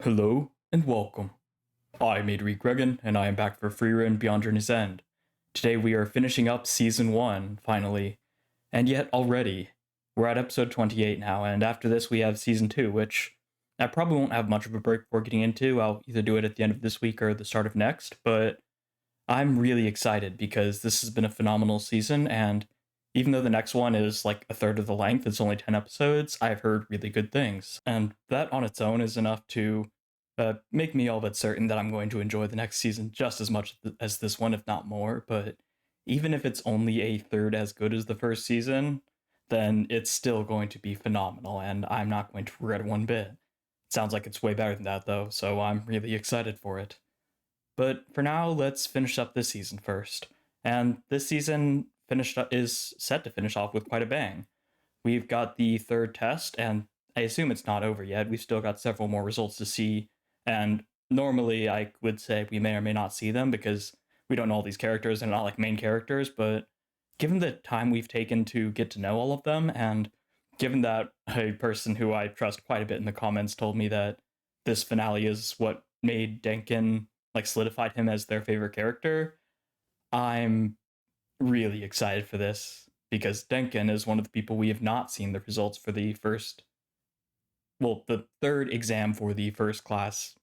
Hello and welcome. I'm Adri Gregan, and I am back for Frieren Beyond Journey's End. Today we are finishing up Season 1, finally, and yet already, we're at episode 28 now, and after this we have Season 2, which I probably won't have much of a break before getting into. I'll either do it at the end of this week or the start of next, but I'm really excited because this has been a phenomenal season, and even though the next one is like a third of the length, it's only 10 episodes, I've heard really good things. And that on its own is enough to make me all but certain that I'm going to enjoy the next season just as much as this one, if not more. But even if it's only a third as good as the first season, then it's still going to be phenomenal, and I'm not going to regret it one bit. It sounds like it's way better than that, though, so I'm really excited for it. But for now, let's finish up this season first. And this season is set to finish off with quite a bang. We've got the third test, and I assume it's not over yet. We've still got several more results to see, and normally I would say we may or may not see them because we don't know all these characters and not like main characters, but given the time we've taken to get to know all of them, and given that a person who I trust quite a bit in the comments told me that this finale is what made Denkin, like, solidified him as their favorite character, I'm really excited for this because Denkin is one of the people we have not seen the results for the third exam for the first class,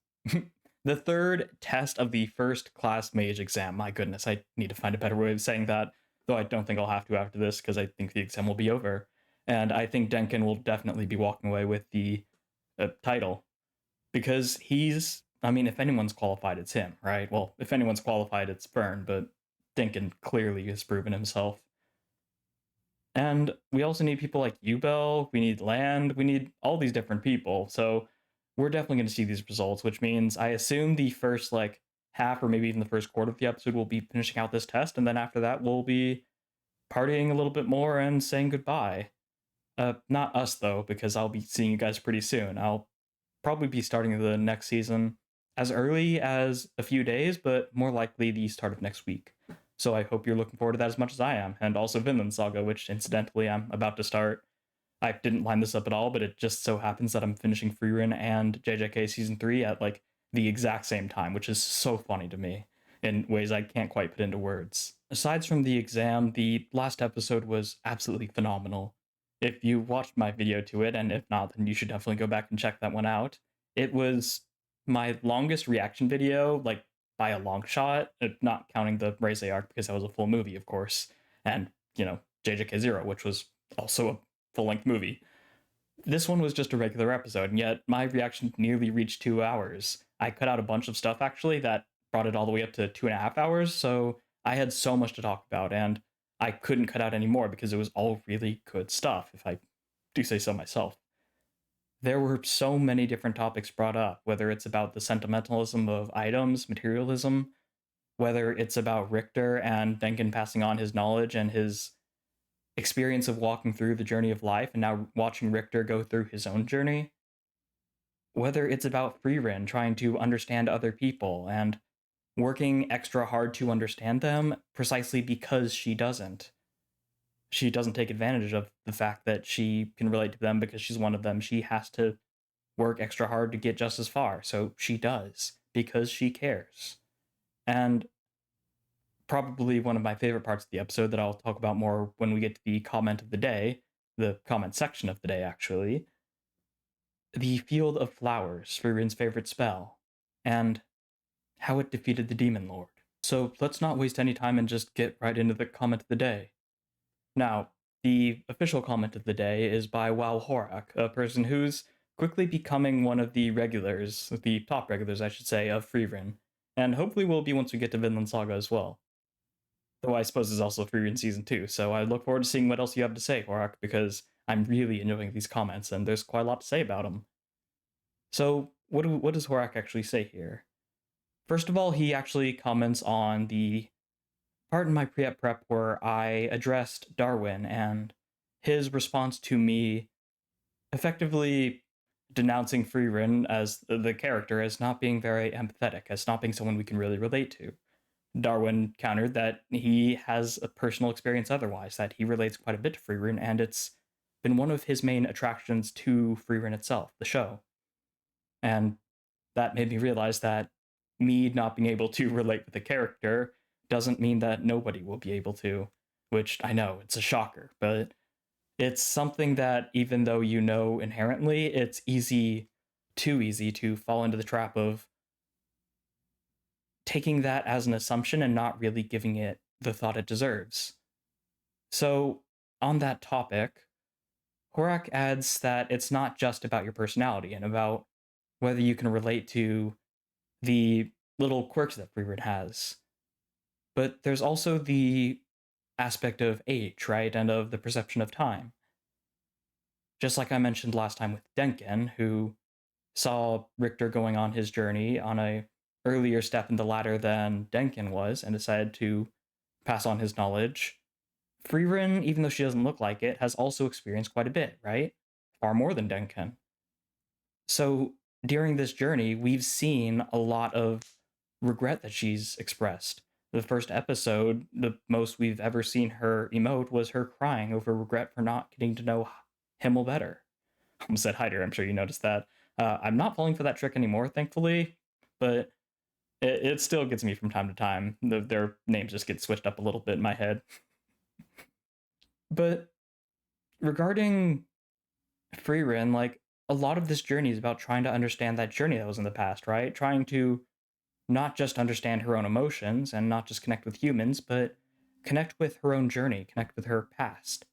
the third test of the first class mage exam. My goodness, I need to find a better way of saying that, though I don't think I'll have to after this because I think the exam will be over. And I think Denkin will definitely be walking away with the title because I mean, if anyone's qualified, it's him, right? Well, if anyone's qualified, it's Fern, but Denkin clearly has proven himself. And we also need people like Ubel, we need Land, we need all these different people. So we're definitely going to see these results, which means I assume the first like half or maybe even the first quarter of the episode will be finishing out this test, and then after that we'll be partying a little bit more and saying goodbye. Not us though, because I'll be seeing you guys pretty soon. I'll probably be starting the next season as early as a few days, but more likely the start of next week. So I hope you're looking forward to that as much as I am, and also Vinland Saga, which incidentally I'm about to start. I didn't line this up at all, but it just so happens that I'm finishing Frieren and JJK Season 3 at like the exact same time, which is so funny to me in ways I can't quite put into words. Aside from the exam, the last episode was absolutely phenomenal. If you watched my video to it, and if not, then you should definitely go back and check that one out. It was my longest reaction video, like by a long shot, not counting the Raise arc because that was a full movie, of course, and JJK Zero, which was also a full length movie. This one was just a regular episode, and yet my reaction nearly reached 2 hours. I cut out a bunch of stuff actually that brought it all the way up to 2.5 hours, so I had so much to talk about, and I couldn't cut out any more because it was all really good stuff, if I do say so myself. There were so many different topics brought up, whether it's about the sentimentalism of items, materialism, whether it's about Richter and Denkin passing on his knowledge and his experience of walking through the journey of life and now watching Richter go through his own journey, whether it's about Frieren trying to understand other people and working extra hard to understand them precisely because she doesn't. She doesn't take advantage of the fact that she can relate to them because she's one of them. She has to work extra hard to get just as far, so she does because she cares. And probably one of my favorite parts of the episode that I'll talk about more when we get to the comment of the day, the comment section of the day, actually. The Field of Flowers, Friren's favorite spell, and how it defeated the Demon Lord. So let's not waste any time and just get right into the comment of the day. Now, the official comment of the day is by Wow Horak, a person who's quickly becoming one of the regulars, the top regulars, I should say, of Frieren, and hopefully will be once we get to Vinland Saga as well. Though I suppose there's also Frieren Season 2, so I look forward to seeing what else you have to say, Horak, because I'm really enjoying these comments, and there's quite a lot to say about them. So, what does Horak actually say here? First of all, he actually comments on the part in my prep where I addressed Darwin and his response to me effectively denouncing Frieren as the character as not being very empathetic, as not being someone we can really relate to. Darwin countered that he has a personal experience otherwise, that he relates quite a bit to Frieren, and it's been one of his main attractions to Frieren itself, the show. And that made me realize that me not being able to relate with the character doesn't mean that nobody will be able to, which I know it's a shocker, but it's something that even though you know inherently, it's too easy to fall into the trap of taking that as an assumption and not really giving it the thought it deserves. So, on that topic, Horak adds that it's not just about your personality and about whether you can relate to the little quirks that Frieren has, but there's also the aspect of age, right? And of the perception of time. Just like I mentioned last time with Denken, who saw Richter going on his journey on a earlier step in the ladder than Denken was and decided to pass on his knowledge. Frieren, even though she doesn't look like it, has also experienced quite a bit, right? Far more than Denken. So during this journey, we've seen a lot of regret that she's expressed. The first episode, the most we've ever seen her emote was her crying over regret for not getting to know Himmel better. I almost said Hyder, I'm sure you noticed that. I'm not falling for that trick anymore, thankfully, but it still gets me from time to time. Their names just get switched up a little bit in my head. But regarding Frieren, like, a lot of this journey is about trying to understand that journey that was in the past, right? Trying to not just understand her own emotions and not just connect with humans, but connect with her own journey, connect with her past.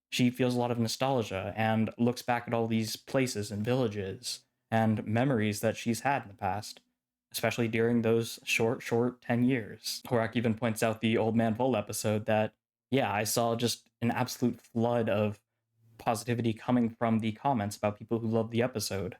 She feels a lot of nostalgia and looks back at all these places and villages and memories that she's had in the past, especially during those short 10 years. Horak even points out the Old Man Vol episode that, yeah, I saw just an absolute flood of positivity coming from the comments about people who loved the episode.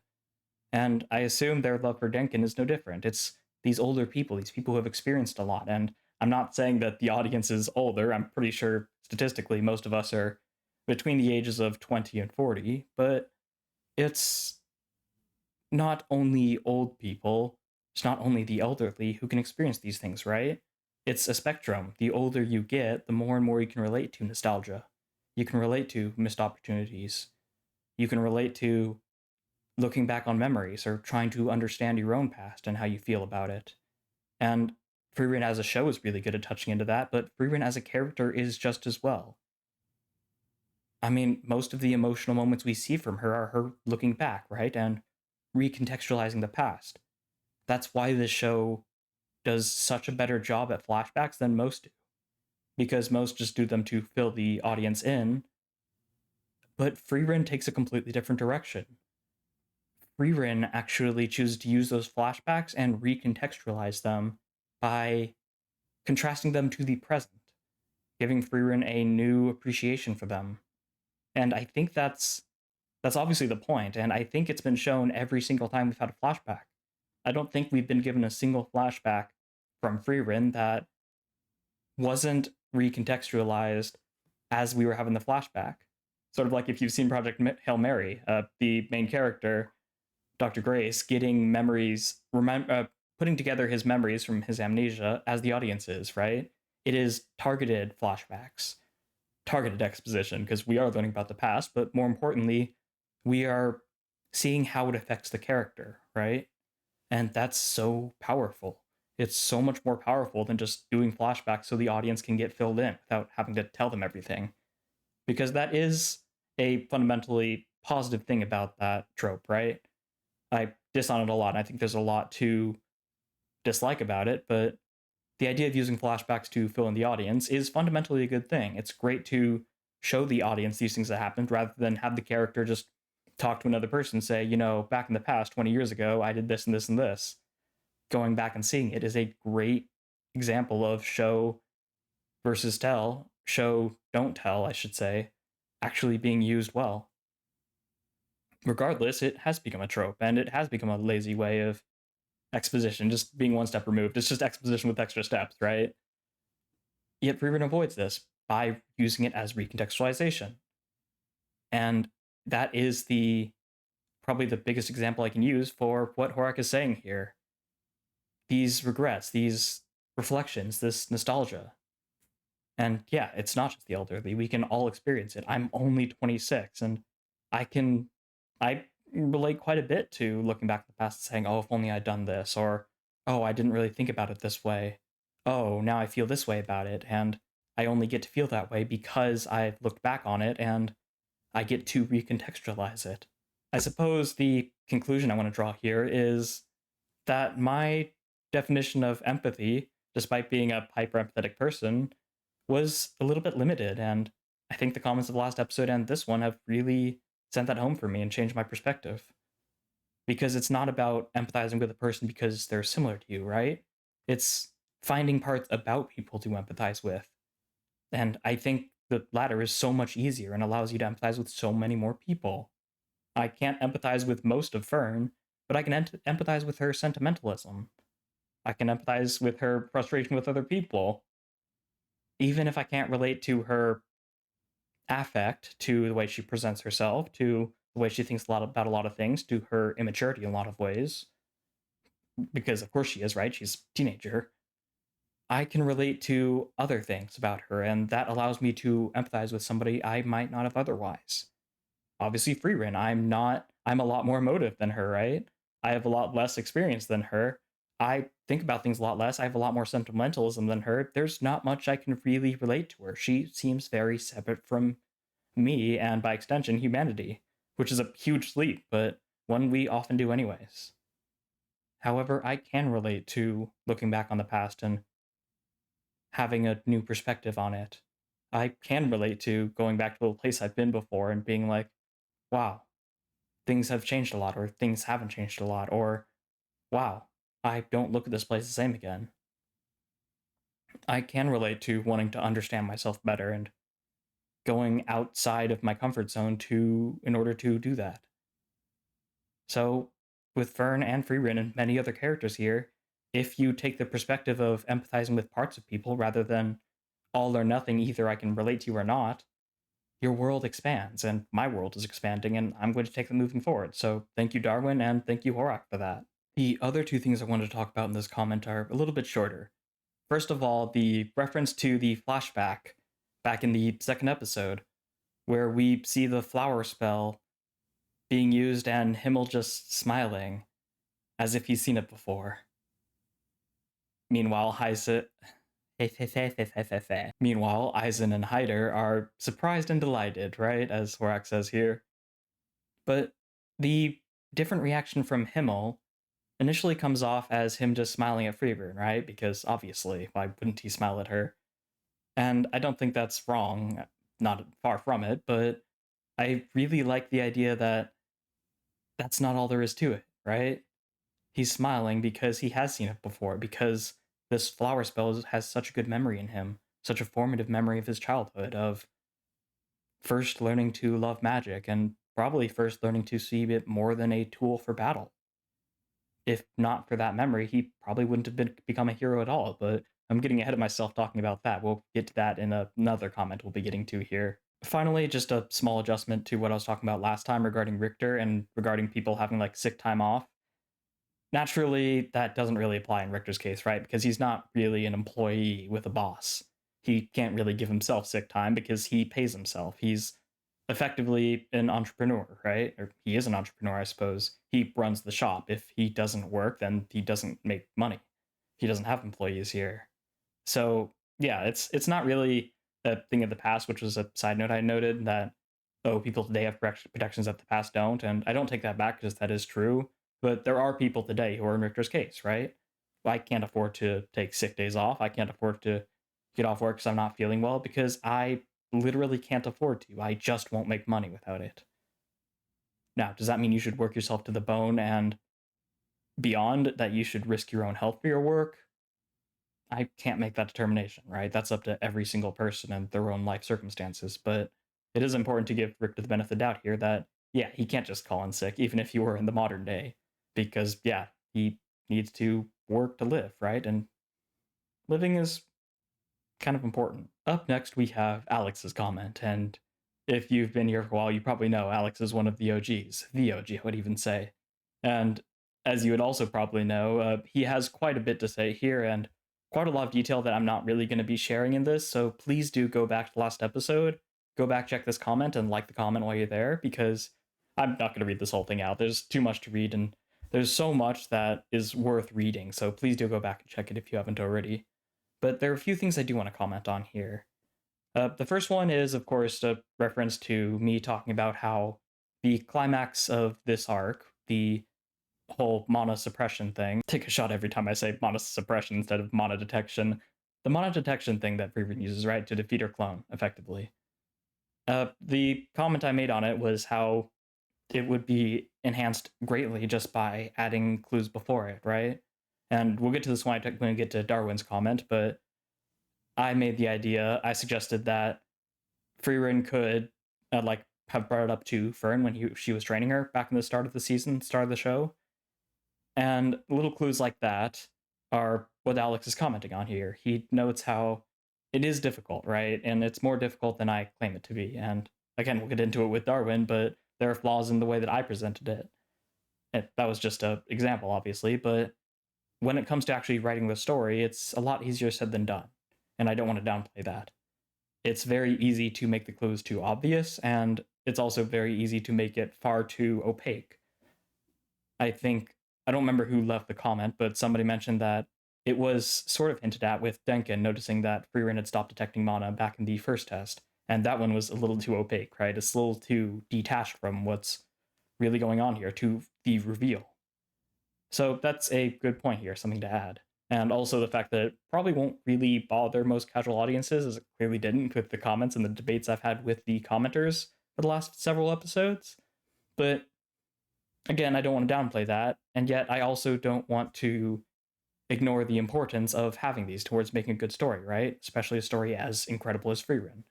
And I assume their love for Denken is no different. It's these older people, these people who have experienced a lot. And I'm not saying that the audience is older. I'm pretty sure statistically most of us are between the ages of 20 and 40, but it's not only old people, it's not only the elderly who can experience these things, right? It's a spectrum. The older you get, the more and more you can relate to nostalgia. You can relate to missed opportunities. You can relate to looking back on memories or trying to understand your own past and how you feel about it. And Frieren as a show is really good at touching into that, but Frieren as a character is just as well. I mean, most of the emotional moments we see from her are her looking back, right? And recontextualizing the past. That's why this show does such a better job at flashbacks than most do. Because most just do them to fill the audience in. But Frieren takes a completely different direction. Frieren actually chooses to use those flashbacks and recontextualize them by contrasting them to the present, giving Frieren a new appreciation for them. And I think that's obviously the point, and I think it's been shown every single time we've had a flashback. I don't think we've been given a single flashback from Frieren that wasn't recontextualized as we were having the flashback. Sort of like if you've seen Project Hail Mary, the main character, Dr. Grace, getting memories, putting together his memories from his amnesia as the audience is, right? It is targeted flashbacks, targeted exposition, because we are learning about the past, but more importantly, we are seeing how it affects the character, right? And that's so powerful. It's so much more powerful than just doing flashbacks so the audience can get filled in without having to tell them everything. Because that is a fundamentally positive thing about that trope, right? I diss on it a lot, and I think there's a lot to dislike about it, but the idea of using flashbacks to fill in the audience is fundamentally a good thing. It's great to show the audience these things that happened rather than have the character just talk to another person, say, you know, back in the past, 20 years ago, I did this and this and this. Going back and seeing it is a great example of show versus tell, show, don't tell, I should say, actually being used well. Regardless, it has become a trope, and it has become a lazy way of exposition, just being one step removed. It's just exposition with extra steps, right? Yet Frieren avoids this by using it as recontextualization. And that is probably the biggest example I can use for what Horak is saying here. These regrets, these reflections, this nostalgia. And yeah, it's not just the elderly. We can all experience it. I'm only 26, and I relate quite a bit to looking back at the past and saying, oh, if only I'd done this, or oh, I didn't really think about it this way. Oh, now I feel this way about it, and I only get to feel that way because I've looked back on it and I get to recontextualize it. I suppose the conclusion I want to draw here is that my definition of empathy, despite being a hyper empathetic person, was a little bit limited. And I think the comments of the last episode and this one have really sent that home for me and changed my perspective. Because it's not about empathizing with a person because they're similar to you, right? It's finding parts about people to empathize with. And I think the latter is so much easier and allows you to empathize with so many more people. I can't empathize with most of Fern, but I can empathize with her sentimentalism. I can empathize with her frustration with other people. Even if I can't relate to her affect, to the way she presents herself, to the way she thinks about a lot of things, to her immaturity in a lot of ways, because of course she is, right? She's a teenager. I can relate to other things about her, and that allows me to empathize with somebody I might not have otherwise. Obviously, Frieren, I'm a lot more emotive than her, right? I have a lot less experience than her. I think about things a lot less. I have a lot more sentimentalism than her. There's not much I can really relate to her. She seems very separate from me and, by extension, humanity, which is a huge leap, but one we often do anyways. However, I can relate to looking back on the past and having a new perspective on it. I can relate to going back to a place I've been before and being like, wow, things have changed a lot, or things haven't changed a lot, or wow, I don't look at this place the same again. I can relate to wanting to understand myself better and going outside of my comfort zone in order to do that. So, with Fern and Frieren and many other characters here, if you take the perspective of empathizing with parts of people rather than all or nothing, either I can relate to you or not, your world expands, and my world is expanding, and I'm going to take them moving forward. So, thank you, Darwin, and thank you, Horak, for that. The other two things I wanted to talk about in this comment are a little bit shorter. First of all, the reference to the flashback back in the second episode, where we see the flower spell being used and Himmel just smiling as if he's seen it before. Meanwhile, Meanwhile, Eisen and Hyder are surprised and delighted, right? As Horak says here. But the different reaction from Himmel initially comes off as him just smiling at Frieren, right? Because obviously, why wouldn't he smile at her? And I don't think that's wrong, not far from it, but I really like the idea that that's not all there is to it, right? He's smiling because he has seen it before, because this flower spell has such a good memory in him, such a formative memory of his childhood, of first learning to love magic, and probably first learning to see it more than a tool for battle. If not for that memory, he probably wouldn't have become a hero at all, but I'm getting ahead of myself talking about that. We'll get to that in another comment we'll be getting to here. Finally, just a small adjustment to what I was talking about last time regarding Richter and regarding people having like sick time off. Naturally, that doesn't really apply in Richter's case, right? Because he's not really an employee with a boss. He can't really give himself sick time because he pays himself. He's effectively an entrepreneur, right? Or he is an entrepreneur, I suppose. He runs the shop. If he doesn't work, then he doesn't make money. He doesn't have employees here. So yeah, it's not really a thing of the past, which was a side note I noted that, oh, people today have protections that the past don't, and I don't take that back because that is true. But there are people today who are in Richter's case, right? I can't afford to take sick days off. I can't afford to get off work because I'm not feeling well, because I literally can't afford to. I just won't make money without it. Now, does that mean you should work yourself to the bone and beyond, that you should risk your own health for your work? I can't make that determination, right? That's up to every single person and their own life circumstances. But it is important to give Richter the benefit of the doubt here that, yeah, he can't just call in sick, even if you were in the modern day, because, yeah, he needs to work to live, right? And living is kind of important. Up next, we have Alex's comment. And if you've been here for a while, you probably know Alex is one of the OGs. The OG, I would even say. And as you would also probably know, he has quite a bit to say here and quite a lot of detail that I'm not really going to be sharing in this. So please do go back to the last episode, go back, check this comment, and like the comment while you're there, because I'm not going to read this whole thing out. There's too much to read, and there's so much that is worth reading, so please do go back and check it if you haven't already. But there are a few things I do want to comment on here. The first one is, of course, a reference to me talking about how the climax of this arc, the whole mana suppression thing, take a shot every time I say mana suppression instead of mana detection. The mana detection thing that Frieren uses, right, to defeat her clone, effectively. The comment I made on it was how it would be enhanced greatly just by adding clues before it, right? And we'll get to this when we get to Darwin's comment, but I made the idea, I suggested that Frieren could have brought it up to Fern when she was training her back in the start of the season, start of the show. And little clues like that are what Alex is commenting on here. He notes how it is difficult, right? And it's more difficult than I claim it to be. And again, we'll get into it with Darwin, but there are flaws in the way that I presented it. And that was just an example, obviously, but when it comes to actually writing the story, it's a lot easier said than done. And I don't want to downplay that. It's very easy to make the clues too obvious, and it's also very easy to make it far too opaque. I don't remember who left the comment, but somebody mentioned that it was sort of hinted at with Denkin noticing that Frieren had stopped detecting mana back in the first test, and that one was a little too opaque, right? It's a little too detached from what's really going on here to the reveal. So that's a good point here, something to add. And also the fact that it probably won't really bother most casual audiences, as it clearly didn't with the comments and the debates I've had with the commenters for the last several episodes. But again, I don't want to downplay that, and yet I also don't want to ignore the importance of having these towards making a good story, right? Especially a story as incredible as Frieren.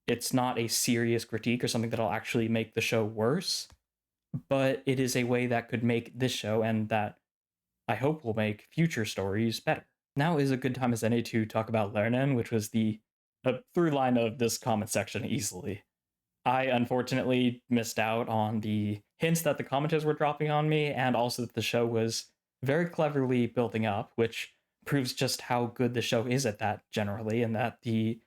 It's not a serious critique or something that'll actually make the show worse, but it is a way that could make this show, and that I hope will make future stories better. Now is a good time as any to talk about Lernen, which was the through line of this comment section easily. I unfortunately missed out on the hints that the commenters were dropping on me, and also that the show was very cleverly building up, which proves just how good the show is at that generally, and that the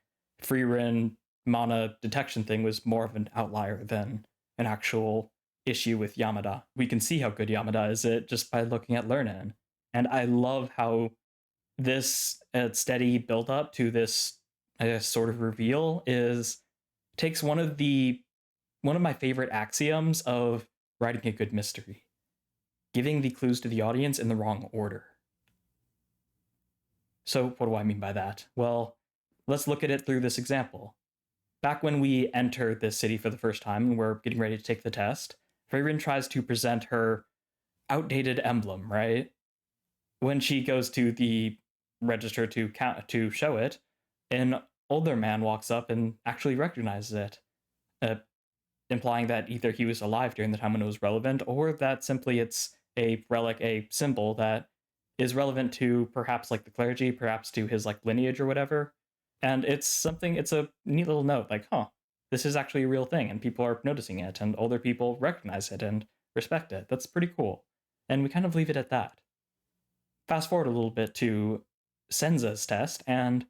Frieren mana detection thing was more of an outlier than an actual issue with Yamada. We can see how good Yamada is at just by looking at Lernen. And I love how this steady build up to this sort of reveal takes one of my favorite axioms of writing a good mystery: giving the clues to the audience in the wrong order. So what do I mean by that? Well, let's look at it through this example. Back when we enter this city for the first time and we're getting ready to take the test, Frieren tries to present her outdated emblem, right? When she goes to the register to show it, an older man walks up and actually recognizes it, implying that either he was alive during the time when it was relevant, or that simply it's a relic, a symbol that is relevant to perhaps like the clergy, perhaps to his like lineage or whatever. And it's a neat little note, like, this is actually a real thing, and people are noticing it, and older people recognize it and respect it. That's pretty cool. And we kind of leave it at that. Fast forward a little bit to Senza's test, and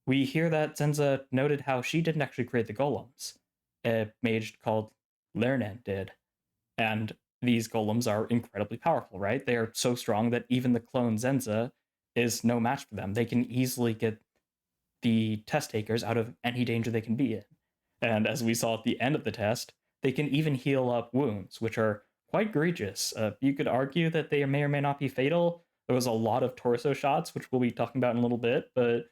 we hear that Senza noted how she didn't actually create the golems. A mage called Lernen did. And these golems are incredibly powerful, right? They are so strong that even the clone Zenza is no match for them. They can easily get the test takers out of any danger they can be in. And as we saw at the end of the test, they can even heal up wounds, which are quite egregious. You could argue that they may or may not be fatal. There was a lot of torso shots, which we'll be talking about in a little bit, but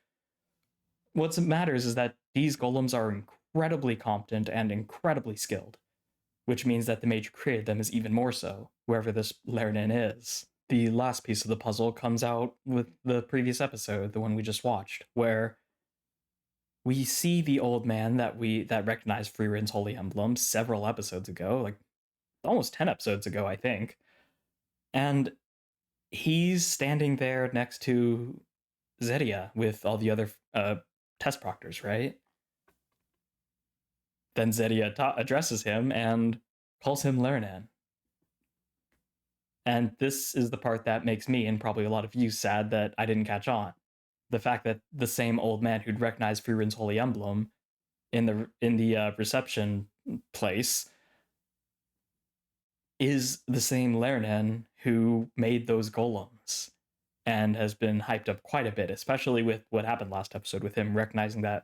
what matters is that these golems are incredibly competent and incredibly skilled, which means that the mage who created them is even more so, whoever this Lernen is. The last piece of the puzzle comes out with the previous episode, the one we just watched, where we see the old man that recognized Frieren's holy emblem several episodes ago, like almost 10 episodes ago, I think. And he's standing there next to Zedia with all the other test proctors, right? Then Zedia addresses him and calls him Lernen. And this is the part that makes me, and probably a lot of you, sad that I didn't catch on. The fact that the same old man who'd recognized Frieren's holy emblem in the reception place is the same Lernen who made those golems and has been hyped up quite a bit, especially with what happened last episode with him recognizing that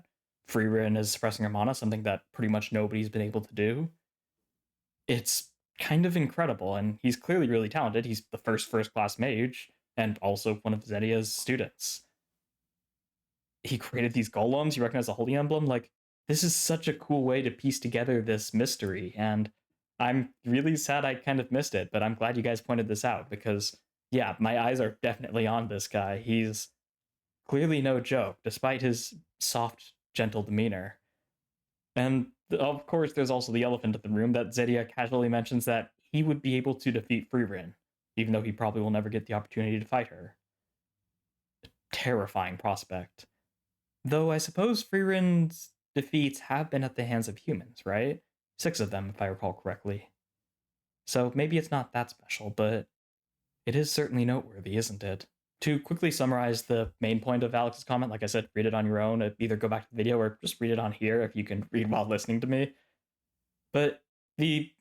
Frieren is suppressing her mana, something that pretty much nobody's been able to do. It's kind of incredible, and he's clearly really talented. He's the first class mage and also one of Zedia's students. He created these golems, he recognized the holy emblem. Like, this is such a cool way to piece together this mystery, and I'm really sad I kind of missed it, but I'm glad you guys pointed this out because, yeah, my eyes are definitely on this guy. He's clearly no joke, despite his soft, gentle demeanor. And of course, there's also the elephant in the room that Zedia casually mentions that he would be able to defeat Frieren, even though he probably will never get the opportunity to fight her. Terrifying prospect. Though I suppose Frieren's defeats have been at the hands of humans, right? 6 of them, if I recall correctly. So maybe it's not that special, but it is certainly noteworthy, isn't it? To quickly summarize the main point of Alex's comment, like I said, read it on your own. Either go back to the video or just read it on here if you can read while listening to me. But the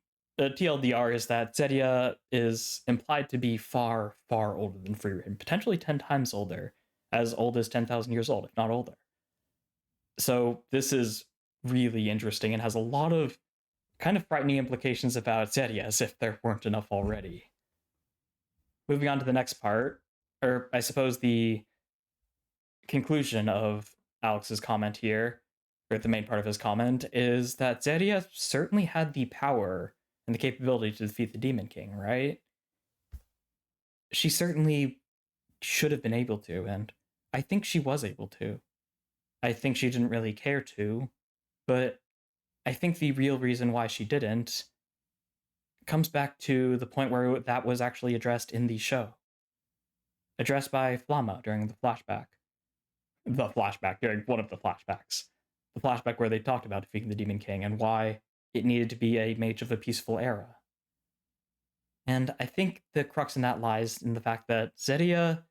TLDR is that Zedia is implied to be far, far older than Frieren, potentially 10 times older, as old as 10,000 years old, if not older. So this is really interesting and has a lot of kind of frightening implications about Zedia, as if there weren't enough already. Moving on to the next part, or I suppose the conclusion of Alex's comment here, or the main part of his comment, is that Zedia certainly had the power and the capability to defeat the Demon King, right? She certainly should have been able to, and I think she was able to. I think she didn't really care to, but I think the real reason why she didn't comes back to the point where that was actually addressed in the show. Addressed by Flamma during the flashback. The flashback, during one of the flashbacks. The flashback where they talked about defeating the Demon King and why it needed to be a mage of a peaceful era. And I think the crux in that lies in the fact that Zedia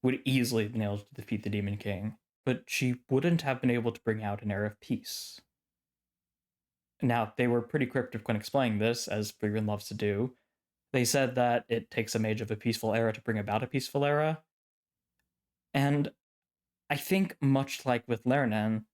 would easily have been able to defeat the Demon King, but she wouldn't have been able to bring out an era of peace. Now, they were pretty cryptic when explaining this, as Frieren loves to do. They said that it takes a mage of a peaceful era to bring about a peaceful era. And I think, much like with Lernen,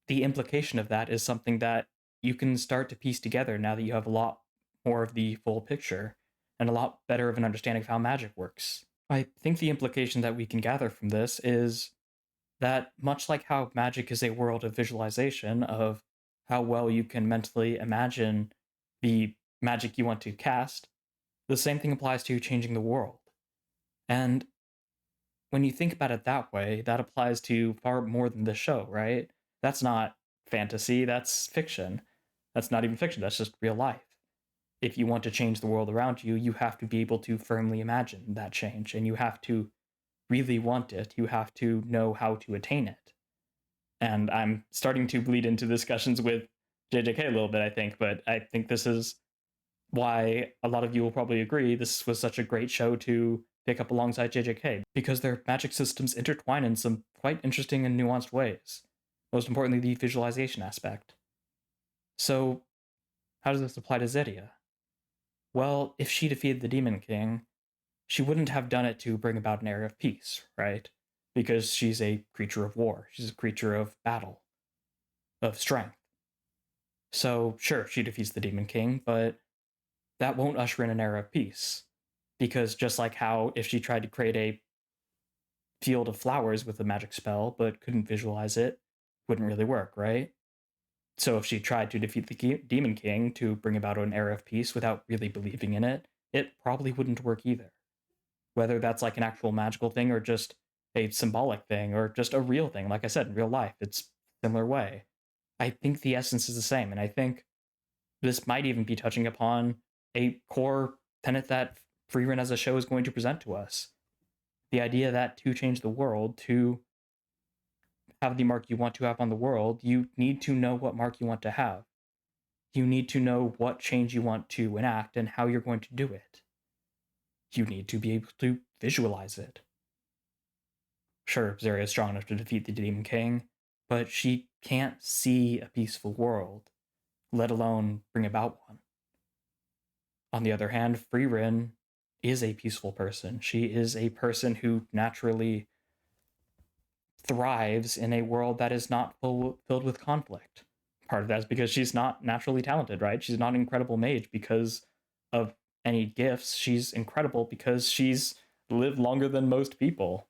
the implication of that is something that you can start to piece together now that you have a lot more of the full picture and a lot better of an understanding of how magic works. I think the implication that we can gather from this is that, much like how magic is a world of visualization, of how well you can mentally imagine the magic you want to cast, the same thing applies to changing the world. And when you think about it that way, that applies to far more than the show, right? That's not fantasy, that's fiction. That's not even fiction, that's just real life. If you want to change the world around you, you have to be able to firmly imagine that change, and you have to really want it. You have to know how to attain it. And I'm starting to bleed into discussions with JJK a little bit, I think, but I think this is why a lot of you will probably agree this was such a great show to pick up alongside JJK, because their magic systems intertwine in some quite interesting and nuanced ways. Most importantly, the visualization aspect. So, how does this apply to Zedia? Well, if she defeated the Demon King, she wouldn't have done it to bring about an era of peace, right? Because she's a creature of war. She's a creature of battle, of strength. So, sure, she defeats the Demon King, but that won't usher in an era of peace. Because just like how if she tried to create a field of flowers with a magic spell but couldn't visualize it, wouldn't really work, right? So if she tried to defeat the Demon King to bring about an era of peace without really believing in it, it probably wouldn't work either. Whether that's like an actual magical thing or just a symbolic thing or just a real thing, like I said, in real life, it's a similar way. I think the essence is the same, and I think this might even be touching upon a core tenet that Frieren as a show is going to present to us. The idea that to change the world, to have the mark you want to have on the world, you need to know what mark you want to have. You need to know what change you want to enact and how you're going to do it. You need to be able to visualize it. Sure, Zarya is strong enough to defeat the Demon King, but she can't see a peaceful world, let alone bring about one. On the other hand, Frieren is a peaceful person. She is a person who naturally thrives in a world that is not filled with conflict. Part of that is because she's not naturally talented, right? She's not an incredible mage because of any gifts. She's incredible because she's lived longer than most people.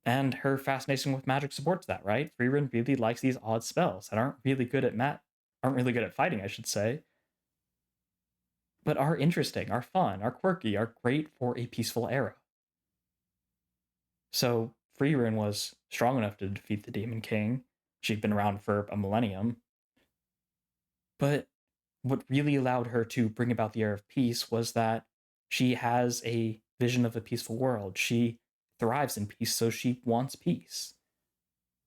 And her fascination with magic supports that, right? Frieren really likes these odd spells that aren't really good at fighting, I should say, but are interesting, are fun, are quirky, are great for a peaceful era. So Frieren was strong enough to defeat the Demon King. She'd been around for a millennium. But what really allowed her to bring about the era of peace was that she has a vision of a peaceful world. She thrives in peace, so she wants peace.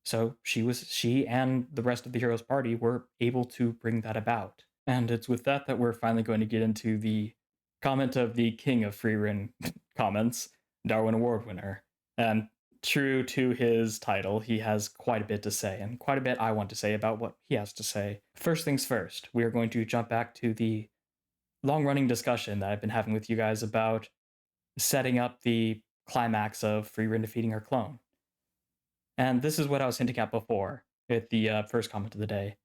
So she and the rest of the hero's party were able to bring that about. And it's with that we're finally going to get into the comment of the king of Frieren comments, Darwin Award winner. And true to his title, he has quite a bit to say, and quite a bit I want to say about what he has to say. First things first, we are going to jump back to the long-running discussion that I've been having with you guys about setting up the climax of Frieren defeating her clone. And this is what I was hinting at before with the first comment of the day.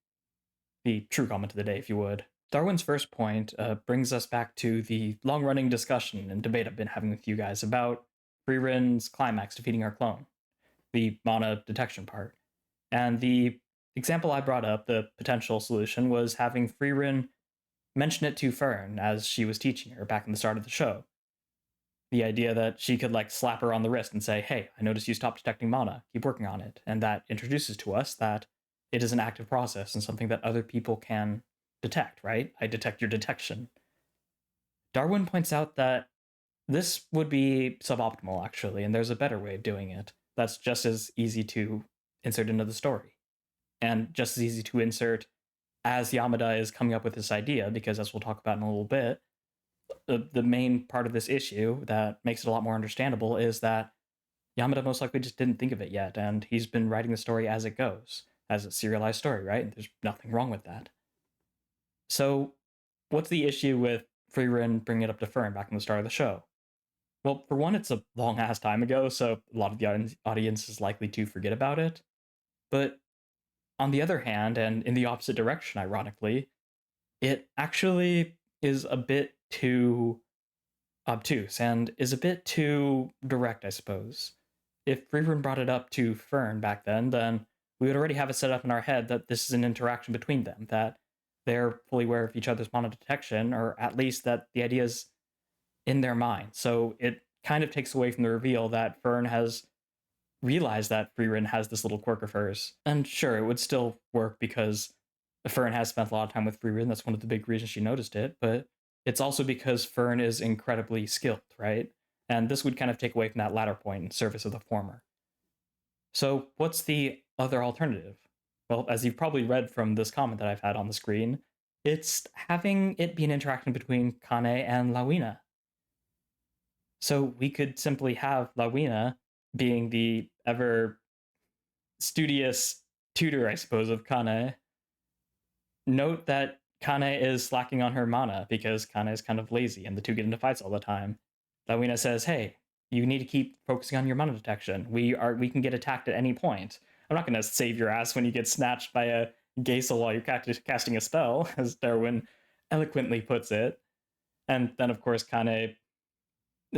The true comment of the day, if you would. Darwin's first point brings us back to the long-running discussion and debate I've been having with you guys about Frieren's climax defeating our clone, the mana detection part. And the example I brought up, the potential solution, was having Frieren mention it to Fern as she was teaching her back in the start of the show. The idea that she could slap her on the wrist and say, hey, I noticed you stopped detecting mana, keep working on it. And that introduces to us that it is an active process and something that other people can detect, right? I detect your detection. Darwin points out that this would be suboptimal, actually, and there's a better way of doing it that's just as easy to insert into the story. And just as easy to insert as Yamada is coming up with this idea, because as we'll talk about in a little bit, the main part of this issue that makes it a lot more understandable is that Yamada most likely just didn't think of it yet, and he's been writing the story as it goes, as a serialized story, right? There's nothing wrong with that. So, what's the issue with Frieren bringing it up to Fern back in the start of the show? Well, for one, it's a long-ass time ago, so a lot of the audience is likely to forget about it. But on the other hand, and in the opposite direction, ironically, it actually is a bit too obtuse and is a bit too direct, I suppose. If Frieren brought it up to Fern back then we would already have it set up in our head that this is an interaction between them, that they're fully aware of each other's mana detection, or at least that the idea is in their mind. So it kind of takes away from the reveal that Fern has realized that Frieren has this little quirk of hers. And sure, it would still work because Fern has spent a lot of time with Frieren. That's one of the big reasons she noticed it, but it's also because Fern is incredibly skilled, right? And this would kind of take away from that latter point in service of the former. So what's the other alternative? Well, as you've probably read from this comment that I've had on the screen, it's having it be an interaction between Kane and Lawina. So we could simply have Lawina being the ever studious tutor, I suppose, of Kane. Note that Kane is slacking on her mana because Kane is kind of lazy and the two get into fights all the time. Lawina says, hey, you need to keep focusing on your mana detection. We can get attacked at any point. I'm not going to save your ass when you get snatched by a Geisel while you're casting a spell, as Darwin eloquently puts it. And then, of course, Kane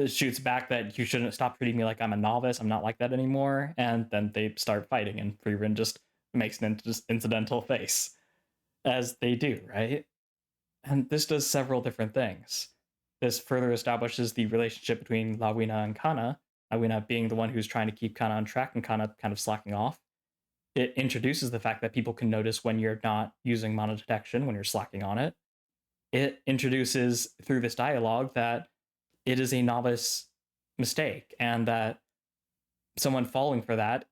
shoots back that you shouldn't stop treating me like I'm a novice. I'm not like that anymore. And then they start fighting, and Frieren just makes an incidental face, as they do, right? And this does several different things. This further establishes the relationship between Lawina and Kana, Lawina being the one who's trying to keep Kana on track and Kana kind of slacking off. It introduces the fact that people can notice when you're not using mana detection, when you're slacking on it. It introduces, through this dialogue, that it is a novice mistake, and that someone falling for that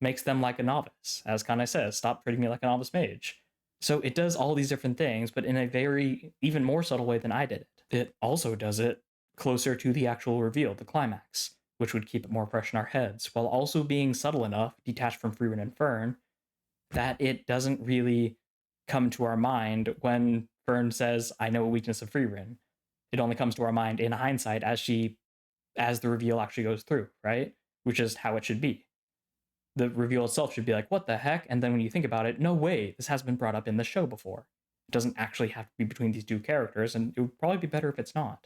makes them like a novice. As Kane says, stop treating me like a novice mage. So it does all these different things, but in a very, even more subtle way than I did it. It also does it closer to the actual reveal, the climax, which would keep it more fresh in our heads, while also being subtle enough, detached from Frieren and Fern, that it doesn't really come to our mind when Fern says, I know a weakness of Frieren, it only comes to our mind in hindsight as the reveal actually goes through, right? Which is how it should be. The reveal itself should be like, what the heck? And then when you think about it, no way, this has been brought up in the show before. It doesn't actually have to be between these two characters, and it would probably be better if it's not.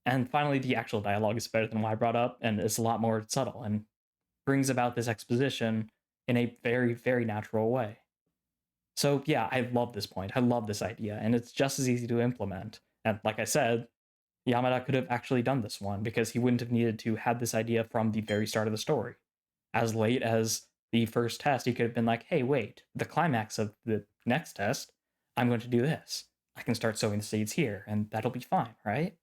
And finally, the actual dialogue is better than what I brought up, and it's a lot more subtle and brings about this exposition in a very, very natural way. So yeah, I love this point. I love this idea, and it's just as easy to implement. And like I said, Yamada could have actually done this one because he wouldn't have needed to have this idea from the very start of the story. As late as the first test, he could have been like, hey, wait, the climax of the next test, I'm going to do this. I can start sowing the seeds here, and that'll be fine, right?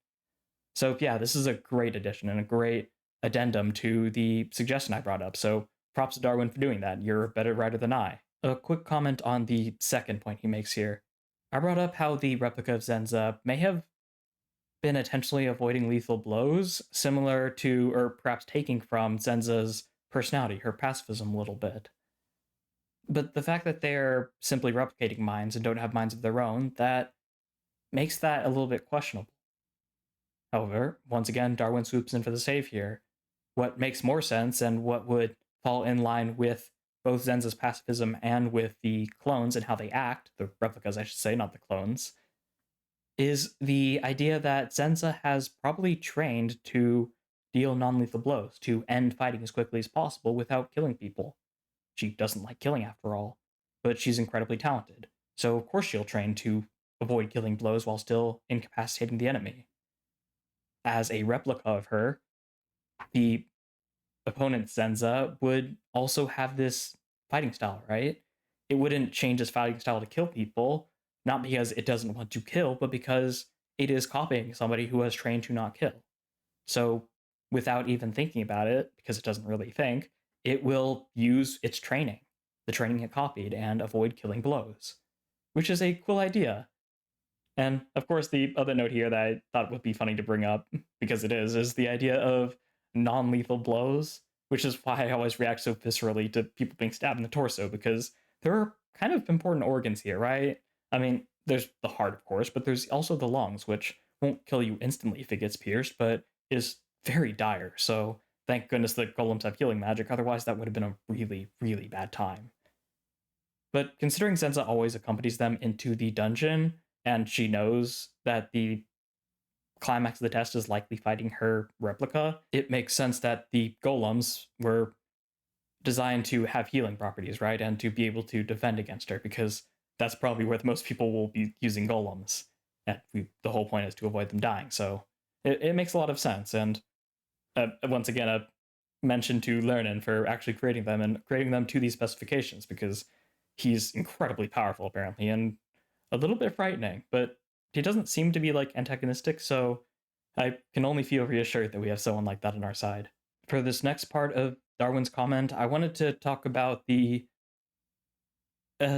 So yeah, this is a great addition and a great addendum to the suggestion I brought up. So props to Darwin for doing that. You're a better writer than I. A quick comment on the second point he makes here. I brought up how the replica of Zenza may have been intentionally avoiding lethal blows, similar to, or perhaps taking from, Zenza's personality, her pacifism a little bit. But the fact that they're simply replicating minds and don't have minds of their own, that makes that a little bit questionable. However, once again, Darwin swoops in for the save here. What makes more sense and what would fall in line with both Zenza's pacifism and with the clones and how they act, the replicas, I should say, not the clones, is the idea that Zenza has probably trained to deal non-lethal blows, to end fighting as quickly as possible without killing people. She doesn't like killing after all, but she's incredibly talented. So of course she'll train to avoid killing blows while still incapacitating the enemy. As a replica of her, the opponent Zenza would also have this fighting style, right? It wouldn't change its fighting style to kill people, not because it doesn't want to kill, but because it is copying somebody who has trained to not kill. So without even thinking about it, because it doesn't really think, it will use its training, the training it copied, and avoid killing blows, which is a cool idea. And of course, the other note here that I thought would be funny to bring up, because it is the idea of non-lethal blows, which is why I always react so viscerally to people being stabbed in the torso, because there are kind of important organs here, right? I mean, there's the heart, of course, but there's also the lungs, which won't kill you instantly if it gets pierced, but is very dire. So thank goodness that golems have healing magic, otherwise that would have been a really, really bad time. But considering Zenza always accompanies them into the dungeon, and she knows that the climax of the test is likely fighting her replica, it makes sense that the golems were designed to have healing properties, right? And to be able to defend against her, because that's probably where most people will be using golems. And the whole point is to avoid them dying. So it makes a lot of sense. And once again, a mention to Lernen for actually creating them and creating them to these specifications, because he's incredibly powerful, apparently, and a little bit frightening, but he doesn't seem to be like antagonistic, so I can only feel reassured that we have someone like that on our side. For this next part of Darwin's comment, I wanted to talk about the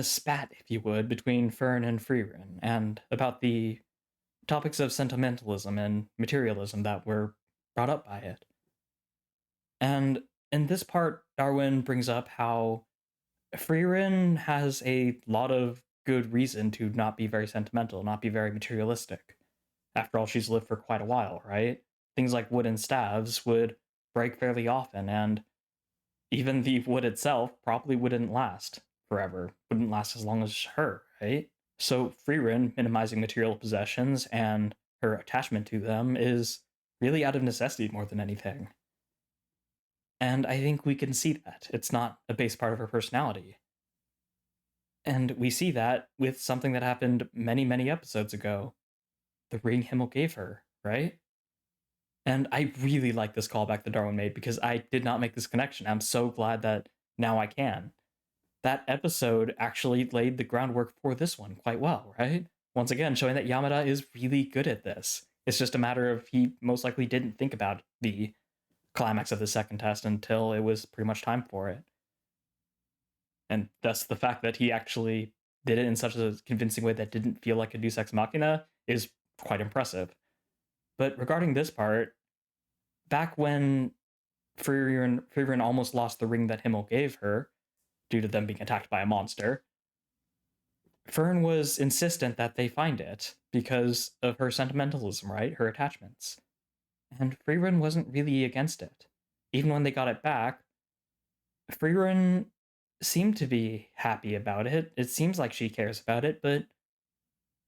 spat, if you would, between Fern and Frieren, and about the topics of sentimentalism and materialism that were brought up by it. And in this part, Darwin brings up how Frieren has a lot of good reason to not be very sentimental, not be very materialistic. After all, she's lived for quite a while, right? Things like wooden staves would break fairly often, and even the wood itself probably wouldn't last forever, wouldn't last as long as her, right? So Frieren minimizing material possessions and her attachment to them is really out of necessity more than anything. And I think we can see that. It's not a base part of her personality. And we see that with something that happened many, many episodes ago. The ring Himmel gave her, right? And I really like this callback that Darwin made, because I did not make this connection. I'm so glad that now I can. That episode actually laid the groundwork for this one quite well, right? Once again, showing that Yamada is really good at this. It's just a matter of he most likely didn't think about the climax of the second test until it was pretty much time for it. And thus the fact that he actually did it in such a convincing way that didn't feel like a Deus Ex Machina is quite impressive. But regarding this part, back when Frieren almost lost the ring that Himmel gave her, due to them being attacked by a monster, Fern was insistent that they find it because of her sentimentalism, right? Her attachments. And Frieren wasn't really against it. Even when they got it back, Frieren seemed to be happy about it. It seems like she cares about it, but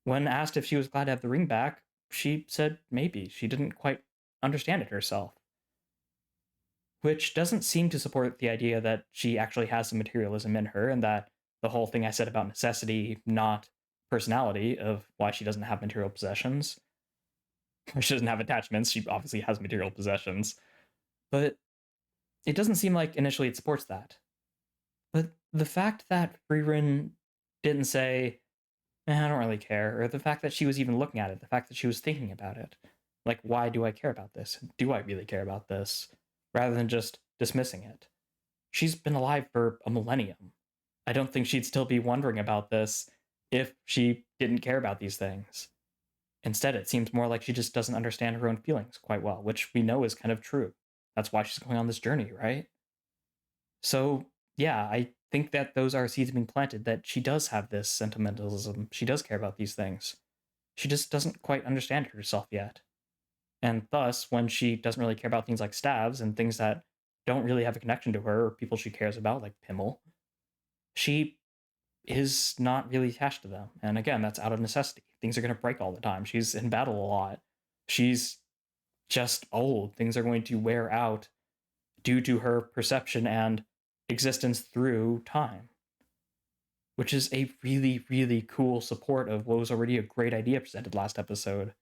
when asked if she was glad to have the ring back, she said maybe. She didn't quite understand it herself. Which doesn't seem to support the idea that she actually has some materialism in her, and that the whole thing I said about necessity, not personality, of why she doesn't have material possessions. She doesn't have attachments, she obviously has material possessions. But it doesn't seem like initially it supports that. But the fact that Frieren didn't say, I don't really care, or the fact that she was even looking at it, the fact that she was thinking about it, like, why do I care about this? Do I really care about this? Rather than just dismissing it. She's been alive for a millennium. I don't think she'd still be wondering about this if she didn't care about these things. Instead, it seems more like she just doesn't understand her own feelings quite well, which we know is kind of true. That's why she's going on this journey, right? So, yeah, I think that those are seeds being planted, that she does have this sentimentalism. She does care about these things. She just doesn't quite understand it herself yet. And thus, when she doesn't really care about things like stabs and things that don't really have a connection to her or people she cares about, like Pimmel, she is not really attached to them. And again, that's out of necessity. Things are going to break all the time. She's in battle a lot. She's just old. Things are going to wear out due to her perception and existence through time. Which is a really, really cool support of what was already a great idea presented last episode.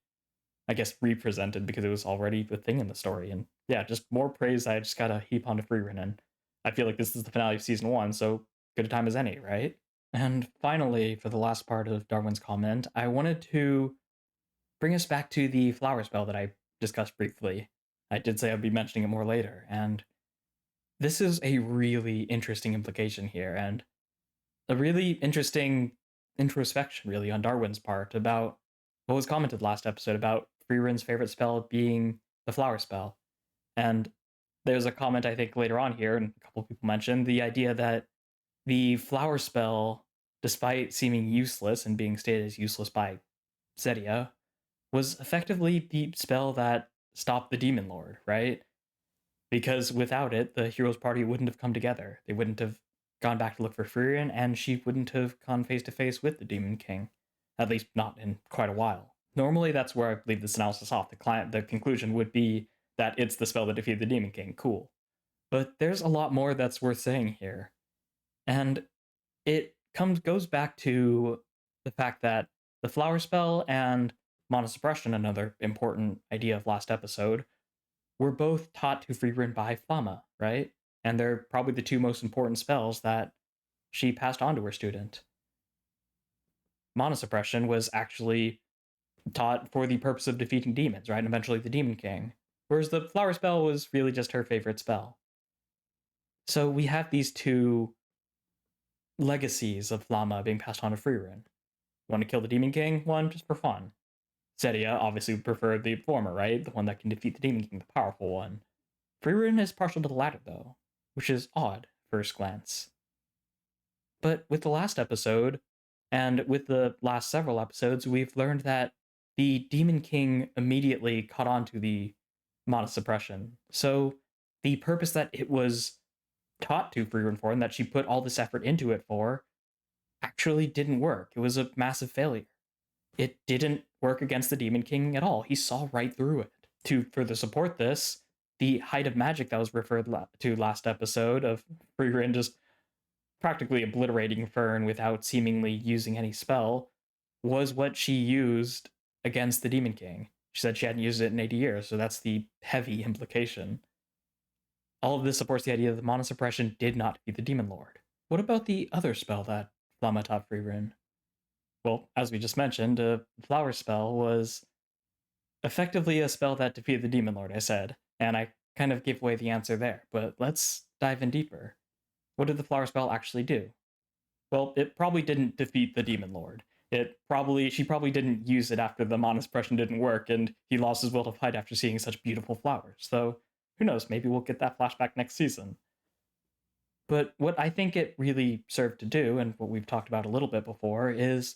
I guess represented because it was already the thing in the story. And yeah, just more praise I just gotta heap onto Frieren. And I feel like this is the finale of season 1, so good a time as any, right? And finally, for the last part of Darwin's comment, I wanted to bring us back to the flower spell that I discussed briefly. I did say I'd be mentioning it more later, and this is a really interesting implication here, and a really interesting introspection, really, on Darwin's part about what was commented last episode about Frieren's favorite spell being the flower spell. And there's a comment, I think, later on here, and a couple of people mentioned the idea that the flower spell, despite seeming useless and being stated as useless by Zedia, was effectively the spell that stopped the Demon Lord, right? Because without it, the heroes party wouldn't have come together. They wouldn't have gone back to look for Frieren, and she wouldn't have gone face to face with the Demon King. At least not in quite a while. Normally, that's where I leave this analysis off. The conclusion would be that it's the spell that defeated the Demon King. Cool. But there's a lot more that's worth saying here. And it goes back to the fact that the flower spell and monosuppression, another important idea of last episode, were both taught to Frieren by Flamma, right? And they're probably the two most important spells that she passed on to her student. Monosuppression was actually taught for the purpose of defeating demons, right? And eventually the Demon King. Whereas the flower spell was really just her favorite spell. So we have these two legacies of Flamma being passed on to Frieren. One to kill the Demon King, one just for fun. Zedia obviously preferred the former, right? The one that can defeat the Demon King, the powerful one. Frieren is partial to the latter, though, which is odd, first glance. But with the last episode, and with the last several episodes, we've learned that the Demon King immediately caught on to the monosuppression. So the purpose that it was taught to Frieren for, and that she put all this effort into it for, actually didn't work. It was a massive failure. It didn't work against the Demon King at all. He saw right through it. To further support this, the height of magic that was referred to last episode of Frieren just practically obliterating Fern without seemingly using any spell was what she used against the Demon King. She said she hadn't used it in 80 years, so that's the heavy implication. All of this supports the idea that the monosuppression did not defeat the Demon Lord. What about the other spell that Flamma taught Frieren? Well, as we just mentioned, a flower spell was effectively a spell that defeated the Demon Lord, I said, and I kind of gave away the answer there, but let's dive in deeper. What did the flower spell actually do? Well, it probably didn't defeat the Demon Lord. She probably didn't use it after the monosuppression didn't work, and he lost his will to fight after seeing such beautiful flowers. So, who knows, maybe we'll get that flashback next season. But what I think it really served to do, and what we've talked about a little bit before, is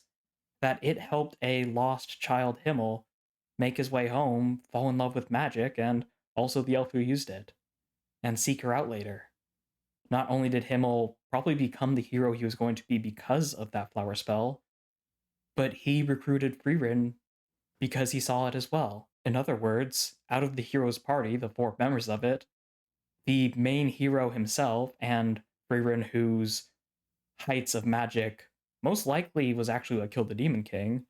that it helped a lost child Himmel make his way home, fall in love with magic, and also the elf who used it, and seek her out later. Not only did Himmel probably become the hero he was going to be because of that flower spell, but he recruited Frieren because he saw it as well. In other words, out of the hero's party, the 4 members of it, the main hero himself and Frieren, whose heights of magic most likely was actually what killed the Demon King,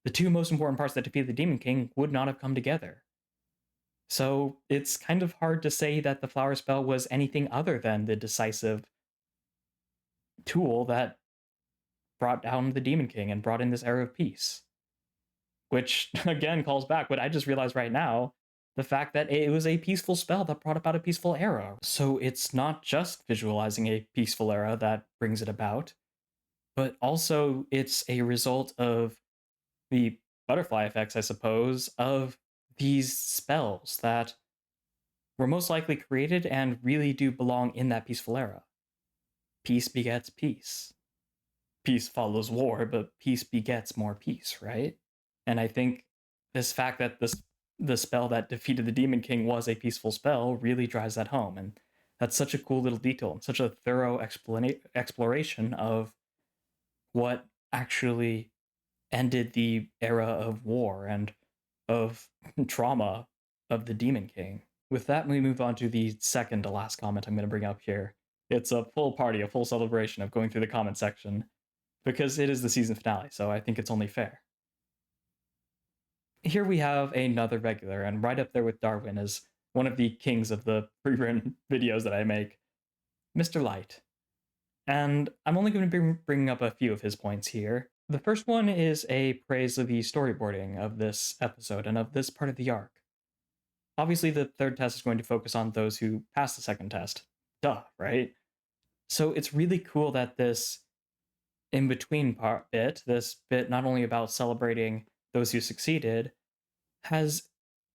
the 2 most important parts that defeated the Demon King would not have come together. So it's kind of hard to say that the flower spell was anything other than the decisive tool that brought down the Demon King and brought in this era of peace. Which, again, calls back what I just realized right now, the fact that it was a peaceful spell that brought about a peaceful era. So it's not just visualizing a peaceful era that brings it about, but also it's a result of the butterfly effects, I suppose, of these spells that were most likely created and really do belong in that peaceful era. Peace begets peace. Peace follows war, but peace begets more peace, right? And I think this fact that the spell that defeated the Demon King was a peaceful spell really drives that home. And that's such a cool little detail and such a thorough exploration of what actually ended the era of war and of trauma of the Demon King. With that, we move on to the second to last comment I'm going to bring up here. It's a full party, a full celebration of going through the comment section, because it is the season finale, so I think it's only fair. Here we have another regular, and right up there with Darwin as one of the kings of the pre-written videos that I make, Mr. Light. And I'm only going to be bringing up a few of his points here. The first one is a praise of the storyboarding of this episode and of this part of the arc. Obviously, the third test is going to focus on those who pass the second test. Duh, right? So it's really cool that this in-between this bit not only about celebrating those who succeeded, has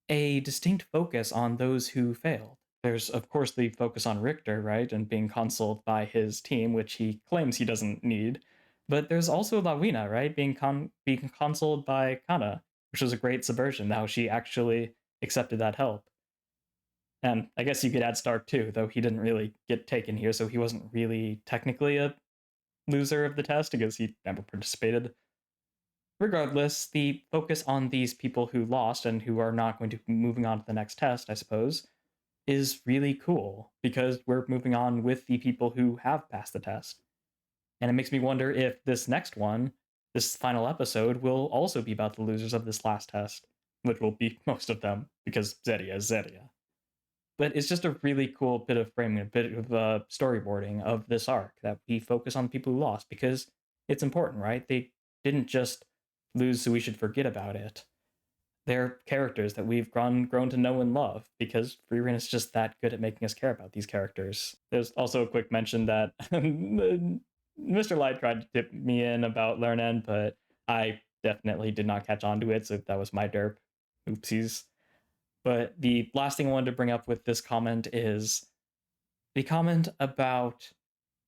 a distinct focus on those who failed. There's, of course, the focus on Richter, right, and being consoled by his team, which he claims he doesn't need. But there's also Lawina, right, being consoled by Kana, which was a great subversion, how she actually accepted that help. And I guess you could add Stark too, though he didn't really get taken here, so he wasn't really technically a loser of the test because he never participated. Regardless, the focus on these people who lost and who are not going to be moving on to the next test, I suppose, is really cool because we're moving on with the people who have passed the test. And it makes me wonder if this next one, this final episode, will also be about the losers of this last test, which will be most of them because Zedia is Zedia. But it's just a really cool bit of framing, a bit of storyboarding of this arc, that we focus on people who lost because it's important, right? They didn't just lose so we should forget about it. They're characters that we've grown to know and love because Frieren is just that good at making us care about these characters. There's also a quick mention that Mr. Light tried to tip me in about Lernen, but I definitely did not catch on to it, so that was my derp. Oopsies. But the last thing I wanted to bring up with this comment is the comment about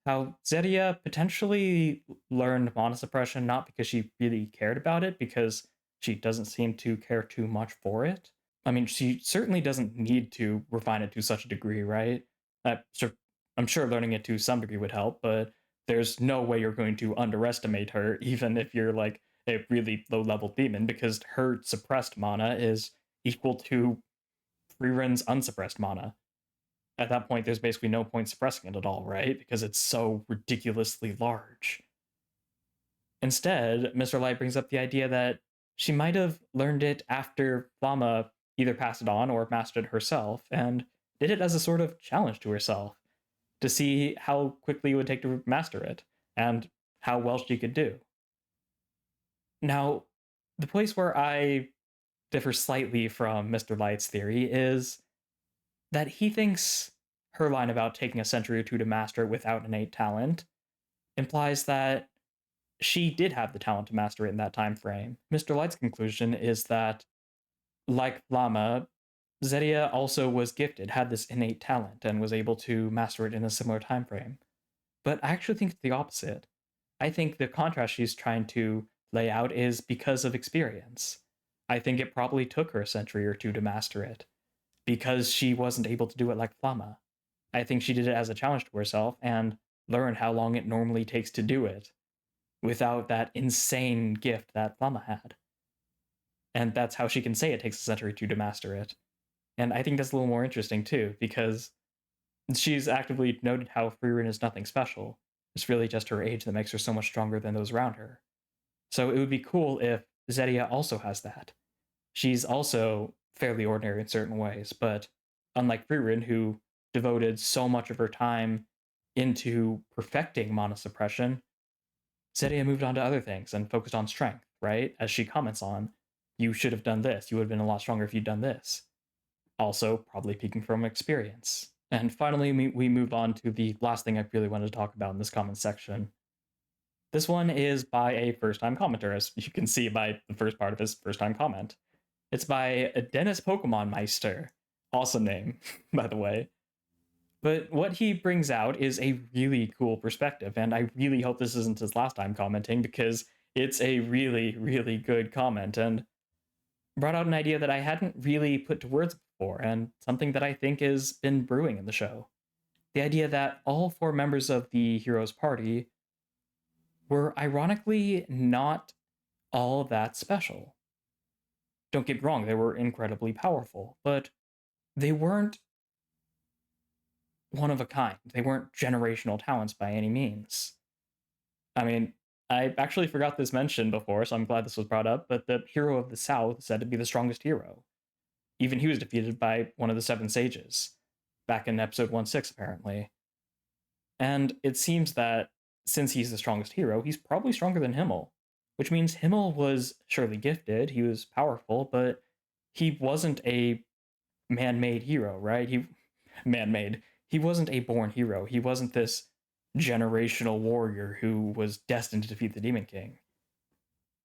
how Zedia potentially learned mana suppression not because she really cared about it, because she doesn't seem to care too much for it. I mean, she certainly doesn't need to refine it to such a degree, right? I'm sure learning it to some degree would help, but there's no way you're going to underestimate her, even if you're like a really low-level demon, because her suppressed mana is equal to Frieren's unsuppressed mana. At that point, there's basically no point suppressing it at all, right? Because it's so ridiculously large. Instead, Mr. Light brings up the idea that she might have learned it after Flamma either passed it on or mastered it herself, and did it as a sort of challenge to herself, to see how quickly it would take to master it, and how well she could do. Now, the place where I differ slightly from Mr. Light's theory is that he thinks her line about taking a century or two to master it without innate talent implies that she did have the talent to master it in that time frame. Mr. Light's conclusion is that, like Lama, Zedia also was gifted, had this innate talent, and was able to master it in a similar time frame. But I actually think it's the opposite. I think the contrast she's trying to lay out is because of experience. I think it probably took her a century or two to master it, because she wasn't able to do it like Flamma. I think she did it as a challenge to herself and learned how long it normally takes to do it without that insane gift that Flamma had. And that's how she can say it takes a century or two to master it. And I think that's a little more interesting too, because she's actively noted how Frieren is nothing special. It's really just her age that makes her so much stronger than those around her. So it would be cool if Zedia also has that. She's also fairly ordinary in certain ways, but unlike Frieren, who devoted so much of her time into perfecting mana suppression, Zedia moved on to other things and focused on strength, right? As she comments on, you should have done this. You would have been a lot stronger if you'd done this. Also, probably peaking from experience. And finally, we move on to the last thing I really wanted to talk about in this comment section. This one is by a first-time commenter, as you can see by the first part of his first-time comment. It's by Dennis Pokemon Meister. Awesome name, by the way. But what he brings out is a really cool perspective, and I really hope this isn't his last time commenting, because it's a really, really good comment, and brought out an idea that I hadn't really put to words before, and something that I think has been brewing in the show. The idea that all 4 members of the hero's party were ironically not all that special. Don't get me wrong, they were incredibly powerful, but they weren't one of a kind. They weren't generational talents by any means. I mean, I actually forgot this mention before, so I'm glad this was brought up, but the hero of the South is said to be the strongest hero. Even he was defeated by one of the 7 sages, back in episode 1-6, apparently. And it seems that since he's the strongest hero, he's probably stronger than Himmel, which means Himmel was surely gifted, he was powerful, but he wasn't a man-made hero, right? Man-made. He wasn't a born hero. He wasn't this generational warrior who was destined to defeat the Demon King.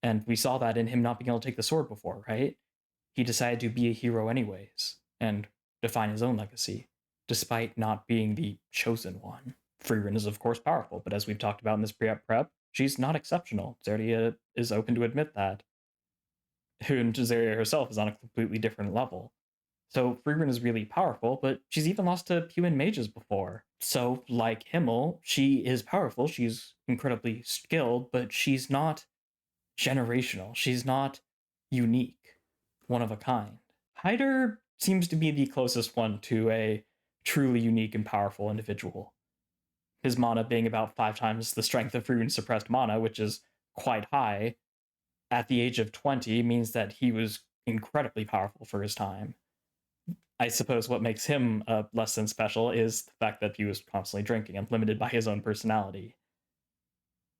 And we saw that in him not being able to take the sword before, right? He decided to be a hero anyways, and define his own legacy, despite not being the chosen one. Frieren is of course powerful, but as we've talked about in this prep, she's not exceptional. Zedia is open to admit that. And Zedia herself is on a completely different level. So Frieren is really powerful, but she's even lost to human mages before. So, like Himmel, she is powerful, she's incredibly skilled, but she's not generational. She's not unique, one of a kind. Hyder seems to be the closest one to a truly unique and powerful individual. His mana being about 5 times the strength of Frieren's suppressed mana, which is quite high, at the age of 20 means that he was incredibly powerful for his time. I suppose what makes him less than special is the fact that he was constantly drinking and limited by his own personality.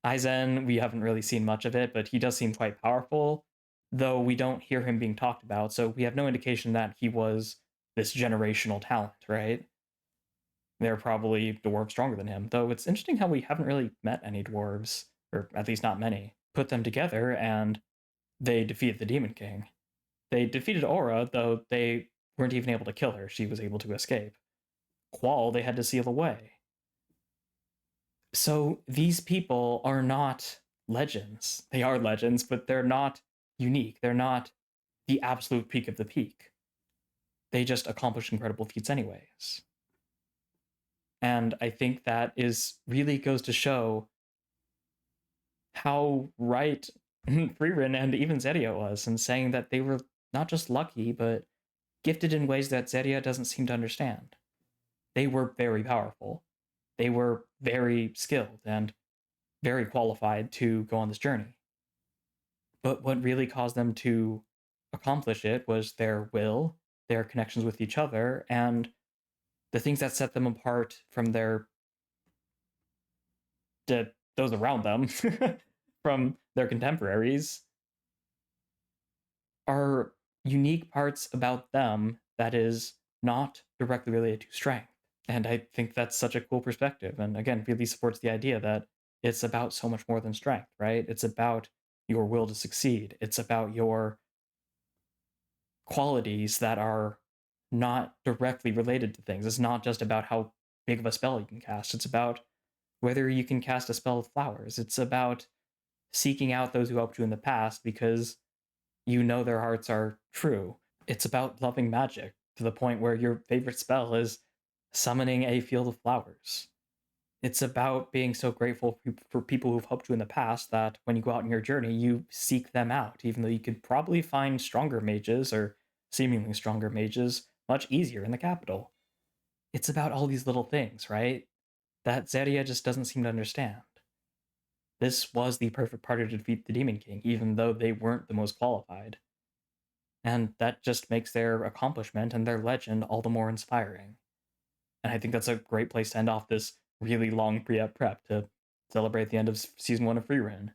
Aizen, we haven't really seen much of it, but he does seem quite powerful, though we don't hear him being talked about, so we have no indication that he was this generational talent, right? They're probably dwarves stronger than him, though it's interesting how we haven't really met any dwarves, or at least not many. Put them together, and they defeated the Demon King. They defeated Aura, though they weren't even able to kill her. She was able to escape. Qual, they had to seal away. So these people are not legends. They are legends, but they're not unique. They're not the absolute peak of the peak. They just accomplish incredible feats anyways. And I think that is really goes to show how right Frieren and even Zedia was in saying that they were not just lucky, but gifted in ways that Zedia doesn't seem to understand. They were very powerful. They were very skilled and very qualified to go on this journey. But what really caused them to accomplish it was their will, their connections with each other, and the things that set them apart from those around them, from their contemporaries, are unique parts about them that is not directly related to strength. And I think that's such a cool perspective. And again, really supports the idea that it's about so much more than strength, right? It's about your will to succeed. It's about your qualities that are not directly related to things. It's not just about how big of a spell you can cast. It's about whether you can cast a spell with flowers. It's about seeking out those who helped you in the past because you know their hearts are true. It's about loving magic to the point where your favorite spell is summoning a field of flowers. It's about being so grateful for people who've helped you in the past that when you go out on your journey, you seek them out, even though you could probably find stronger mages or seemingly stronger mages much easier in the capital. It's about all these little things, right? That Zeria just doesn't seem to understand. This was the perfect party to defeat the Demon King, even though they weren't the most qualified. And that just makes their accomplishment and their legend all the more inspiring. And I think that's a great place to end off this really long prep to celebrate the end of season 1 of Frieren.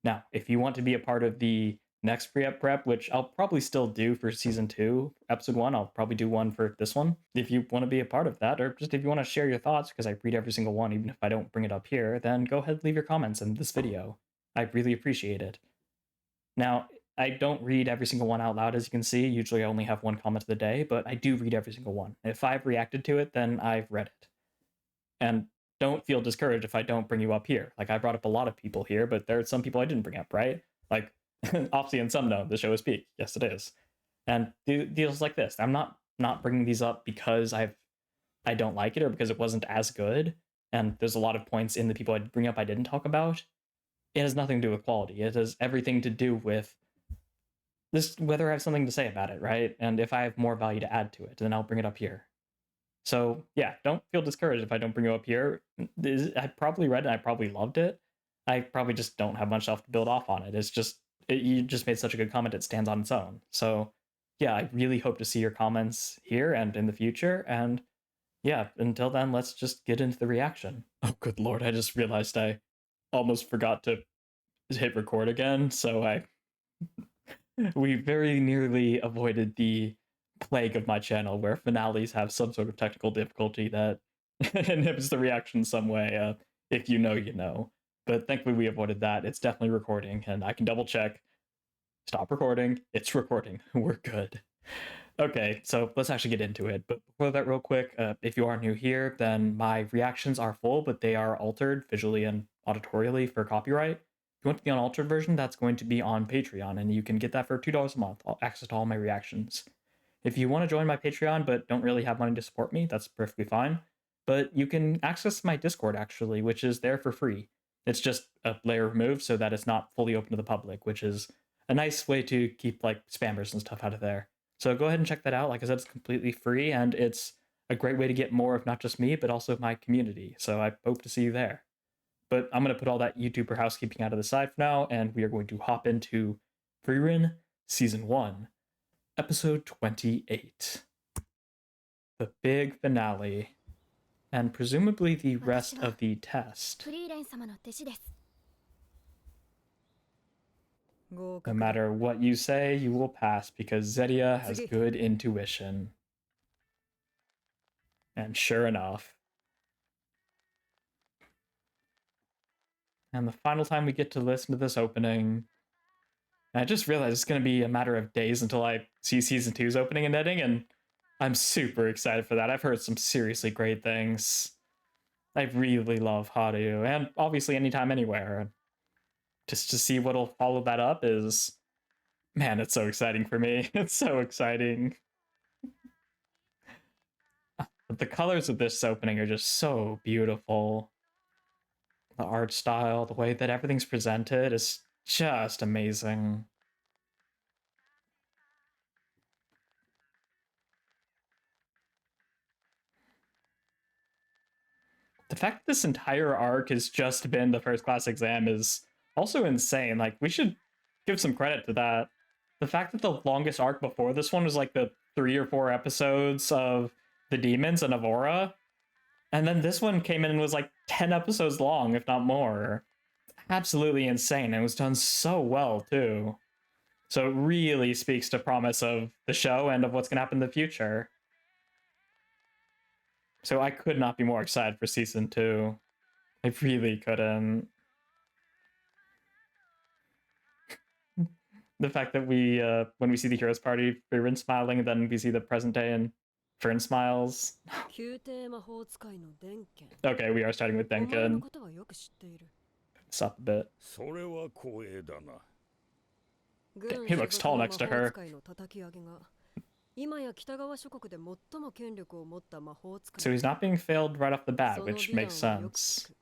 Now, if you want to be a part of the next prep, which I'll probably still do for season 2, episode 1, I'll probably do one for this one. If you want to be a part of that, or just if you want to share your thoughts, because I read every single one, even if I don't bring it up here, then go ahead and leave your comments in this video. I really appreciate it. Now, I don't read every single one out loud, as you can see. Usually I only have one comment of the day, but I do read every single one. If I've reacted to it, then I've read it. And don't feel discouraged if I don't bring you up here. Like, I brought up a lot of people here, but there are some people I didn't bring up, right? Like, Opsy and some know the show is peak. Yes, it is. And deals like this. I'm not bringing these up because I don't like it or because it wasn't as good. And there's a lot of points in the people I bring up I didn't talk about. It has nothing to do with quality. It has everything to do with this, whether I have something to say about it, right? And if I have more value to add to it, then I'll bring it up here. So yeah, don't feel discouraged if I don't bring you up here. I probably read it, I probably loved it. I probably just don't have much else to build off on it. It's just, you just made such a good comment, it stands on its own. So yeah, I really hope to see your comments here and in the future. And yeah, until then, let's just get into the reaction. Oh, good lord, I just realized I almost forgot to hit record again. So we very nearly avoided the plague of my channel where finales have some sort of technical difficulty that inhibits the reaction some way. If you know, you know. But thankfully we avoided that. It's definitely recording, and I can double check. Stop recording. It's recording. We're good. Okay, so let's actually get into it. But before that, real quick, if you are new here, then my reactions are full, but they are altered visually and auditorially for copyright. If you want the unaltered version, that's going to be on Patreon, and you can get that for $2 a month, access to all my reactions. If you want to join my Patreon but don't really have money to support me, that's perfectly fine. But you can access my Discord, actually, which is there for free. It's just a layer removed so that it's not fully open to the public, which is a nice way to keep like spammers and stuff out of there. So go ahead and check that out. Like I said, it's completely free, and it's a great way to get more of not just me, but also my community. So I hope to see you there. But I'm going to put all that YouTuber housekeeping out of the side for now, and we are going to hop into Frieren Season 1, Episode 28. The big finale, and presumably the rest of the test. No matter what you say, you will pass because Zeria has good intuition. And sure enough. And the final time we get to listen to this opening, I just realized it's going to be a matter of days until I see Season 2's opening and ending, and I'm super excited for that. I've heard some seriously great things. I really love Haru, and obviously Anytime Anywhere. Just to see what'll follow that up is... Man, it's so exciting for me. It's so exciting. But the colors of this opening are just so beautiful. The art style, the way that everything's presented is just amazing. The fact that this entire arc has just been the first class exam is also insane. Like, we should give some credit to that. The fact that the longest arc before this one was like the 3 or 4 episodes of the demons and Avora, and then this one came in and was like 10 episodes long, if not more. Absolutely insane. It was done so well, too. So it really speaks to promise of the show and of what's going to happen in the future. So I could not be more excited for Season 2. I really couldn't. The fact that we, when we see the Heroes Party, Frieren smiling, and then we see the present day and Fern smiles. 宮廷魔法使いの電剣。 Okay, we are starting with お前の Denken. ことはよく知っている。 This up a bit. それは光栄だな。 He looks tall next to her. 軍所属の魔法使いの叩き上げが今や北側諸国で最も権力を持った魔法使い。 So he's not being failed right off the bat, which makes sense.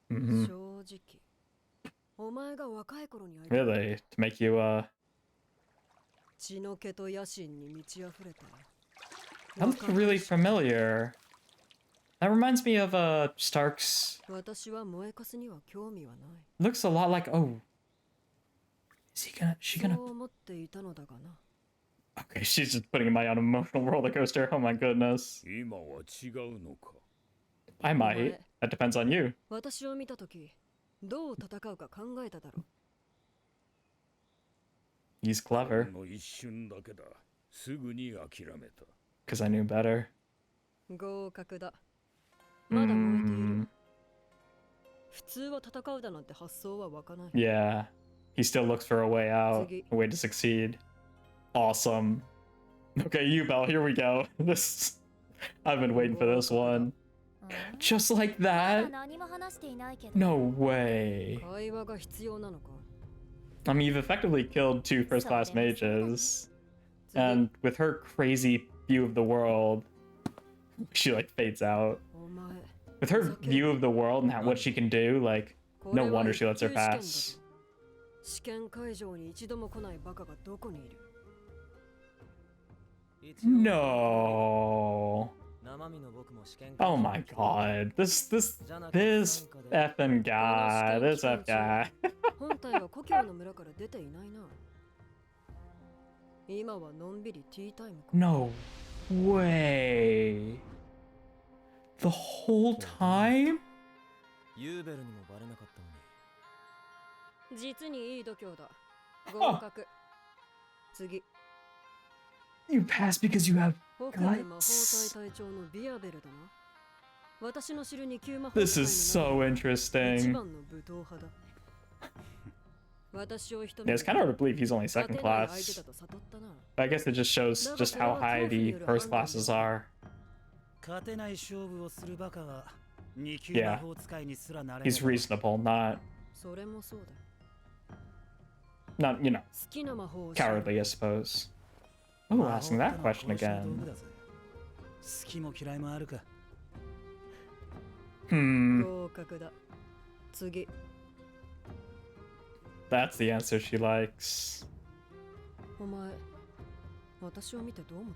正直、お前が若い頃に Really? To make you, 血の気と野心に満ち溢れた。 That looks really familiar. That reminds me of, Stark's... 私は燃えかすには興味はない。 Looks a lot like, oh... Is he gonna... She gonna... そう思っていたのだがな。 Okay, she's just putting me on an emotional roller coaster. Oh my goodness. 今は違うのか。 I might. That depends on you. 私を見たとき、どう戦うか考えただろう。 He's clever. の一瞬だけだ。すぐに諦めた。 Because I knew better. 合格だ。まだ燃えている。普通は戦うだなんて発想は湧かない。 Yeah. He still looks for a way out, a way to succeed. Awesome. Okay, you, Belle, here we go. This... I've been waiting for this one. Just like that? No way. 会話が必要なのか。 I mean, you've effectively killed 2 first-class mages. And with her crazy view of the world, she, like, fades out. お前、 With her view of the world and what she can do, like, no wonder she lets her pass. 試験会場に一度も来ないバカがどこにいる。 No. Oh my god. This effing guy. This F guy. 本体は故郷の村から出ていないな。今はのんびりティータイムか。 No way. The whole time? ユーベルにもバレなかったのに。実にいい度胸だ。合格。次。 You pass because you have 北部魔法隊隊長のビアベルだな。私の知る2級魔法 This is so 一 interesting. 番の武闘派だ。私を一 Yeah, it's kind of hard to believe he's only second 相 class. 手だと悟ったな。 I guess it just shows just how high the first classes are. 勝てない勝負をするバカは2級 Yeah. 魔法使いにすらなれない。 He's reasonable, not, それもそうだ。 not, you know, 好きな魔法を知る cowardly, I suppose. Oh, asking that question again. 好きも嫌いもあるか。 Hmm, 合格だ。次。 that's the answer she likes. お前、私を見てどう思っ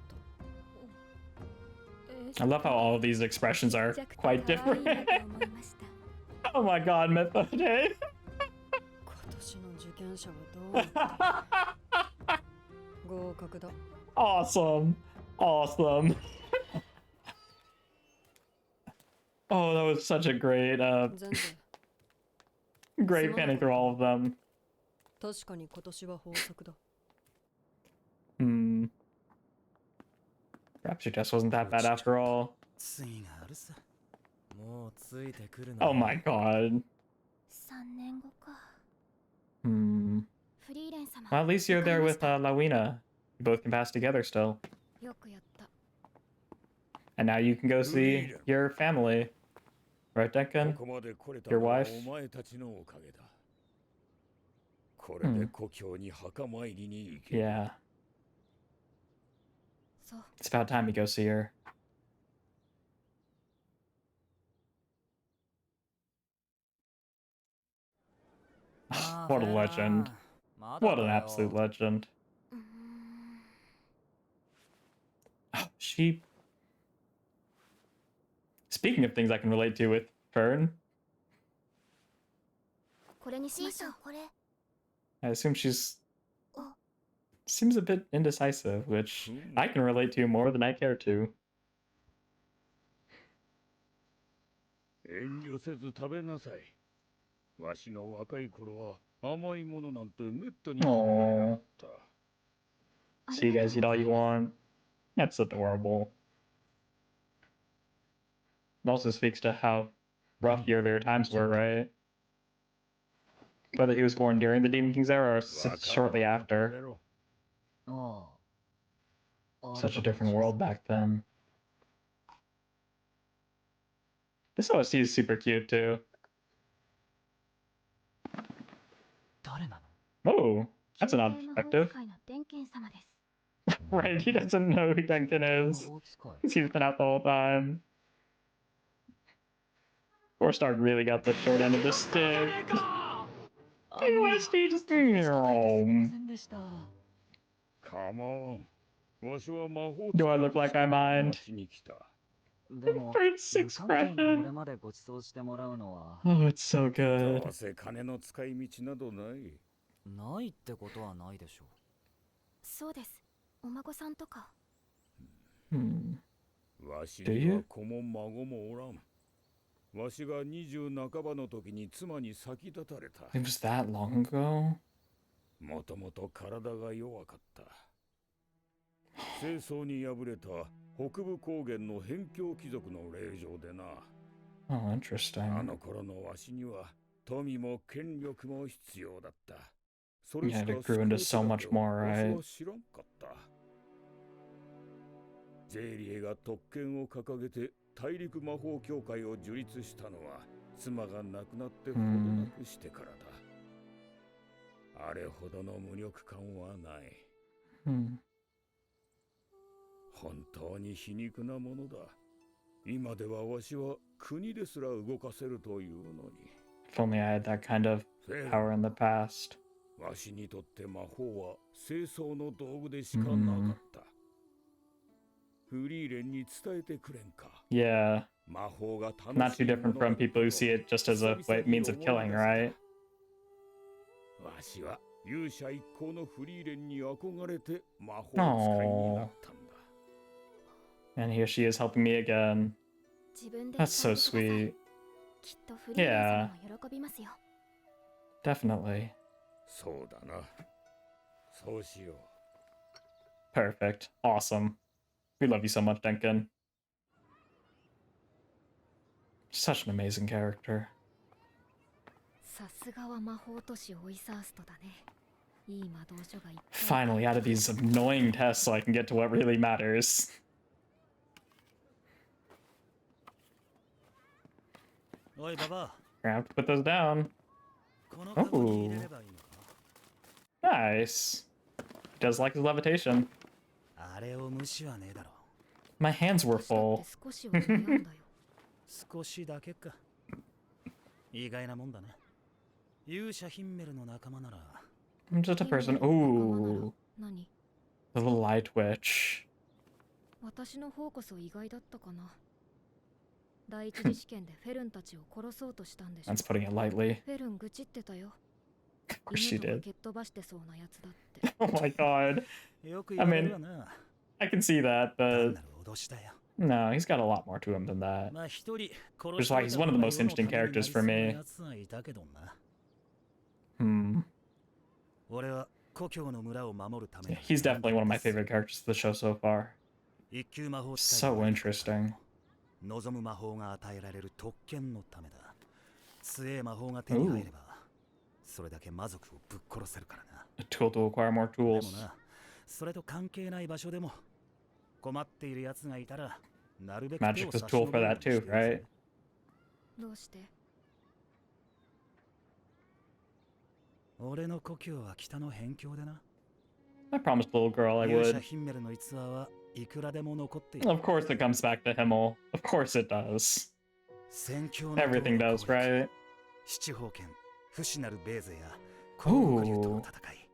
た？ I love how all of these expressions are quite different. Oh my god, Methode. 今年の受験者はどう思った？合格だ。 Awesome. Awesome. Oh, that was such a great, 全然。 great panning through all of them. 確かに今年は豊作だ。 Hmm. Perhaps your test wasn't that bad after all. 次があるさ。もうついてくるな。 Oh my god. 3年後か。 Hmm. フリーレン様。 Well, at least you're there with Lawina. You both can pass together still. よくやった。 And now you can go see your family. Right, こ Deccan? こまで来れた Your のは wife? お前たちのおかげだ。これで故郷に墓参りに行け。 Yeah. そう。 It's about time you go see her. What a legend. What an absolute legend. Oh, she... Speaking of things I can relate to with Fern, これにしましょう。これ。 I assume she's... Seems a bit indecisive, which I can relate to more than I care to. 遠慮せず食べなさい。わしが若い頃は甘いものなんてめったに食べなかった。 So you guys eat all you want. That's adorable. It also speaks to how rough the earlier times were, right? Whether he was born during the Demon King's era or shortly after. ああ。Such a different world back then. This OST is super cute too. Oh, that's an odd perspective. Right, he doesn't know who Denkin is. He's been out the whole time. Four-star really got the short end of the stick. OST just... Come on. Do I look like I mind? でも、 Prince 無関係にこれ expression. までご馳走してもらうのは Oh, it's so ど good. うせ金の使い道などない。ないってことはないでしょそうです。お孫さんとか。Hmm. わし Do に you? は子も孫もおらん。わしが20半ばの時に妻に先立たれた。 It was that long ago? もともと体が弱かった。戦争に敗れた北部高原の辺境貴族の令嬢でな。 Oh, あ interesting. の頃のわしには富も権力も必要だった。そ Yeah, it grew into so much more, わし right? は知らんかった。ゼーリエが特権を掲げて大陸魔法協会を樹立したのは妻が亡くなってほどなくしてからだ。あれほどの無力感はない。 Hmm. 本当に皮肉なものだ。今ではわしは国ですら動かせるというのに。 If only I had that kind of フェル power in the past. わしにとって魔法は清掃の道具でしかなかった。フリーレンに伝えてくれんか。 Yeah. 魔法が楽しい Not too different もの from だ people who see it just as a means of killing, right? わしは勇者一行のフリーレンに憧れて魔法使いになったんだ。 And here she is helping me again. 自分で That's so 伝えてください。 sweet. きっとフリーレン様も喜びますよ。 Definitely. そうだな。そうしよう。 Perfect. Awesome. We love you so much, Denkin. Such an amazing character. さすがは魔法都市オイサーストだね。いい魔導書がいっぱい。 Finally out of these annoying tests so I can get to what really matters. おいババ Gonna have to put those down. このカゴに入れればいいのか Nice. He does like his levitation. あれを無視はねえだろ My hands were 私だっ full. て少しは悩んだよ。少しだけか意外なもんだな勇者ヒンメルの仲間なら I'm just a person. Ooh. 何？ The little light witch. 私の方こそ意外だったかな。第一次試験でフェルンたちを殺そうとしたんでしょ。 That's putting it lightly. フェルン愚痴ってたよ。 Of course she 犬とか did. 蹴っ飛ばしてそうなやつだって。 Oh my god. よく言われるわな I can see that, 単 but なる脅しだよ no, he's got a lot more to him than that. まあ一人 Which is why he's one of the most interesting characters for me. いたけどな Hmm. 俺は故郷の村を守るため Yeah, he's definitely one of my favorite characters of the show so far. 一級魔法使い So interesting. 望む魔法が与えられる特権のためだ強い魔法が手に入ればそれだけ魔族をぶっ殺せるからな A tool to acquire more でも tools. なそれと関係ない場所でも困っている奴がいたらなるべく手を Magic's a 差し tool 伸 for べるよう that にして too, るぜ right? どうして？俺の故郷は北の辺境でな I promised the little girl I 勇者 would. ヒンメルの逸話はいくらでも残っている Of course it comes back to Himmel. Of course it does. 戦況の Everything does, right? 七宝剣不死なるベーゼやコウクリュウとの戦い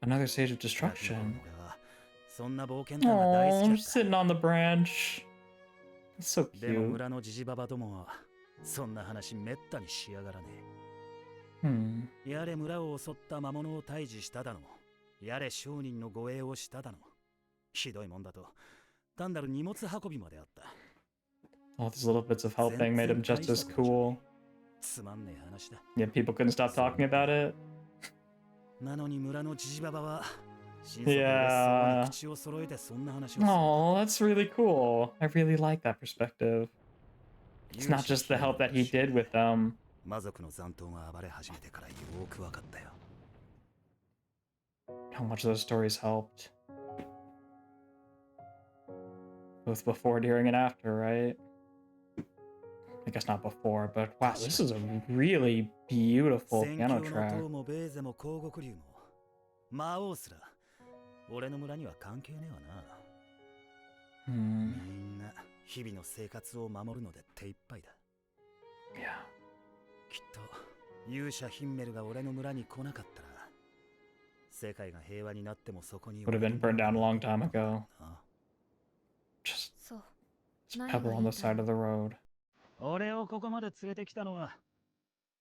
Another stage of 俺 destruction. はそんな冒険談が大好 Oh, きだ just った sitting on the branch. It's so でも cute. 村のジジババどもはそんな話めったにしやがらね Hmm. えやれ村を襲った魔物を退治しただのやれ商人の護衛をしただのひどいもんだと単なる荷物運びまであった All these little bits of helping made him just as cool. つまんねえ話だ Yet people couldn't stop talking about it. なのに村のジジババは親族 Yeah. で口を揃えてそんな話をする Oh, that's really cool. I really like that perspective. It's not just the help that he did with them. 魔族の残党が暴れ始めてからよくわかったよ How much those stories helped. Both before, during, and after, right? I guess not before, but wow, this is a really beautiful 戦 piano 況の track. 塔もベーゼも広獄竜も魔王すら俺の村には関係ねえわな。 Hmm. みんな日々の生活を守るので手一杯だ。 Yeah. きっと勇者ヒンメルが俺の村に来なかったら世界が平和になってもそこに Would have been burned down a long time ago. な。 Just そう this 何 pebble が on 言い the たい side の of the road. 俺をここまで連れてきたのは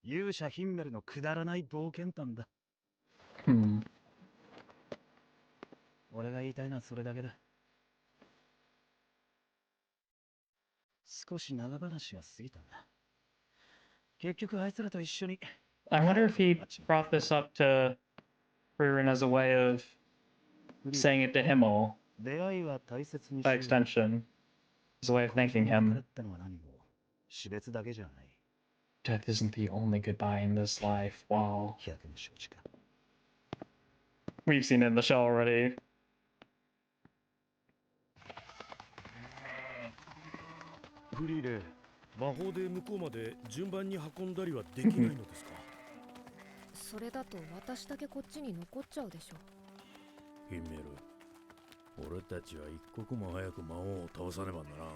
勇者ヒンメルのくだらない冒険談だ。 Hmm. 俺が言いたいのはそれだけだ。少し長話は過ぎたな。結局あいつらと一緒に I wonder if he brought this up to Frieren as a way of saying it to Himmel 出会いは大切にし by よう。 extension, as a way of thanking 彼 him. ってのは何も死別だけじゃない。 Death isn't the only goodbye in this life. Wow. 百の承知か。 We've seen it in the show already. フリーレン、魔法で向こうまで順番に運んだりはできないのですか？それだと私だけこっちに残っちゃうでしょ。ヒンメル、俺たちは一刻も早く魔王を倒さねばならん。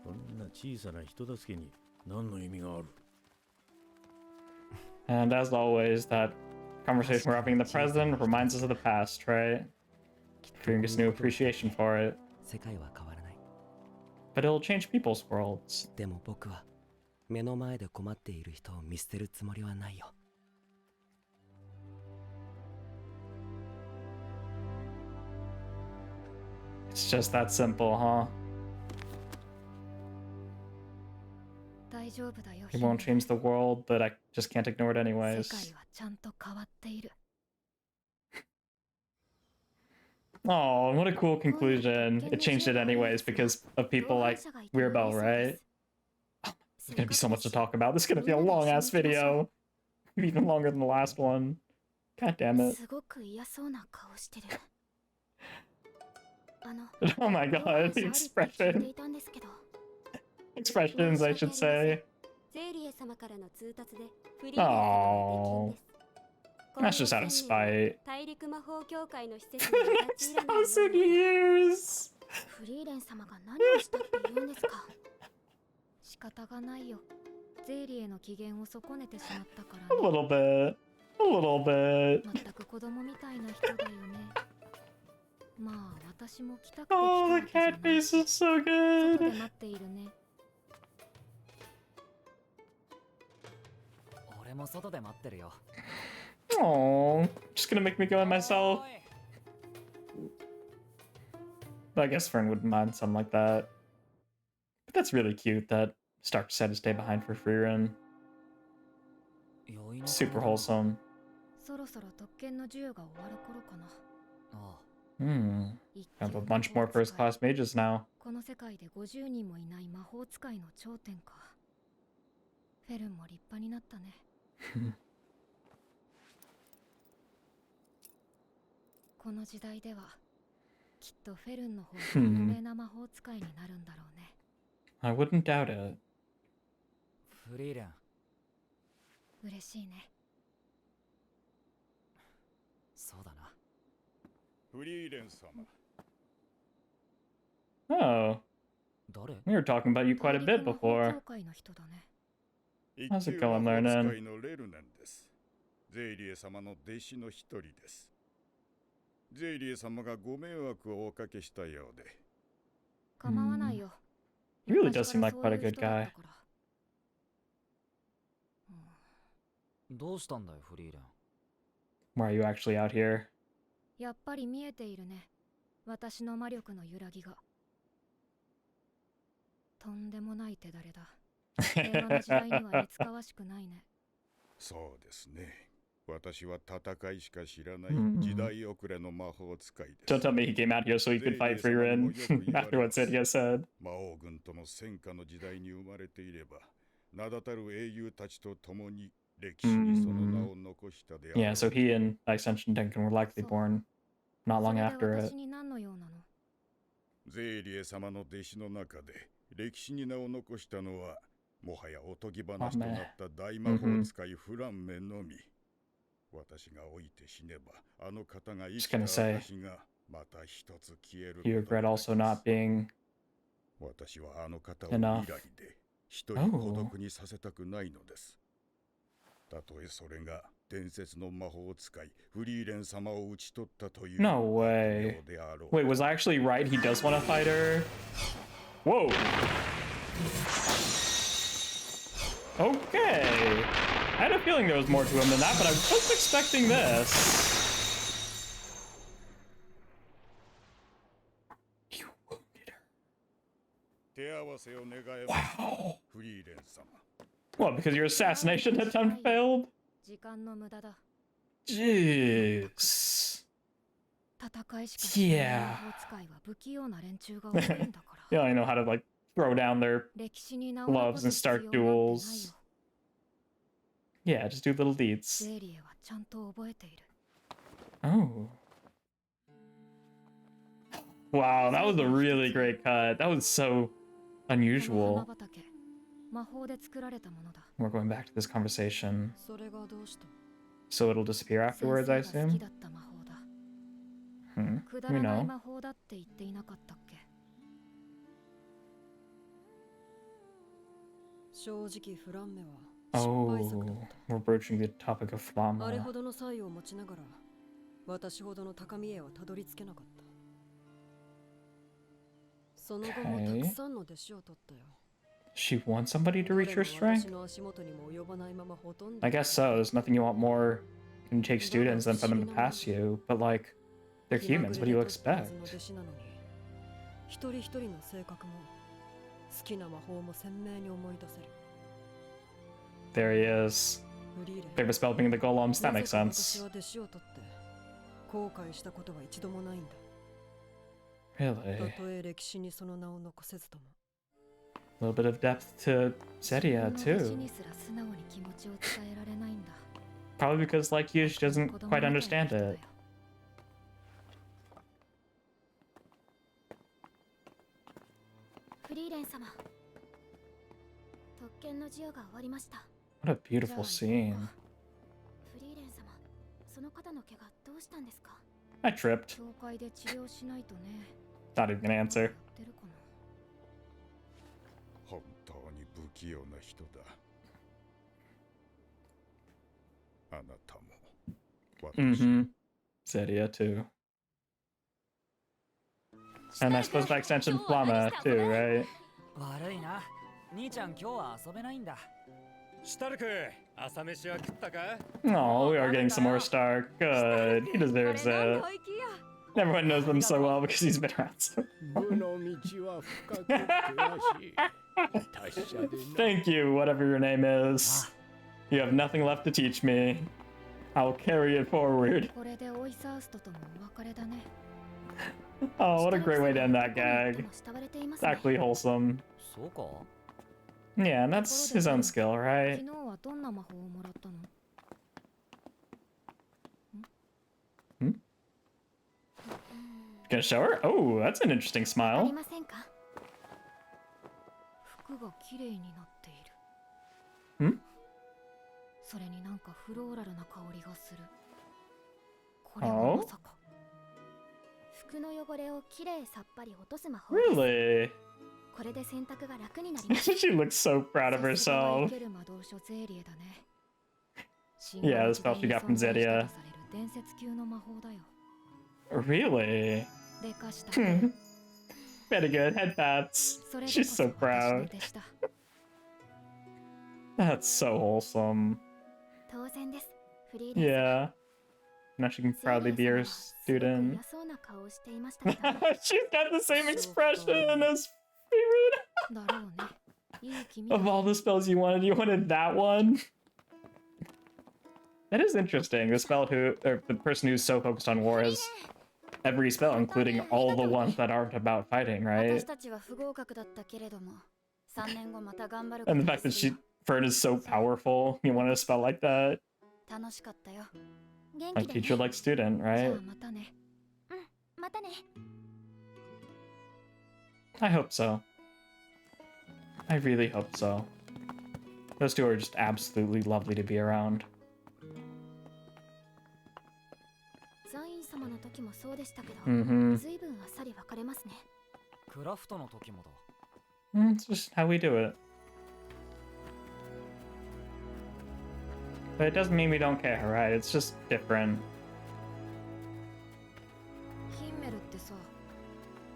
こんな小さな人助けに何の意味がある？ And as always, that conversation we're having in the present reminds us of the past, right? Frieren gets new appreciation for it. 世界は変わらない。 But it'll change people's worlds. でも僕は目の前で困っている人を見捨てるつもりはないよ。 It's just that simple, huh? 大丈夫だよ。 It won't change the world, but I just can't ignore it 世 anyways. 界はちゃんと変わっている。 Oh, what a cool conclusion. It changed it anyways because of people like Weirbo, right? There's gonna be so much to talk about. This is gonna be a long ass video. Even longer than the last one. God damn it. すごく嫌そうな顔してる。Oh my god, the 聞いて expression. いたんですけど、 Expressions, I should say. ゼーリエ様からの通達でフリーレン様の出禁です。 That's just out of spite. 大陸魔法協会の施設に立ち入らないよう 1,000 に years! フリーレン様が何をしたって言うんですか？仕方がないよ。ゼーリエの機嫌を損ねてしまったから A ね。 little bit. A little bit. 全く子供みたいな人だよね。まあ私も来たくて来た Oh, わ the けじゃ cat ない face し、 is so 外で good. 待っているね。俺も外で待ってるよ。 Oh, just gonna make me go in myself. But I guess Fern wouldn't mind something like that. But that's really cute that Stark decided to stay behind for Frieren. Super wholesome. そろそろ特権の授与が終わる頃かな。あ Hmm. 一 I 級 have a 魔 bunch 法 more 使い first class mages now. この世界で50人もいない魔法使いの頂点か。フェルンも立派になったね。この時代ではきっとフェルンの方が有名な魔法使いになるんだろうね。 I wouldn't doubt it. フリーレン、嬉しいね。そうだな。フリーレン様。 Oh, 誰？ we were talking about you quite a 大 bit 陸魔法 before. 協会の人だね。 How's it 一級 going 魔 there, 法 then? 使いのレルネンです。ゼイリエ様の弟子の一人です。ゼイリエ様がご迷惑をおかけしたようで。構わないよ。 He really does seem like quite a good 昔からそういう guy. 人だったから。どうしたんだよフリーレン。 Why are you actually out here? やっぱり見えているね。私の魔力の揺らぎが。とんでもない手だれだ。平和な時代には似つかわしくないね。そうですね。私は戦いしか知らないうん時代遅れの魔法使いです。 Don't tell me he came out here so he could fight Frieren after what Zedia said. 魔王軍との戦火の時代に生まれていれば、名だたる英雄たちと共に歴史にその名を残したであろう。 Yeah, so he and by extension Duncan were likely born not long それで after 私 it. に何の用なの？ゼーリエ様の弟子の中で歴史に名を残したのはもはやおとぎ話となった大魔法使いフランメのみ。私が老いて死ねばあの方が生きた私がまた一つ消える。 You regret also not being 私はあの方を未来で一人孤独にさせたくないのです。たとえそれが伝説の魔法使いフリーレン様を討ち取ったという No way. Wait, was I actually right? He does want to fight her? Whoa. Okay. I had a feeling there was more to him than that, but I was expecting this. You wounded her. Wow. What, because your assassination attempt failed? 時間の無駄だ。 Jeez. 戦いしかしない Yeah. 魔法使いは不器用な連中が多いんだから。 They only know how to like throw down their 歴史に名を gloves 残 and す必要 start なんてないよ。 duels. Yeah, just do little deeds. ゼリエはちゃんと覚えている。 Oh. Wow, that was a really great cut. That was so この unusual. 花畑、魔法で作られたものだ。 We're going back to this conversation. それがどうした？ So it'll disappear 先 afterwards, I 生が好き assume? だった魔法だ。 Hmm. くだ We らない know. 魔法だって言っていなかったっけ？正直フランメは失敗作だっ Oh, we're broaching the topic of た。あれ Flama. ほどの才を持ちながら、私ほどの高みへはたどり着けなかった。その後もたくさんの弟子を取ったよ。 She wants somebody to reach her 彼も私 strength? の足元にも及ばないままほとんど I guess so. There's nothing you want more can take students than for them to pass you. But like, they're humans. What do you expect? 一人一人の性格も好きな魔法も鮮明に思い出せる。 There he is. フリーレン Favorite spell being the golems. That な makes ぜか私 sense. は弟子を取って後悔したことは一度もないんだ。 Really? たとえ歴史にその名を残せずとも。 A little bit of depth to Zedia 自分の弟子 too. にすら素直に気持ちを伝えられないんだ。 Probably because, like you, she doesn't 子供 quite みたいな understand 人だよ it. Frieren 様、特権の授与が終わりました。 What a beautiful scene. フリーレン様、その方の怪我どうしたんですか？ I tripped. 教会で治療しないとね。 Not even gonna や answer. ってるかな。本当に不器用な人だ。あなたも私 Mm-hmm. Zedia too. And I suppose by extension Flama too, right? 悪いな。兄ちゃん今日は遊べないんだ。シュタルク、朝飯は食ったか？ Oh, we are getting some more Stark. Good. He deserves it. Everyone knows him so well because he's been around so long. Thank you, whatever your name is. You have nothing left to teach me. I'll carry it forward. これでオイサーストともお別れだね。 Oh, what a great way to end that gag. It's actually wholesome. そうか？ Yeah, and that's his own skill, 昨 right? 日はどんな魔法をもらったの？ Gonna show her? Oh, that's an interesting あり smile. ませんか？服が綺麗になっている。ん？それになんかフローラルな香りがする。これはまさか。服の汚れをきれいさっぱり落とす魔法です。 Really? これで洗濯が楽になります。 She looks so proud of さすがは herself. 生ける魔導書ゼーリエだね。 Yeah, the spell she got from Zedia. 伝説級の魔法だよ。 Really? でかしたね。 Very good. Head pats. それでこ She's そ so 私の proud. 弟子だ。 That's so wholesome. 当然です。フリーレン様。 Yeah. Now she can ゼー proudly リエ be 様 your はすごく student. 嫌そうな顔をしていましたけど She's got the same expression as Frieren. だろうね。いい君 Of all the spells you wanted that one? That is interesting. The spell or the person who's so focused on war has every spell, including all the ones that aren't about fighting, right? 私たちは不合格だったけれども、3年後また頑張る And the fact that Fern is so powerful, you wanted a spell like that? 楽しかったよ。元 Like 気で teacher, ね。 like student, じゃ right? あまたね。またね。I hope so. I really hope so. Those two are just absolutely lovely to be around. ザイン様の時もそうでしたけど、Mm-hmm. 随分あっさり分かれますね。クラフトの時もだ。It's just how we do it. But it doesn't mean we don't care, right? It's just different. ヒンメルってさ、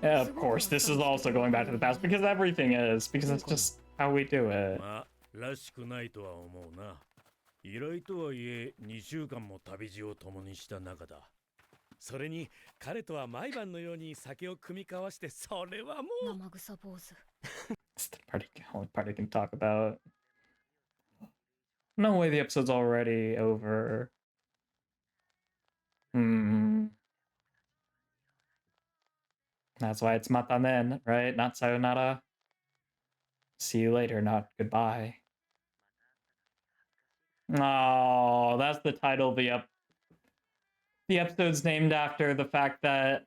Yeah, of course, this is also going back to the past because everything is, because it's just how we do it. まあらしくないとは思うな。依頼とはいえ2週間も旅路を共にした中だ。それに彼とは毎晩のように酒を酌み交わして、それはもう生臭坊主。 It's the only part I can talk about. No way the episode's already over. That's why it's matanen, right? Not sayonara. See you later, not goodbye. Oh, that's the title of the episode's named after the fact that...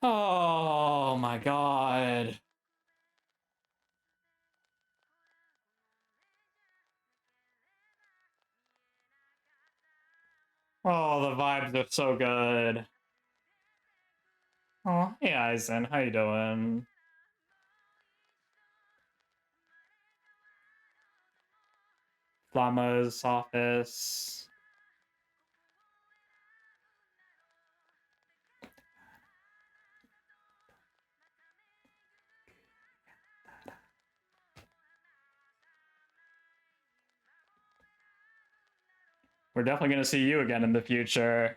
Oh my god. Oh, the vibes are so good. Oh, hey Eisen, how you doing? Flama's office. We're definitely gonna see you again in the future.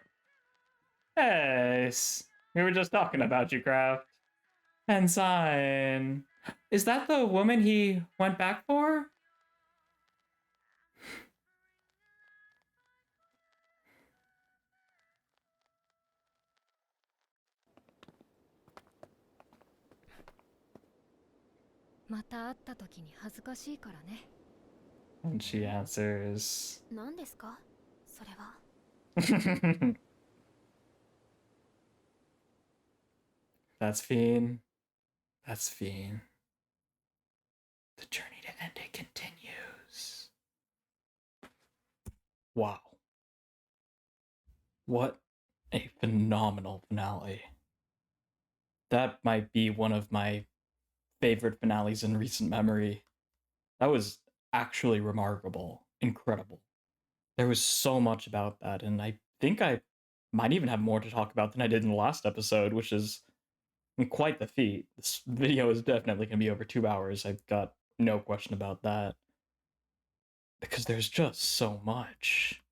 Hey, we were just talking about you, Kraft. Ensign. Is that the woman he went back for? And she answers. 何ですかそれは。That's Fiend. That's Fiend. The journey to end it continues. Wow. What a phenomenal finale. That might be one of my favorite finales in recent memory. That was actually remarkable. Incredible. There was so much about that, and I think I might even have more to talk about than I did in the last episode, which is quite the feat. This video is definitely going to be over 2 hours. I've got no question about that. Because there's just so much.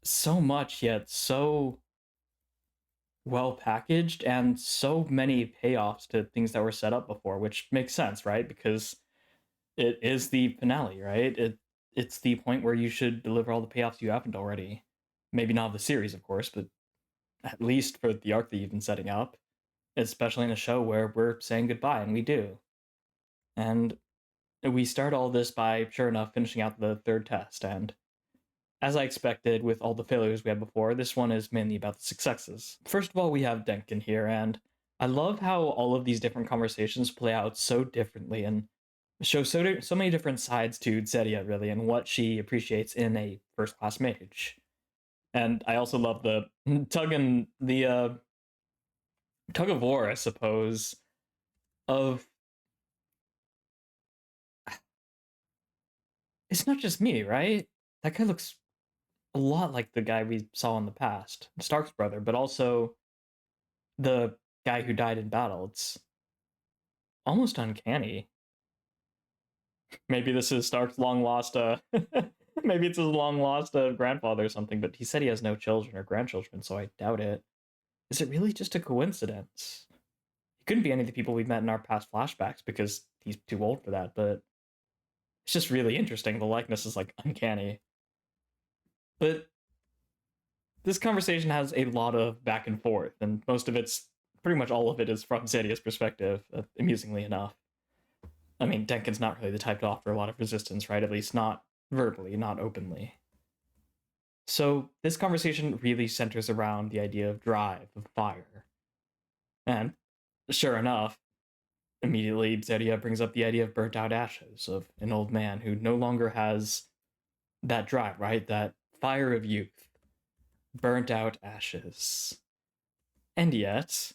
So much, yet so well packaged, and so many payoffs to things that were set up before, which makes sense, right? Because it is the finale, right? It's the point where you should deliver all the payoffs you haven't already. Maybe not the series, of course, but at least for the arc that you've been setting up, especially in a show where we're saying goodbye, and we do. And we start all this by, sure enough, finishing out the third test, and as I expected with all the failures we had before, this one is mainly about the successes. First of all, we have Denkin here, and I love how all of these different conversations play out so differently and show so many different sides to Zeria, really, and what she appreciates in a first-class mage. And I also love the tug of war, I suppose, of... It's not just me, right? That guy looks a lot like the guy we saw in the past, Stark's brother, but also the guy who died in battle. It's almost uncanny. Maybe this is Stark's long lost maybe it's his long lost grandfather or something, but he said he has no children or grandchildren, so I doubt it. Is it really just a coincidence? He couldn't be any of the people we've met in our past flashbacks because he's too old for that, but it's just really interesting. The likeness is like uncanny. But this conversation has a lot of back and forth, and most of it's, pretty much all of it is from Zedia's perspective, amusingly enough. I mean, Denkin's not really the type to offer a lot of resistance, right? At least not verbally, not openly. So this conversation really centers around the idea of drive, of fire. And sure enough, immediately Zeria brings up the idea of burnt out ashes, of an old man who no longer has that drive, right? That fire of youth. Burnt out ashes. And yet,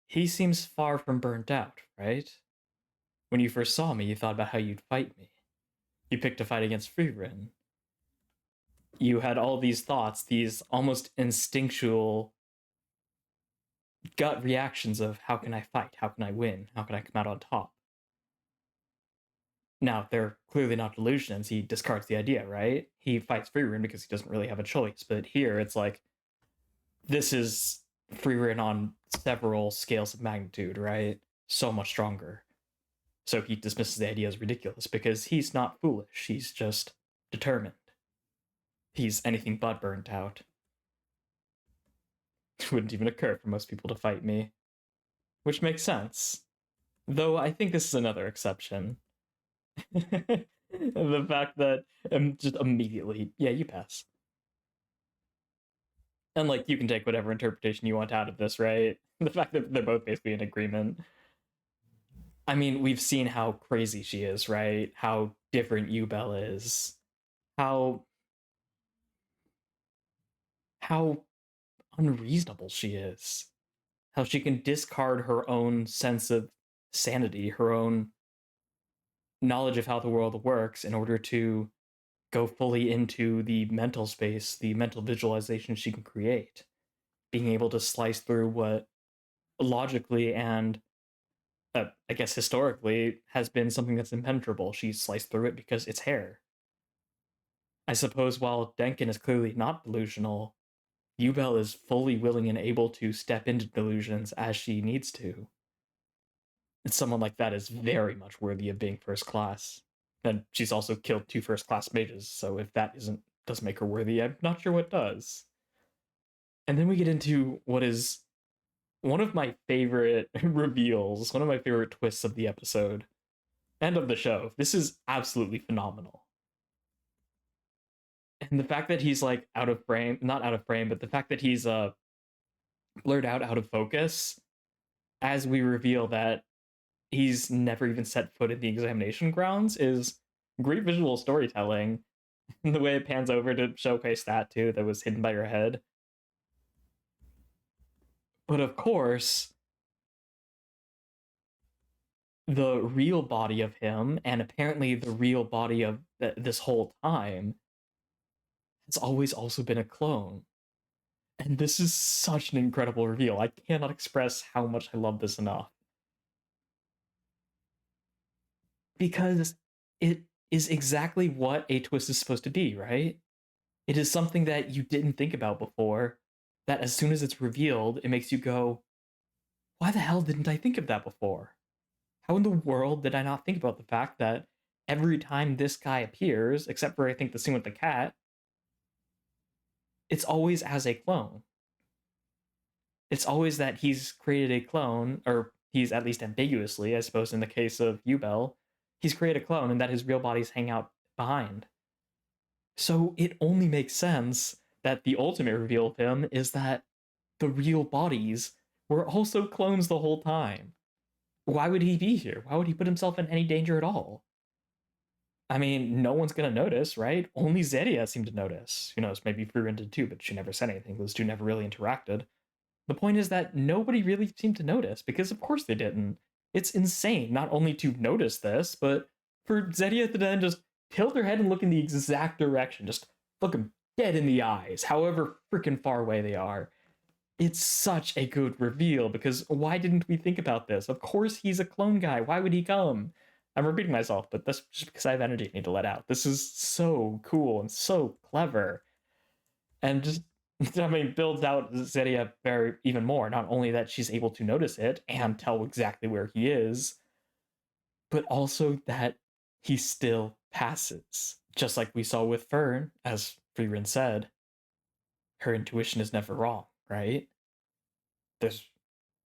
he seems far from burnt out, right? When you first saw me, you thought about how you'd fight me. You picked a fight against Frieren. You had all these thoughts, these almost instinctual gut reactions of how can I fight? How can I win? How can I come out on top? Now, they're clearly not delusions. He discards the idea, right? He fights Frieren because he doesn't really have a choice. But here, it's like, this is Frieren on several scales of magnitude, right? So much stronger. So he dismisses the idea as ridiculous because he's not foolish. He's just determined. He's anything but burnt out. It wouldn't even occur for most people to fight me. Which makes sense. Though I think this is another exception. The fact that just immediately, yeah, you pass. And like, you can take whatever interpretation you want out of this, right? The fact that they're both basically in agreement. I mean, we've seen how crazy she is, right? How different Yubel is. How unreasonable she is. How she can discard her own sense of sanity, her own knowledge of how the world works in order to go fully into the mental space, the mental visualization she can create. Being able to slice through what logically and I guess historically has been something that's impenetrable. She sliced through it because it's hair. I suppose while Denkin is clearly not delusional, Yubel is fully willing and able to step into delusions as she needs to. And someone like that is very much worthy of being first class. And she's also killed 2 first class mages, so if that doesn't make her worthy, I'm not sure what does. And then we get into what is one of my favorite reveals, one of my favorite twists of the episode and of the show. This is absolutely phenomenal. And the fact that he's like out of frame, not out of frame, but the fact that he's blurred out of focus as we reveal that he's never even set foot in the examination grounds is great visual storytelling. The way it pans over to showcase that too, that was hidden by your head. But of course, the real body of him, and apparently the real body of this whole time, has always also been a clone. And this is such an incredible reveal. I cannot express how much I love this enough. Because it is exactly what a twist is supposed to be, right? It is something that you didn't think about before, that as soon as it's revealed, it makes you go, why the hell didn't I think of that before? How in the world did I not think about the fact that every time this guy appears, except for I think the scene with the cat, it's always as a clone. It's always that he's created a clone, or he's at least ambiguously, I suppose in the case of Yubel, he's created a clone and that his real bodies hang out behind. So it only makes sense that the ultimate reveal of him is that the real bodies were also clones the whole time. Why would he be here? Why would he put himself in any danger at all? I mean, no one's gonna notice, right? Only Zeria seemed to notice. Who knows, maybe Frieren did too, but she never said anything. Those two never really interacted. The point is that nobody really seemed to notice, because of course they didn't. It's insane, not only to notice this, but for Zeria to then just tilt her head and look in the exact direction, just look him dead in the eyes, however freaking far away they are. It's such a good reveal, because why didn't we think about this? Of course he's a clone guy, why would he come? I'm repeating myself, but that's just because I have energy I need to let out. This is so cool and so clever. And just, I mean, builds out Zeria very even more. Not only that she's able to notice it and tell exactly where he is, but also that he still passes. Just like we saw with Fern, as Frieren said, her intuition is never wrong, right? There's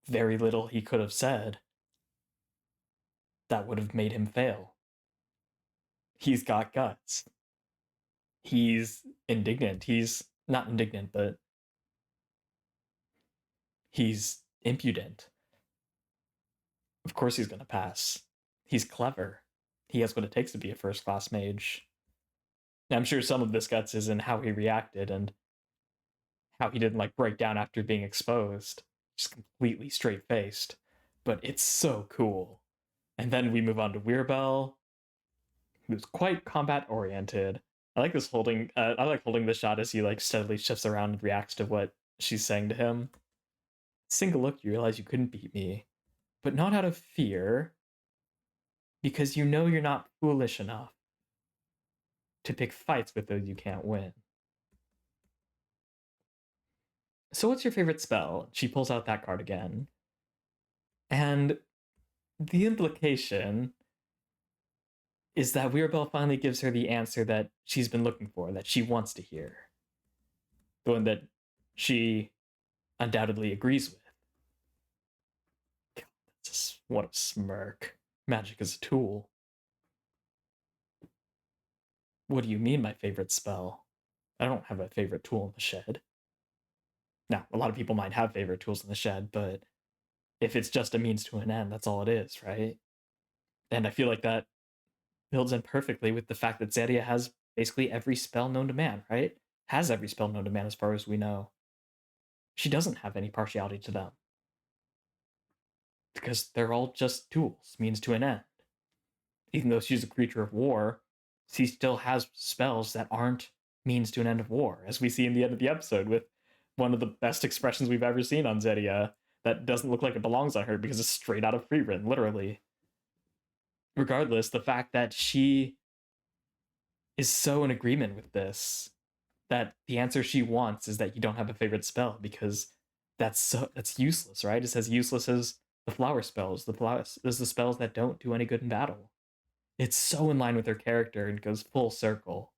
very little he could have said that would have made him fail. He's got guts. he's indignant. He's not indignant, but he's impudent. Of course he's going to pass. He's clever. He has what it takes to be a first-class mage. I'm sure some of this guts is in how he reacted and how he didn't like break down after being exposed. Just completely straight-faced. But it's so cool. And then we move on to Weirbel, who's quite combat-oriented. I like holding this shot as he like steadily shifts around and reacts to what she's saying to him. Single look, you realize you couldn't beat me, but not out of fear, because you know you're not foolish enough to pick fights with those you can't win. So what's your favorite spell? She pulls out that card again. And the implication is that Weirbel finally gives her the answer that she's been looking for, that she wants to hear. The one that she undoubtedly agrees with. God, what a smirk. Magic is a tool. What do you mean, my favorite spell? I don't have a favorite tool in the shed. Now, a lot of people might have favorite tools in the shed, but if it's just a means to an end, that's all it is, right? And I feel like that builds in perfectly with the fact that Zeria has basically every spell known to man, right? Has every spell known to man as far as we know. She doesn't have any partiality to them. Because they're all just tools, means to an end. Even though she's a creature of war, she still has spells that aren't means to an end of war, as we see in the end of the episode with one of the best expressions we've ever seen on Zeria that doesn't look like it belongs on her because it's straight out of Frieren, literally. Regardless, the fact that she is so in agreement with this, that the answer she wants is that you don't have a favorite spell, because that's useless, right? It's as useless as the flower spells. There's the spells that don't do any good in battle. It's so in line with her character and goes full circle.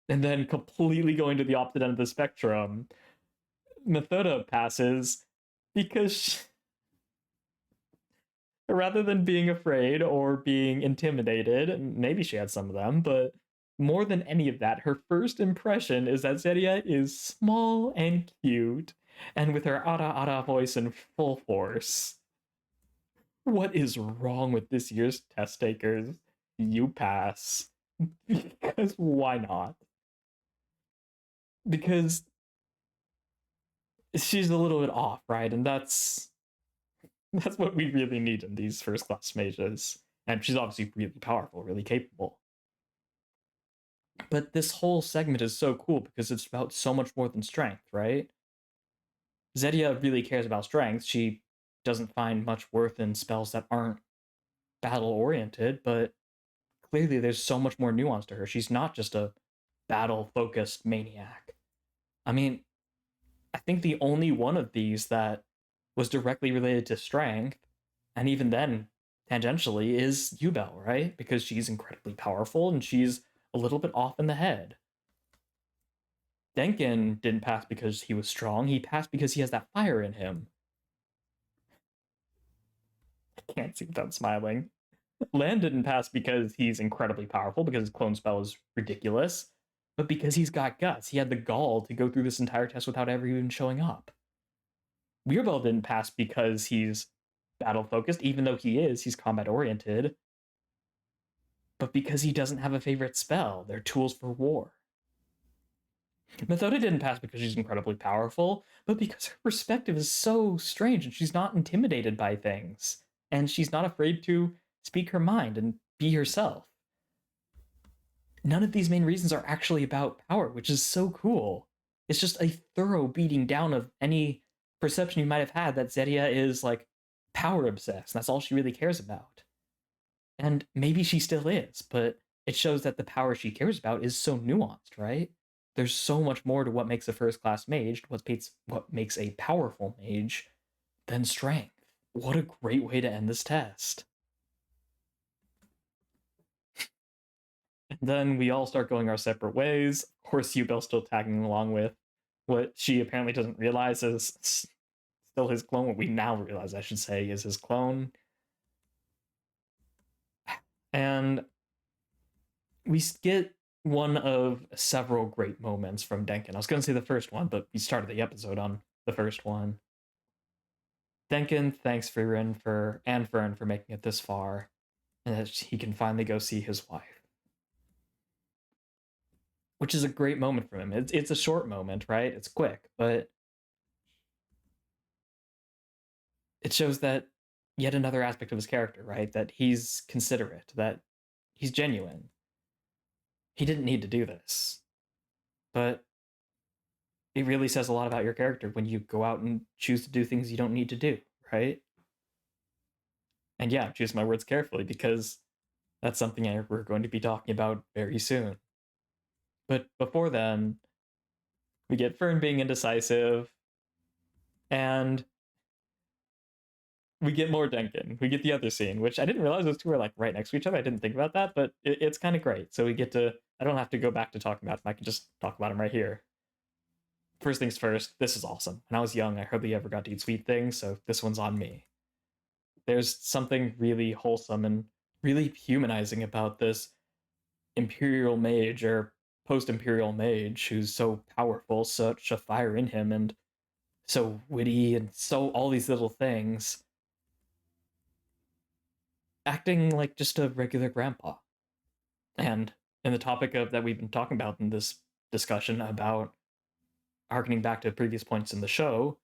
And then completely going to the opposite end of the spectrum, Methoda passes because rather than being afraid or being intimidated, maybe she had some of them, but more than any of that, her first impression is that Zeria is small and cute, and with her ara voice in full force. What is wrong with this year's test takers? You pass. Because why not? Because she's a little bit off, right? And that's what we really need in these first class mages. And she's obviously really powerful, really capable. But this whole segment is so cool because it's about so much more than strength, right? Zeria really cares about strength. She doesn't find much worth in spells that aren't battle-oriented, but clearly there's so much more nuance to her. She's not just a battle-focused maniac. I mean, I think the only one of these that was directly related to strength, and even then, tangentially, is Yubel, right? Because she's incredibly powerful and she's a little bit off in the head. Denkin didn't pass because he was strong. He passed because he has that fire in him. I can't see without smiling. Lan didn't pass because he's incredibly powerful, because his clone spell is ridiculous, but because he's got guts. He had the gall to go through this entire test without ever even showing up. Weirbel didn't pass because he's battle-focused, even though he's combat-oriented, but because he doesn't have a favorite spell. They're tools for war. Methoda didn't pass because she's incredibly powerful, but because her perspective is so strange and she's not intimidated by things, and she's not afraid to speak her mind and be herself. None of these main reasons are actually about power, which is so cool. It's just a thorough beating down of any perception you might have had that Zeria is like power obsessed. That's all she really cares about. And maybe she still is, but it shows that the power she cares about is so nuanced, right? There's so much more to what makes a first-class mage, what makes a powerful mage, than strength. What a great way to end this test. And then we all start going our separate ways. Of course, Yubel's still tagging along with what she apparently doesn't realize is still his clone. What we now realize, I should say, is his clone. And we get one of several great moments from Denkin. I was going to say the first one, but we started the episode on the first one. Denkin thanks Frieren and Fern for making it this far, and that he can finally go see his wife. Which is a great moment for him. It's a short moment, right? It's quick, but it shows that yet another aspect of his character, right? That he's considerate, that he's genuine. He didn't need to do this, but it really says a lot about your character when you go out and choose to do things you don't need to do, right? And yeah, choose my words carefully because that's something we're going to be talking about very soon. But before then, we get Fern being indecisive, and we get more Denkin. We get the other scene, which I didn't realize those two were like right next to each other. I didn't think about that, but it's kind of great. So we get to, I don't have to go back to talking about them. I can just talk about them right here. First things first, this is awesome. When I was young, I hardly ever got to eat sweet things, so this one's on me. There's something really wholesome and really humanizing about this Imperial mage or post-Imperial mage who's so powerful, such a fire in him, and so witty, and so all these little things, acting like just a regular grandpa. And in the topic of that we've been talking about in this discussion about harkening back to previous points in the show,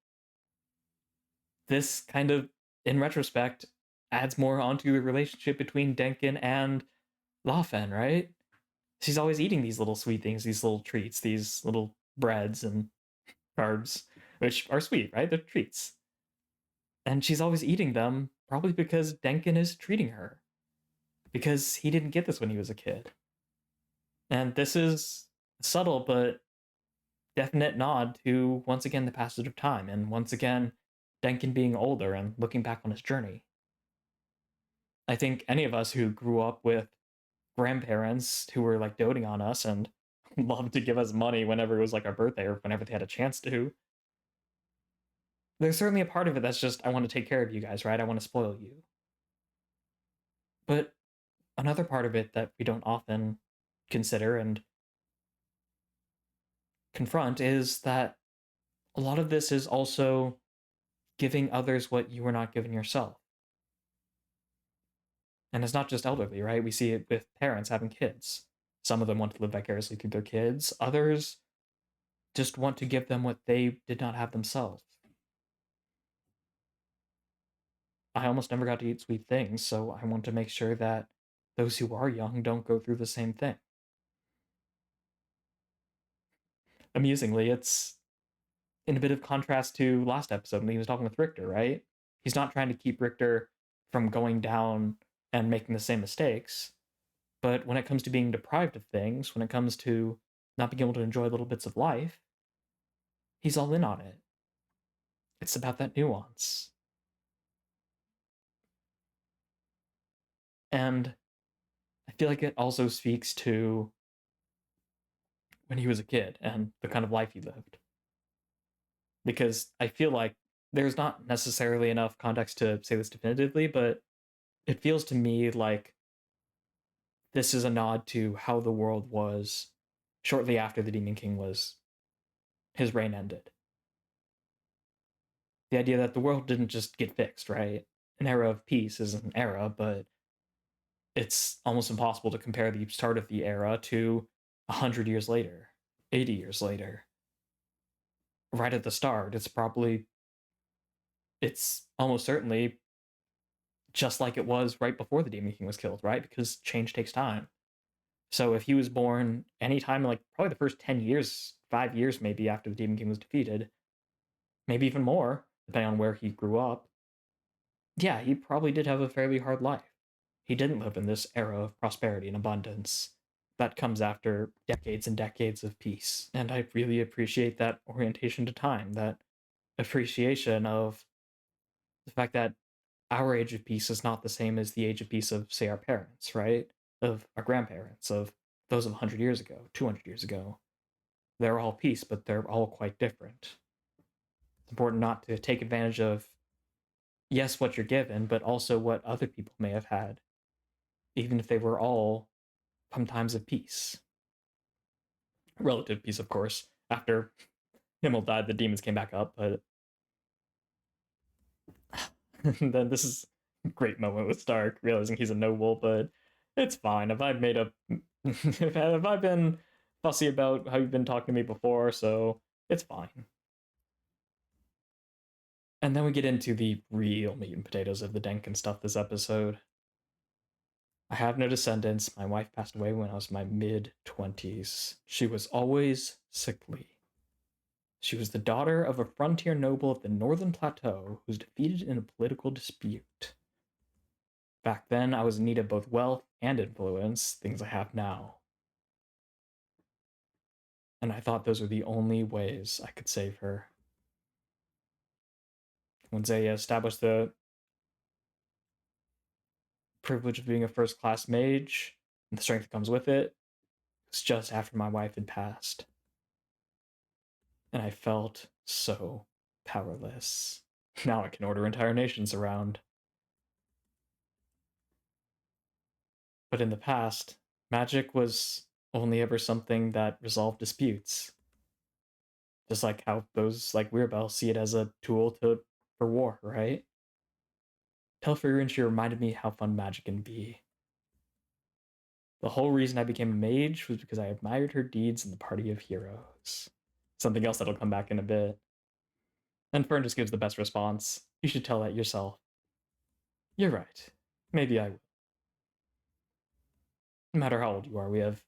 this kind of, in retrospect, adds more onto the relationship between Denkin and Lafen, right? She's always eating these little sweet things, these little treats, these little breads and carbs, which are sweet, right? They're treats. And she's always eating them, probably because Denkin is treating her. Because he didn't get this when he was a kid. And this is subtle, but definite nod to, once again, the passage of time, and once again, Denkin being older and looking back on his journey. I think any of us who grew up with grandparents who were like doting on us and loved to give us money whenever it was like our birthday or whenever they had a chance to, there's certainly a part of it that's just, I want to take care of you guys, right? I want to spoil you. But another part of it that we don't often consider and confront is that a lot of this is also giving others what you were not given yourself. And it's not just elderly, right? We see it with parents having kids. Some of them want to live vicariously through their kids. Others just want to give them what they did not have themselves. I almost never got to eat sweet things, so I want to make sure that those who are young don't go through the same thing. Amusingly, it's in a bit of contrast to last episode when he was talking with Richter, right? He's not trying to keep Richter from going down and making the same mistakes, but when it comes to being deprived of things, when it comes to not being able to enjoy little bits of life, he's all in on it. It's about that nuance. And I feel like it also speaks to when he was a kid and the kind of life he lived. Because I feel like there's not necessarily enough context to say this definitively, but it feels to me like this is a nod to how the world was shortly after the Demon King his reign ended. The idea that the world didn't just get fixed, right? An era of peace is an era, but it's almost impossible to compare the start of the era to 100 years later, 80 years later. Right at the start, it's almost certainly just like it was right before the Demon King was killed, right? Because change takes time. So if he was born anytime, like probably the first 10 years, 5 years maybe after the Demon King was defeated, maybe even more, depending on where he grew up, yeah, he probably did have a fairly hard life. He didn't live in this era of prosperity and abundance that comes after decades and decades of peace. And I really appreciate that orientation to time, that appreciation of the fact that our age of peace is not the same as the age of peace of, say, our parents, right? Of our grandparents, of those of 100 years ago, 200 years ago. They're all peace, but they're all quite different. It's important not to take advantage of, yes, what you're given, but also what other people may have had, even if they were all from times of peace. Relative peace, of course. After Himmel died, the demons came back up, but then this is a great moment with Stark, realizing he's a noble, but it's fine. If I've made a if I've been fussy about how you've been talking to me before, so it's fine. And then we get into the real meat and potatoes of the Denkin stuff this episode. I have no descendants. My wife passed away when I was in my mid-20s. She was always sickly. She was the daughter of a frontier noble of the Northern Plateau who was defeated in a political dispute. Back then, I was in need of both wealth and influence, things I have now. And I thought those were the only ways I could save her. When Zaya established the privilege of being a first-class mage, and the strength that comes with it, it was just after my wife had passed. And I felt so powerless. Now I can order entire nations around. But in the past, magic was only ever something that resolved disputes. Just like how those like Weirabell see it as a tool for war, right? Tell Frieren she reminded me how fun magic can be. The whole reason I became a mage was because I admired her deeds in the party of heroes. Something else that'll come back in a bit. And Fern just gives the best response. You should tell that yourself. You're right. Maybe I will. No matter how old you are, we have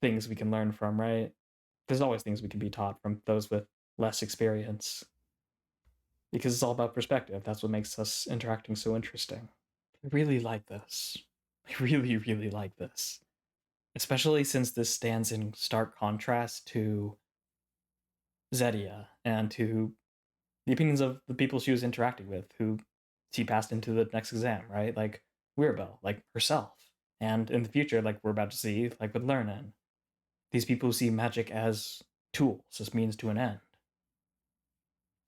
things we can learn from, right? There's always things we can be taught from those with less experience. Because it's all about perspective. That's what makes us interacting so interesting. I really like this. I really, really like this. Especially since this stands in stark contrast to Zedia and to the opinions of the people she was interacting with, who she passed into the next exam, right? Like Weirabell, like herself. And in the future, like we're about to see, like with Lernan. These people see magic as tools, as means to an end.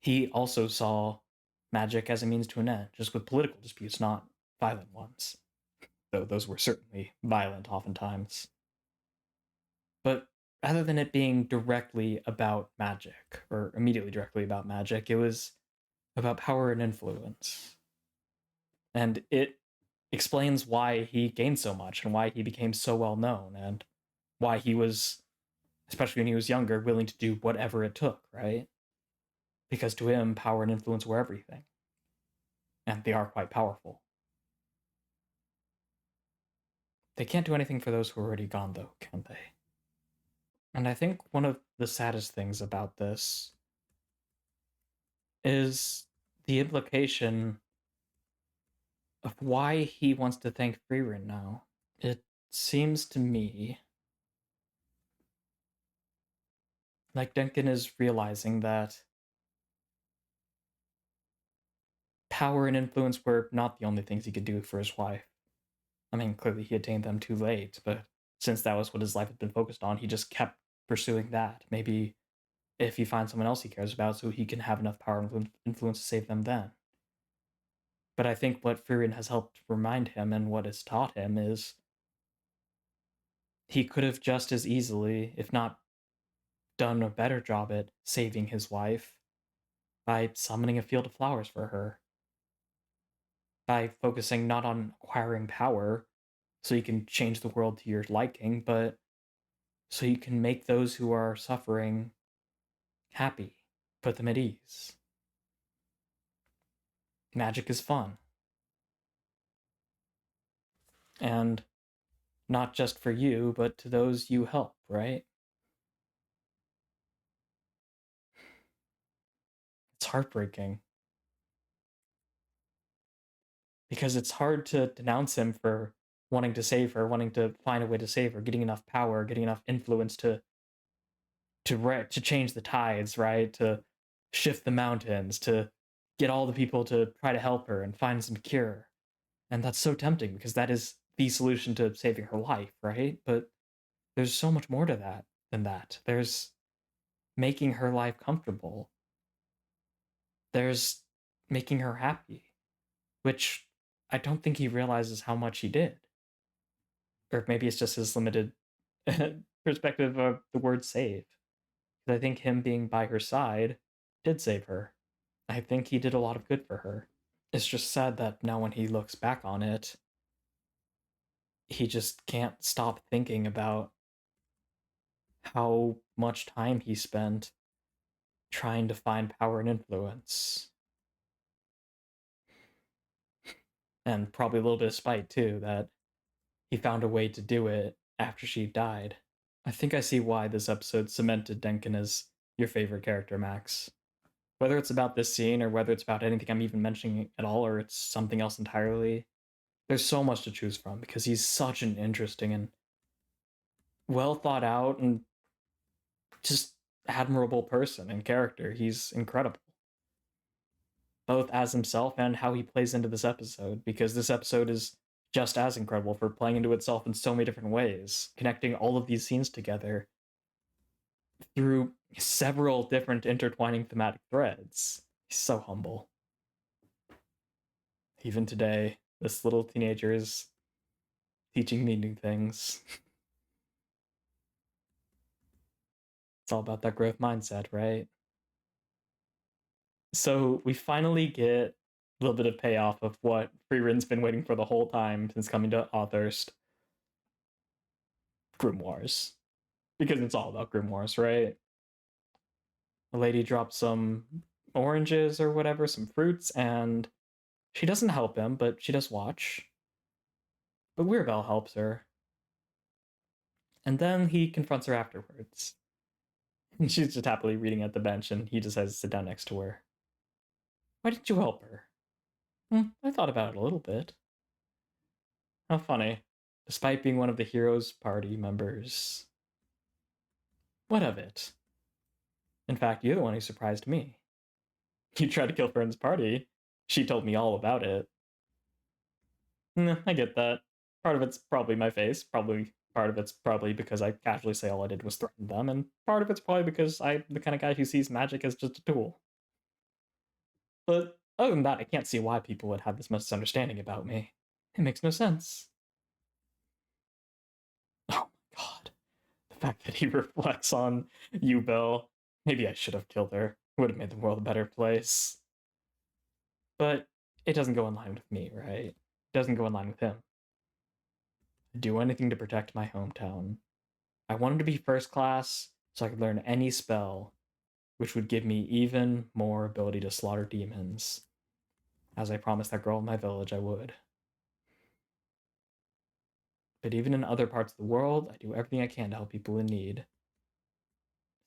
He also saw magic as a means to an end, just with political disputes, not violent ones. Though those were certainly violent oftentimes. But rather than it being directly about magic, or immediately directly about magic, it was about power and influence. And it explains why he gained so much and why he became so well known and why he was, especially when he was younger, willing to do whatever it took, right? Because to him, power and influence were everything. And they are quite powerful. They can't do anything for those who are already gone, though, can they? And I think one of the saddest things about this is the implication of why he wants to thank Frieren now. It seems to me like Duncan is realizing that power and influence were not the only things he could do for his wife. I mean, clearly he attained them too late, but since that was what his life had been focused on, he just kept pursuing that. Maybe if he finds someone else he cares about, so he can have enough power and influence to save them then. But I think what Frieren has helped remind him and what it's taught him is he could have just as easily, if not done a better job at saving his wife, by summoning a field of flowers for her. By focusing not on acquiring power, so you can change the world to your liking, but so you can make those who are suffering happy, put them at ease. Magic is fun. And not just for you, but to those you help, right? It's heartbreaking. Because it's hard to denounce him for wanting to save her, wanting to find a way to save her, getting enough power, getting enough influence to change the tides, right? To shift the mountains, to get all the people to try to help her and find some cure. And that's so tempting because that is the solution to saving her life, right? But there's so much more to that than that. There's making her life comfortable. There's making her happy, which I don't think he realizes how much he did. Or maybe it's just his limited perspective of the word save. I think him being by her side did save her. I think he did a lot of good for her. It's just sad that now when he looks back on it, he just can't stop thinking about how much time he spent trying to find power and influence. And probably a little bit of spite too, that he found a way to do it after she died. I think I see why this episode cemented Denkin as your favorite character, Max. Whether it's about this scene or whether it's about anything I'm even mentioning at all or it's something else entirely, there's so much to choose from because he's such an interesting and well thought out and just admirable person and character. He's incredible. Both as himself and how he plays into this episode, because this episode is just as incredible for playing into itself in so many different ways, connecting all of these scenes together through several different intertwining thematic threads. He's so humble. Even today, this little teenager is teaching me new things. It's all about that growth mindset, right? So we finally get a little bit of payoff of what Frieren's been waiting for the whole time since coming to Authurst. Grimoires. Because it's all about grimoires, right? The lady drops some oranges or whatever, some fruits, and she doesn't help him, but she does watch. But Weirbel helps her. And then he confronts her afterwards. And she's just happily reading at the bench, and he decides to sit down next to her. Why didn't you help her? I thought about it a little bit. How funny. Despite being one of the hero's party members. What of it? In fact, you're the one who surprised me. You tried to kill Fern's party. She told me all about it. I get that. Part of it's probably my face. Part of it's probably because I casually say all I did was threaten them, and part of it's probably because I'm the kind of guy who sees magic as just a tool. But other than that, I can't see why people would have this misunderstanding about me. It makes no sense. Oh my god. The fact that he reflects on you, Bill. Maybe I should have killed her. It would have made the world a better place. But it doesn't go in line with me, right? It doesn't go in line with him. I'd do anything to protect my hometown. I wanted to be first class so I could learn any spell, which would give me even more ability to slaughter demons, as I promised that girl in my village I would. But even in other parts of the world, I do everything I can to help people in need.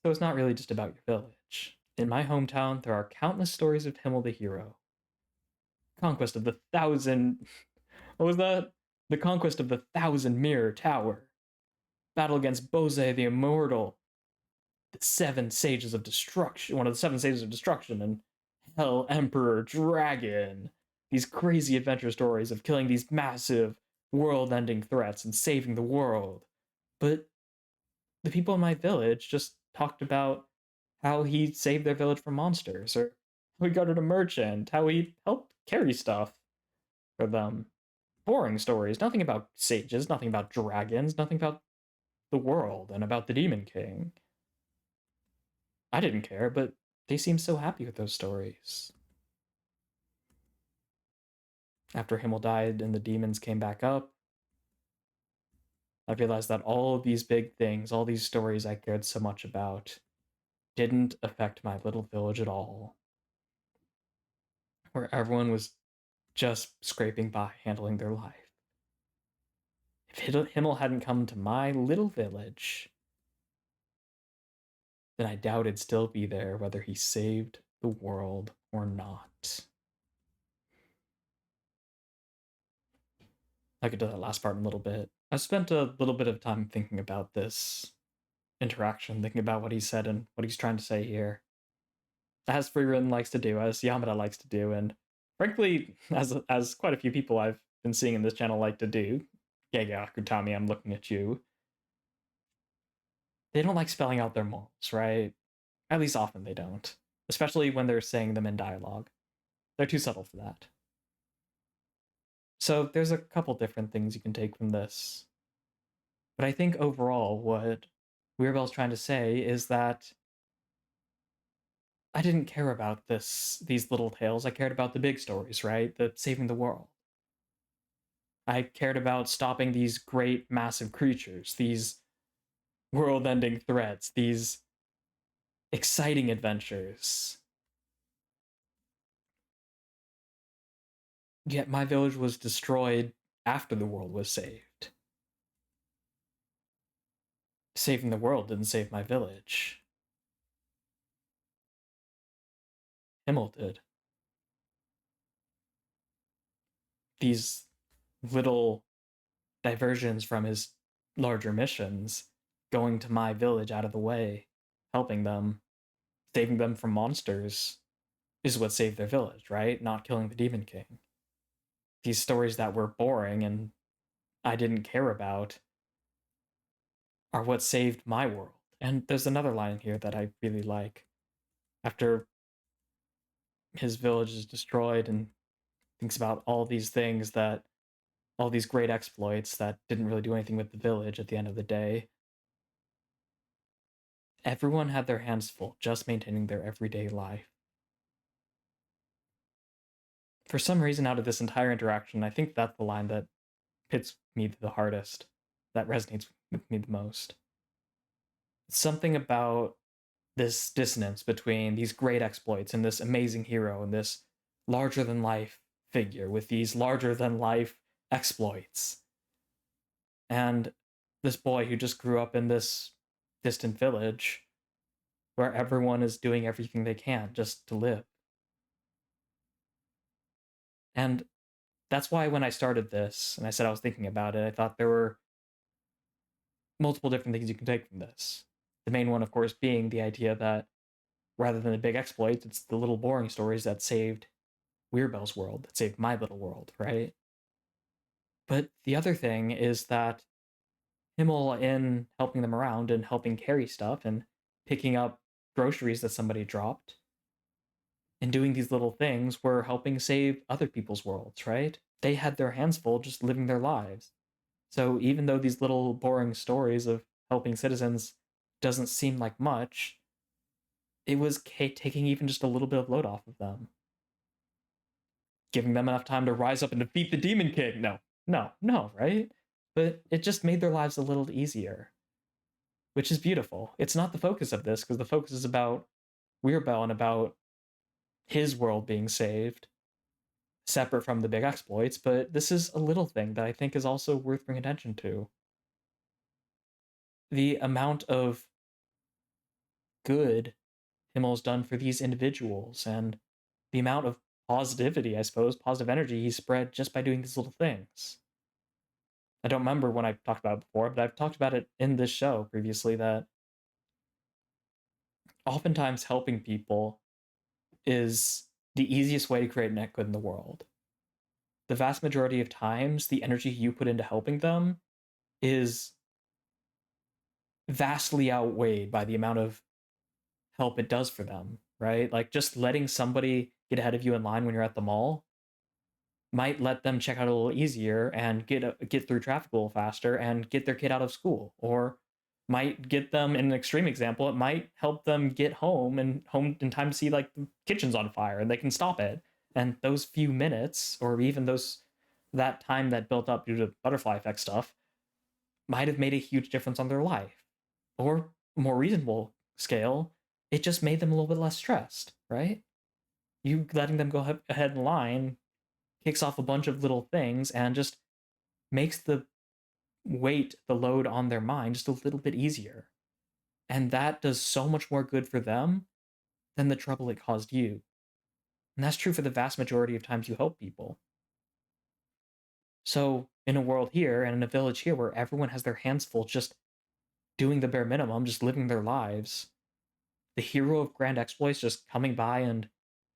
So it's not really just about your village. In my hometown, there are countless stories of Himmel the hero. Conquest of the 1,000... What was that? The conquest of the 1,000 Mirror Tower. Battle against Bose the Immortal. The 7 Sages of Destruction. One of the 7 Sages of Destruction. And Hell Emperor Dragon. These crazy adventure stories of killing these massive, world-ending threats and saving the world. But the people in my village just talked about how he saved their village from monsters, or how he guarded a merchant, how he helped carry stuff for them. Boring stories, nothing about sages, nothing about dragons, nothing about the world and about the Demon King. I didn't care, but they seemed so happy with those stories. After Himmel died and the demons came back up, I realized that all of these big things, all these stories I cared so much about, didn't affect my little village at all. Where everyone was just scraping by, handling their life. If Himmel hadn't come to my little village, then I doubt it'd still be there whether he saved the world or not. I could do that last part in a little bit. I spent a little bit of time thinking about this interaction, thinking about what he said and what he's trying to say here. As Frieren likes to do, as Yamada likes to do, and frankly, as quite a few people I've been seeing in this channel like to do, yeah, Akutami, I'm looking at you. They don't like spelling out their morals, right? At least often they don't. Especially when they're saying them in dialogue. They're too subtle for that. So there's a couple different things you can take from this. But I think overall what Weirvel's trying to say is that I didn't care about these little tales. I cared about the big stories, right? The saving the world. I cared about stopping these great massive creatures, these world-ending threats, these exciting adventures. Yet my village was destroyed after the world was saved. Saving the world didn't save my village. Himmel did. These little diversions from his larger missions, going to my village out of the way, helping them, saving them from monsters, is what saved their village, right? Not killing the Demon King. These stories that were boring and I didn't care about are what saved my world. And there's another line here that I really like. After his village is destroyed and thinks about all these things that, all these great exploits that didn't really do anything with the village at the end of the day, everyone had their hands full just maintaining their everyday life. For some reason, out of this entire interaction, I think that's the line that hits me the hardest, that resonates with me the most. Something about this dissonance between these great exploits and this amazing hero and this larger than life figure with these larger than life exploits. And this boy who just grew up in this distant village where everyone is doing everything they can just to live. And that's why when I started this and I said I was thinking about it, I thought there were multiple different things you can take from this. The main one, of course, being the idea that rather than the big exploits, it's the little boring stories that saved Weirbel's world, that saved my little world, right? But the other thing is that Himmel, in helping them around and helping carry stuff and picking up groceries that somebody dropped and doing these little things, were helping save other people's worlds, right? They had their hands full just living their lives. So even though these little boring stories of helping citizens doesn't seem like much, it was taking even just a little bit of load off of them. Giving them enough time to rise up and defeat the Demon King. No, right? But it just made their lives a little easier, which is beautiful. It's not the focus of this, because the focus is about Weirbel and about his world being saved, separate from the big exploits, but this is a little thing that I think is also worth bringing attention to. The amount of good Himmel's done for these individuals, and the amount of positivity, I suppose, positive energy he spread just by doing these little things. I don't remember when I've talked about it before, but I've talked about it in this show previously, that oftentimes helping people is the easiest way to create net good in the world. The vast majority of times, the energy you put into helping them is vastly outweighed by the amount of help it does for them, right? Like just letting somebody get ahead of you in line when you're at the mall might let them check out a little easier and get through traffic a little faster and get their kid out of school, or might get them, in an extreme example, it might help them get home in time to see like the kitchen's on fire and they can stop it. And those few minutes, or even that time that built up due to butterfly effect stuff, might have made a huge difference on their life. Or more reasonable scale, it just made them a little bit less stressed, right? You letting them go ahead in line kicks off a bunch of little things and just makes the load on their mind just a little bit easier. And that does so much more good for them than the trouble it caused you. And that's true for the vast majority of times you help people. So in a world here and in a village here where everyone has their hands full just doing the bare minimum, just living their lives, the hero of grand exploits just coming by and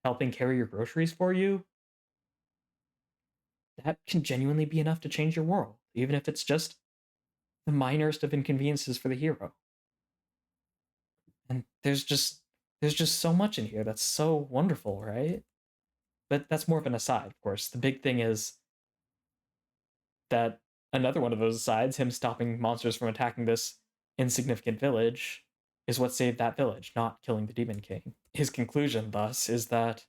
helping carry your groceries for you, that can genuinely be enough to change your world, even if it's just the minorest of inconveniences for the hero. And there's just so much in here that's so wonderful, right? But that's more of an aside, of course. The big thing is that another one of those asides, him stopping monsters from attacking this insignificant village is what saved that village, not killing the Demon King. His conclusion, thus, is that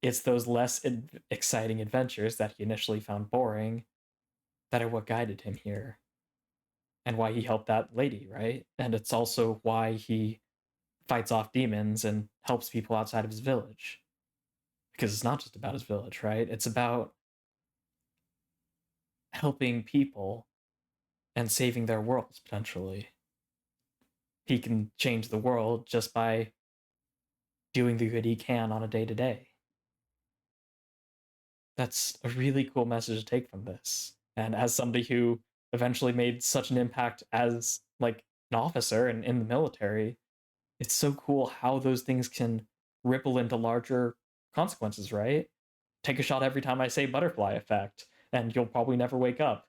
it's those less exciting adventures that he initially found boring that are what guided him here. And why he helped that lady, right? And it's also why he fights off demons and helps people outside of his village. Because it's not just about his village, right? It's about helping people and saving their worlds, potentially. He can change the world just by doing the good he can on a day-to-day. That's a really cool message to take from this. And as somebody who eventually made such an impact as like an officer and in the military, it's so cool how those things can ripple into larger consequences, right? Take a shot every time I say butterfly effect, and you'll probably never wake up.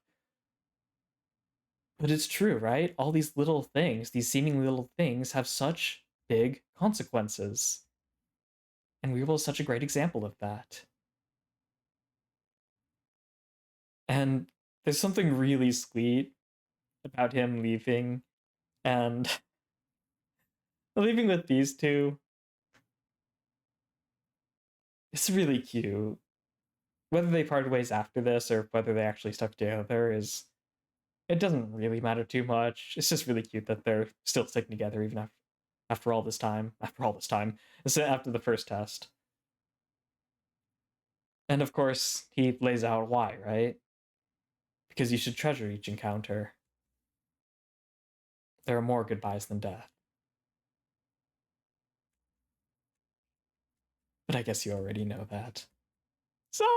But it's true, right? All these little things, these seemingly little things, have such big consequences. And Weevil is such a great example of that. And there's something really sweet about him leaving, and leaving with these two. It's really cute. Whether they parted ways after this or whether they actually stuck together it doesn't really matter too much. It's just really cute that they're still sticking together even after all this time. It's after the first test. And of course, he lays out why, right? Because you should treasure each encounter. There are more goodbyes than death. But I guess you already know that. Sign!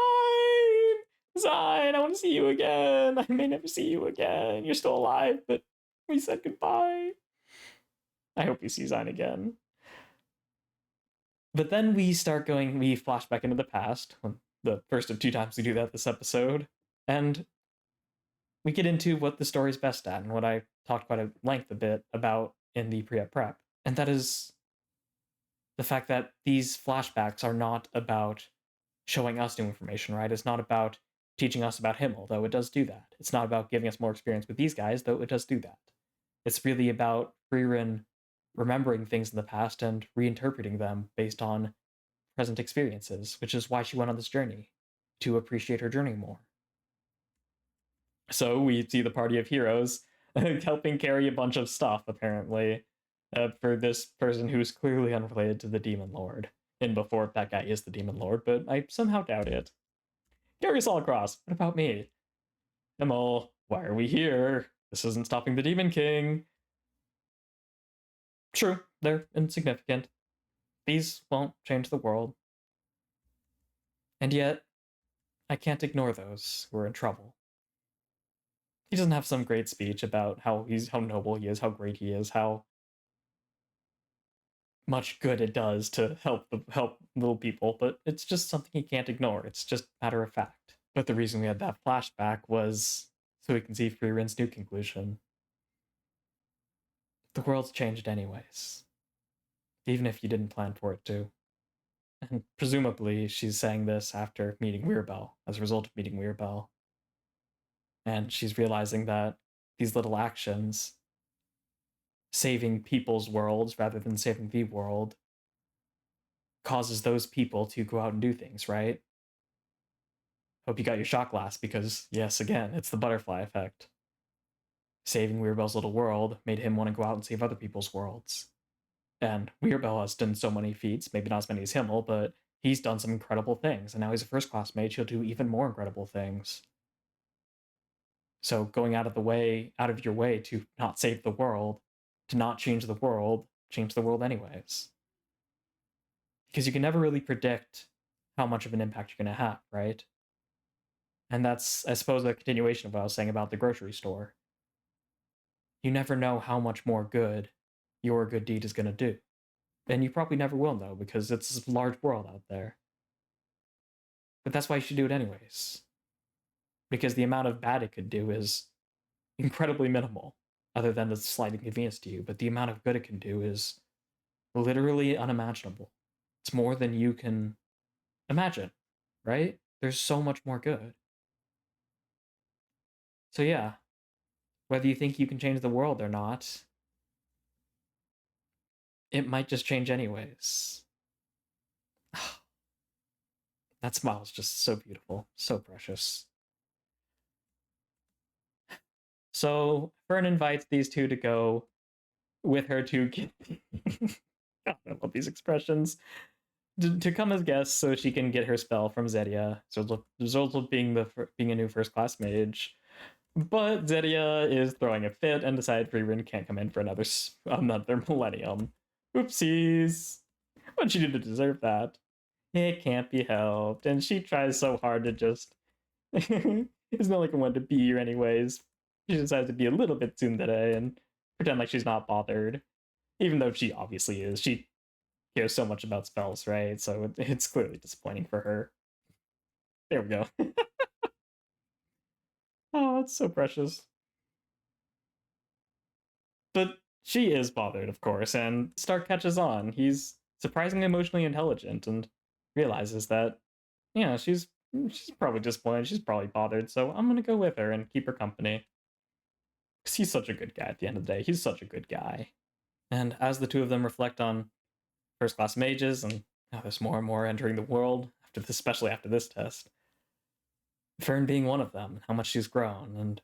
Sign! I want to see you again! I may never see you again. You're still alive, but we said goodbye. I hope we see Sign again. But then we flash back into the past, the first of 2 times we do that this episode, and we get into what the story's best at, and what I talked quite at length a bit about in the prep, and that is the fact that these flashbacks are not about showing us new information, right? It's not about teaching us about him, although it does do that. It's not about giving us more experience with these guys, though it does do that. It's really about Frieren remembering things in the past and reinterpreting them based on present experiences, which is why she went on this journey, to appreciate her journey more. So we see the party of heroes helping carry a bunch of stuff, apparently, for this person who's clearly unrelated to the Demon Lord. And before that guy is the Demon Lord, but I somehow doubt it. Carry us all across. What about me? Emil, why are we here? This isn't stopping the Demon King. True, they're insignificant. These won't change the world. And yet, I can't ignore those who are in trouble. He doesn't have some great speech about how noble he is, how great he is, how much good it does to help little people, but it's just something he can't ignore. It's just matter of fact. But the reason we had that flashback was so we can see Frieren's new conclusion. The world's changed anyways, even if you didn't plan for it to. And presumably she's saying this after meeting Weirbel, as a result of meeting Weirbel. And she's realizing that these little actions, saving people's worlds rather than saving the world, causes those people to go out and do things, right? Hope you got your shot glass, because, yes, again, it's the butterfly effect. Saving Weirbel's little world made him want to go out and save other people's worlds. And Weirbel has done so many feats, maybe not as many as Himmel, but he's done some incredible things, and now he's a first-class mage, he'll do even more incredible things. So going out of your way to not save the world, to not change the world anyways. Because you can never really predict how much of an impact you're going to have, right? And that's, I suppose, a continuation of what I was saying about the grocery store. You never know how much more good your good deed is going to do. And you probably never will know, because it's a large world out there. But that's why you should do it anyways. Because the amount of bad it could do is incredibly minimal, other than the slight inconvenience to you. But the amount of good it can do is literally unimaginable. It's more than you can imagine, right? There's so much more good. So yeah, whether you think you can change the world or not, it might just change anyways. That smile is just so beautiful, so precious. So Fern invites these two to go with her to get God, I love these expressions. To come as guests so she can get her spell from Zedia. So the result of being a new first class mage. But Zedia is throwing a fit and decides Frieren can't come in for another millennium. Oopsies. What she did to deserve that? It can't be helped. And she tries so hard to just... it's not like I wanted to be here anyways. She decides to be a little bit tsundere and pretend like she's not bothered. Even though she obviously is. She cares so much about spells, right? So it's clearly disappointing for her. There we go. Oh, it's so precious. But she is bothered, of course, and Stark catches on. He's surprisingly emotionally intelligent and realizes that, yeah, she's probably disappointed. She's probably bothered, so I'm gonna go with her and keep her company. Because he's such a good guy at the end of the day. He's such a good guy. And as the two of them reflect on first class mages, and there's more and more entering the world, especially after this test, Fern being one of them, how much she's grown, and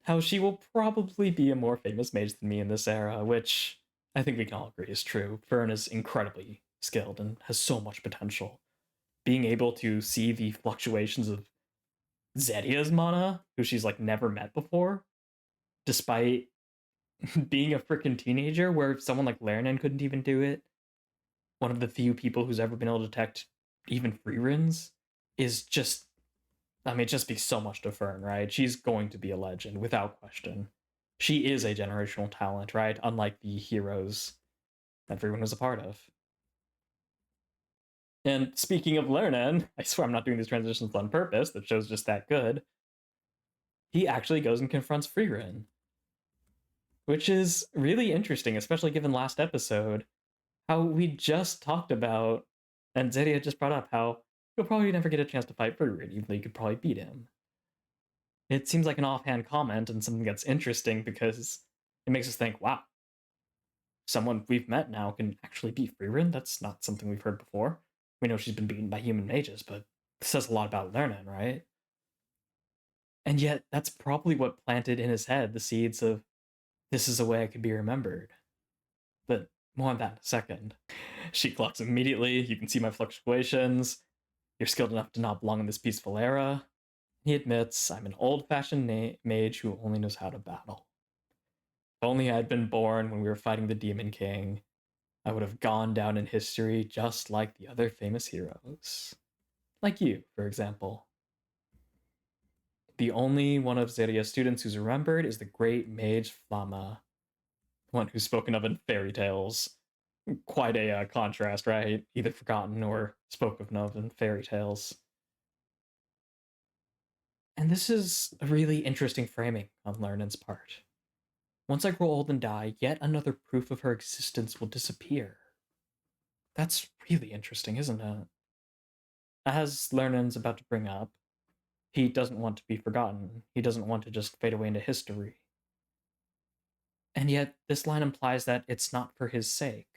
how she will probably be a more famous mage than me in this era, which I think we can all agree is true. Fern is incredibly skilled and has so much potential. Being able to see the fluctuations of Zedia's mana, who she's like never met before, despite being a freaking teenager, where someone like Lernan couldn't even do it. One of the few people who's ever been able to detect even Frierens is just, I mean, it just speaks so much to Fern, right? She's going to be a legend without question. She is a generational talent, right? Unlike the heroes that everyone was a part of. And speaking of Lernan, I swear I'm not doing these transitions on purpose, the show's just that good. He actually goes and confronts Frieren, which is really interesting, especially given last episode, how we just talked about, and Zedia just brought up how you'll probably never get a chance to fight Frieren, even though you could probably beat him. It seems like an offhand comment and something that's interesting because it makes us think, wow, someone we've met now can actually beat Frieren? That's not something we've heard before. We know she's been beaten by human mages, but this says a lot about Lernan, right? And yet, that's probably what planted in his head the seeds of, this is a way I could be remembered. But more on that in a second. She clocks immediately, you can see my fluctuations. You're skilled enough to not belong in this peaceful era. He admits, I'm an old-fashioned mage who only knows how to battle. If only I had been born when we were fighting the Demon King, I would have gone down in history just like the other famous heroes. Like you, for example. The only one of Zedia's students who's remembered is the great mage Flamma, one who's spoken of in fairy tales. Quite a contrast, right? Either forgotten or spoken of in fairy tales. And this is a really interesting framing on Lernan's part. Once I grow old and die, yet another proof of her existence will disappear. That's really interesting, isn't it? As Lernan's about to bring up, he doesn't want to be forgotten. He doesn't want to just fade away into history. And yet, this line implies that it's not for his sake,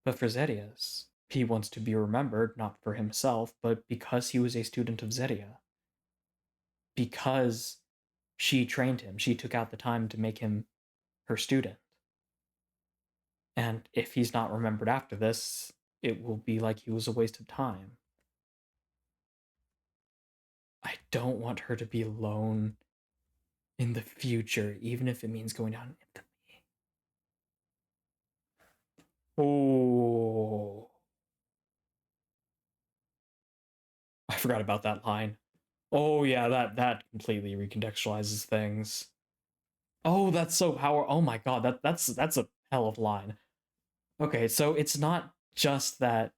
but for Zedia's. He wants to be remembered, not for himself, but because he was a student of Zedia. Because she trained him. She took out the time to make him her student. And if he's not remembered after this, it will be like he was a waste of time. I don't want her to be alone in the future, even if it means going down in infamy. Oh. I forgot about that line. Oh yeah, that completely recontextualizes things. Oh, that's so powerful. Oh my god, that's a hell of a line. Okay, so it's not just that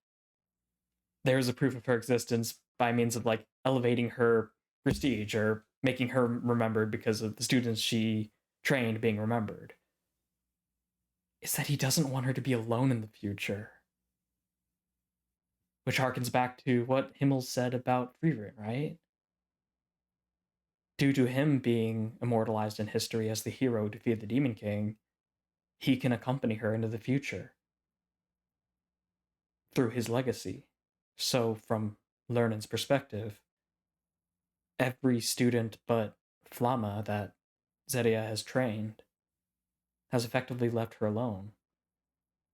there's a proof of her existence by means of like elevating her prestige or making her remembered because of the students she trained being remembered. It's that he doesn't want her to be alone in the future. Which harkens back to what Himmel said about Frieren, right? Due to him being immortalized in history as the hero who defeated the Demon King, he can accompany her into the future through his legacy. So from Lernin's perspective, every student but Flamma that Zedia has trained has effectively left her alone.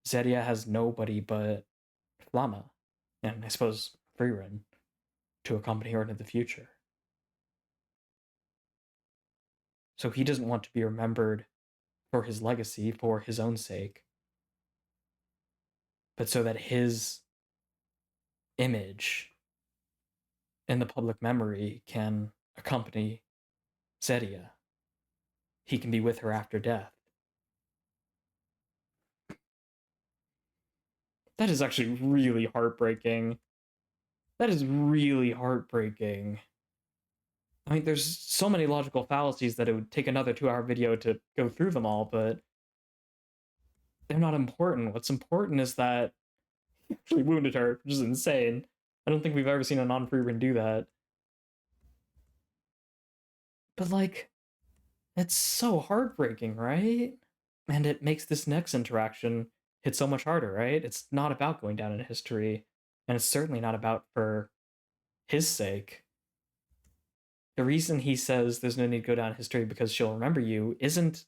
Zedia has nobody but Flamma, and I suppose Frieren, to accompany her into the future. So he doesn't want to be remembered for his legacy, for his own sake, but so that his image in the public memory can accompany Zedia. He can be with her after death. That is actually really heartbreaking. That is really heartbreaking. I mean, there's so many logical fallacies that it would take another 2-hour video to go through them all, but they're not important. What's important is that he actually wounded her, which is insane. I don't think we've ever seen a non-Frieren do that. But, like, it's so heartbreaking, right? And it makes this next interaction hit so much harder, right? It's not about going down in history, and it's certainly not about for his sake. The reason he says there's no need to go down in history because she'll remember you isn't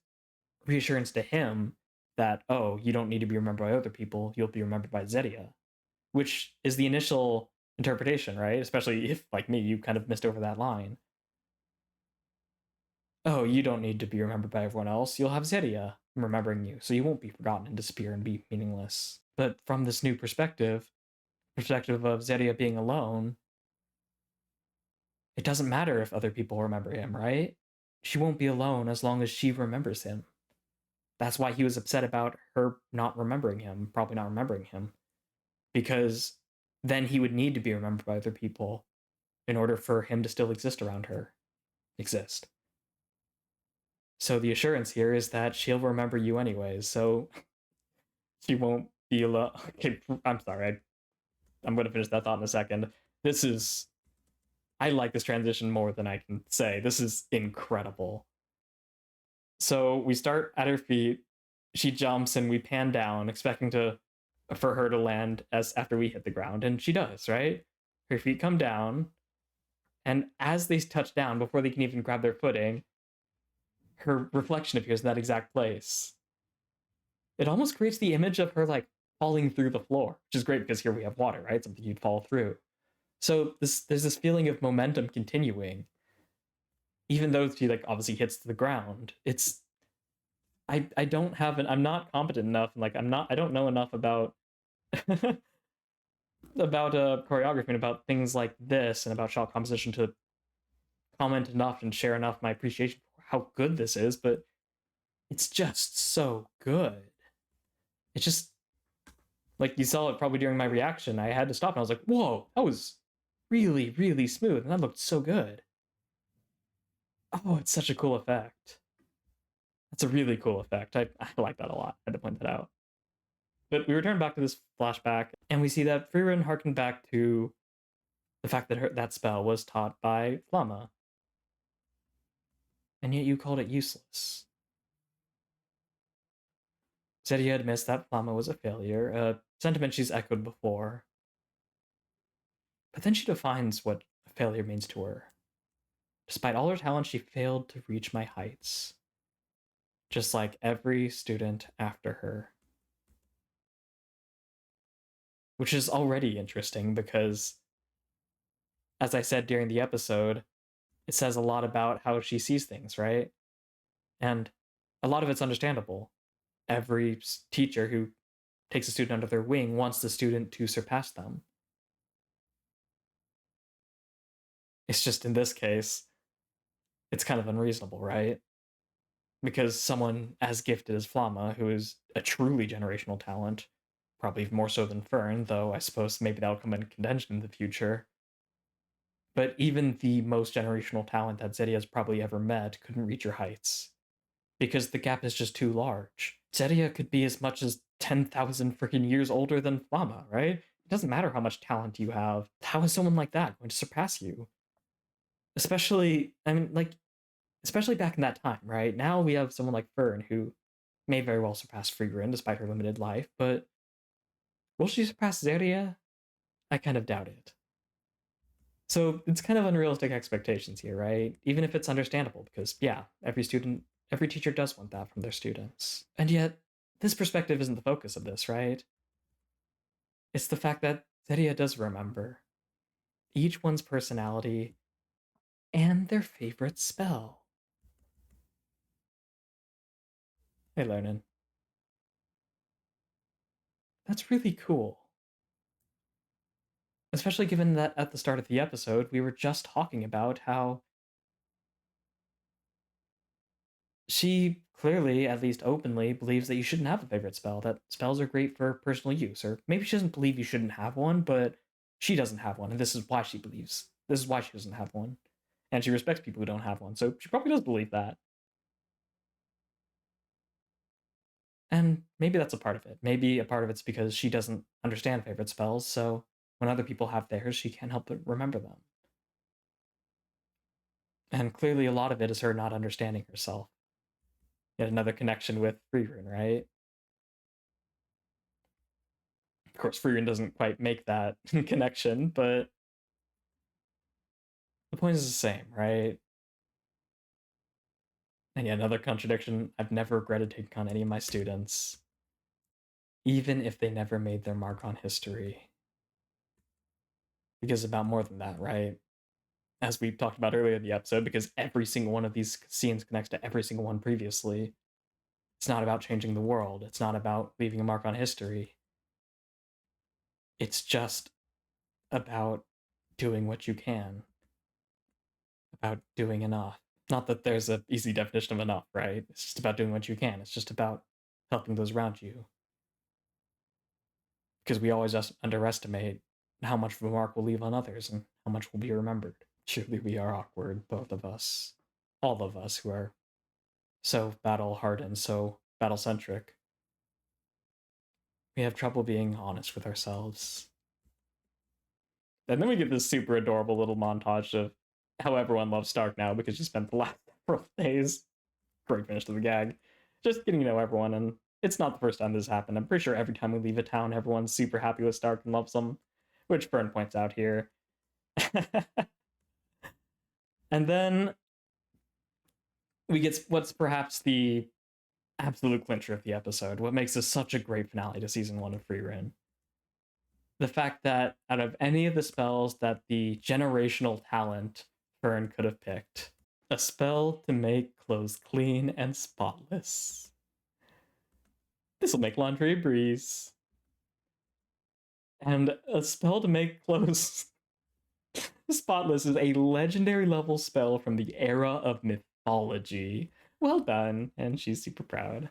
reassurance to him that, oh, you don't need to be remembered by other people, you'll be remembered by Zedia, which is the initial interpretation, right? Especially if, like me, you kind of missed over that line. Oh, you don't need to be remembered by everyone else, you'll have Zedia remembering you, so you won't be forgotten and disappear and be meaningless. But from this new perspective of Zedia being alone, it doesn't matter if other people remember him, right? She won't be alone as long as she remembers him. That's why he was upset about her not remembering him, probably not remembering him. Because then he would need to be remembered by other people in order for him to still exist around her. Exist. So the assurance here is that she'll remember you anyways, so she won't be alone. Okay, I'm sorry. I'm going to finish that thought in a second. I like this transition more than I can say. This is incredible. So we start at her feet. She jumps and we pan down, expecting for her to land as after we hit the ground, and she does, right? Her feet come down, and as they touch down, before they can even grab their footing, her reflection appears in that exact place. It almost creates the image of her like falling through the floor, which is great because here we have water, right? Something you'd fall through. So there's this feeling of momentum continuing, even though she like obviously hits the ground. I don't have I'm not competent enough, and like I don't know enough about about choreography and about things like this and about shot composition to comment enough and share enough my appreciation for how good this is, but it's just so good. It's just like you saw it probably during my reaction. I had to stop and I was like, whoa, that was really, really smooth, and that looked so good. Oh, it's such a cool effect. That's a really cool effect. I like that a lot. I had to point that out. But we return back to this flashback, and we see that Frieren harkened back to the fact that that spell was taught by Flamma. And yet you called it useless. Zedia admits that Flamma was a failure, a sentiment she's echoed before. But then she defines what a failure means to her. Despite all her talent, she failed to reach my heights. Just like every student after her. Which is already interesting because, as I said during the episode, it says a lot about how she sees things, right? And a lot of it's understandable. Every teacher who takes a student under their wing wants the student to surpass them. It's just in this case, it's kind of unreasonable, right? Because someone as gifted as Flamma, who is a truly generational talent, probably more so than Fern, though I suppose maybe that'll come in contention in the future. But even the most generational talent that Zedia has probably ever met couldn't reach your heights. Because the gap is just too large. Zedia could be as much as 10,000 freaking years older than Flamma, right? It doesn't matter how much talent you have. How is someone like that going to surpass you? Especially, I mean, like, especially back in that time, right? Now we have someone like Fern who may very well surpass Frieren despite her limited life, but will she surpass Zeria? I kind of doubt it. So it's kind of unrealistic expectations here, right? Even if it's understandable, because yeah, every teacher does want that from their students. And yet, this perspective isn't the focus of this, right? It's the fact that Zeria does remember each one's personality and their favorite spell. Hey, Lernan. That's really cool. Especially given that at the start of the episode, we were just talking about how she clearly, at least openly, believes that you shouldn't have a favorite spell, that spells are great for personal use, or maybe she doesn't believe you shouldn't have one, but she doesn't have one, and this is why she doesn't have one. And she respects people who don't have one, so she probably does believe that. And maybe that's a part of it. Maybe a part of it's because she doesn't understand favorite spells, so when other people have theirs, she can't help but remember them. And clearly a lot of it is her not understanding herself. Yet another connection with Frieren, right? Of course, Frieren doesn't quite make that connection, but the point is the same, right? And yet another contradiction, I've never regretted taking on any of my students, even if they never made their mark on history. Because about more than that, right? As we talked about earlier in the episode, because every single one of these scenes connects to every single one previously. It's not about changing the world. It's not about leaving a mark on history. It's just about doing what you can. About doing enough. Not that there's an easy definition of enough, right? It's just about doing what you can. It's just about helping those around you. Because we always just underestimate how much of a mark we'll leave on others and how much will be remembered. Surely we are awkward, both of us. All of us who are so battle-hardened, so battle-centric. We have trouble being honest with ourselves. And then we get this super adorable little montage of how everyone loves Stark now because she spent the last several days, great finish to the gag, just getting to know everyone. And it's not the first time this has happened. I'm pretty sure every time we leave a town, everyone's super happy with Stark and loves him, which Fern points out here. And then we get what's perhaps the absolute clincher of the episode, what makes this such a great finale to season 1 of Frieren. The fact that out of any of the spells that the generational talent Fern could have picked, a spell to make clothes clean and spotless. This'll make laundry a breeze. And a spell to make clothes spotless is a legendary level spell from the era of mythology. Well done, and she's super proud.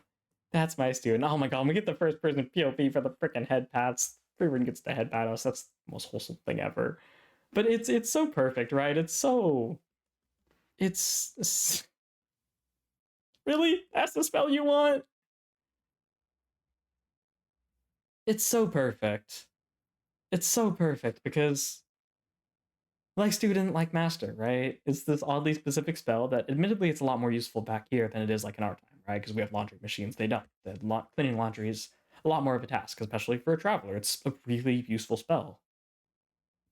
That's my student. Oh my god, we get the first person POV for the freaking head pats. Frieren gets the head pat us. That's the most wholesome thing ever. But it's so perfect, right? It's really? That's the spell you want? It's so perfect. It's so perfect because like student, like master, right? It's this oddly specific spell that admittedly it's a lot more useful back here than it is like in our time, right? Because we have laundry machines. They don't. Cleaning laundry is a lot more of a task, especially for a traveler. It's a really useful spell.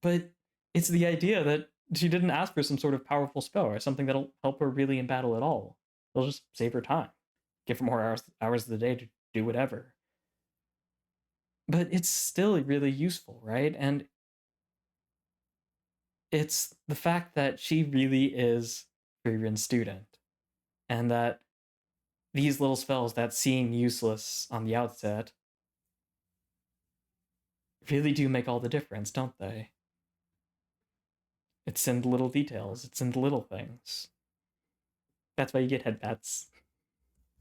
But it's the idea that she didn't ask for some sort of powerful spell or something that'll help her really in battle at all. It'll just save her time. Give her more hours of the day to do whatever. But it's still really useful, right? And it's the fact that she really is Frieren's student. And that these little spells that seem useless on the outset really do make all the difference, don't they? It's in the little details. It's in the little things. That's why you get headbats.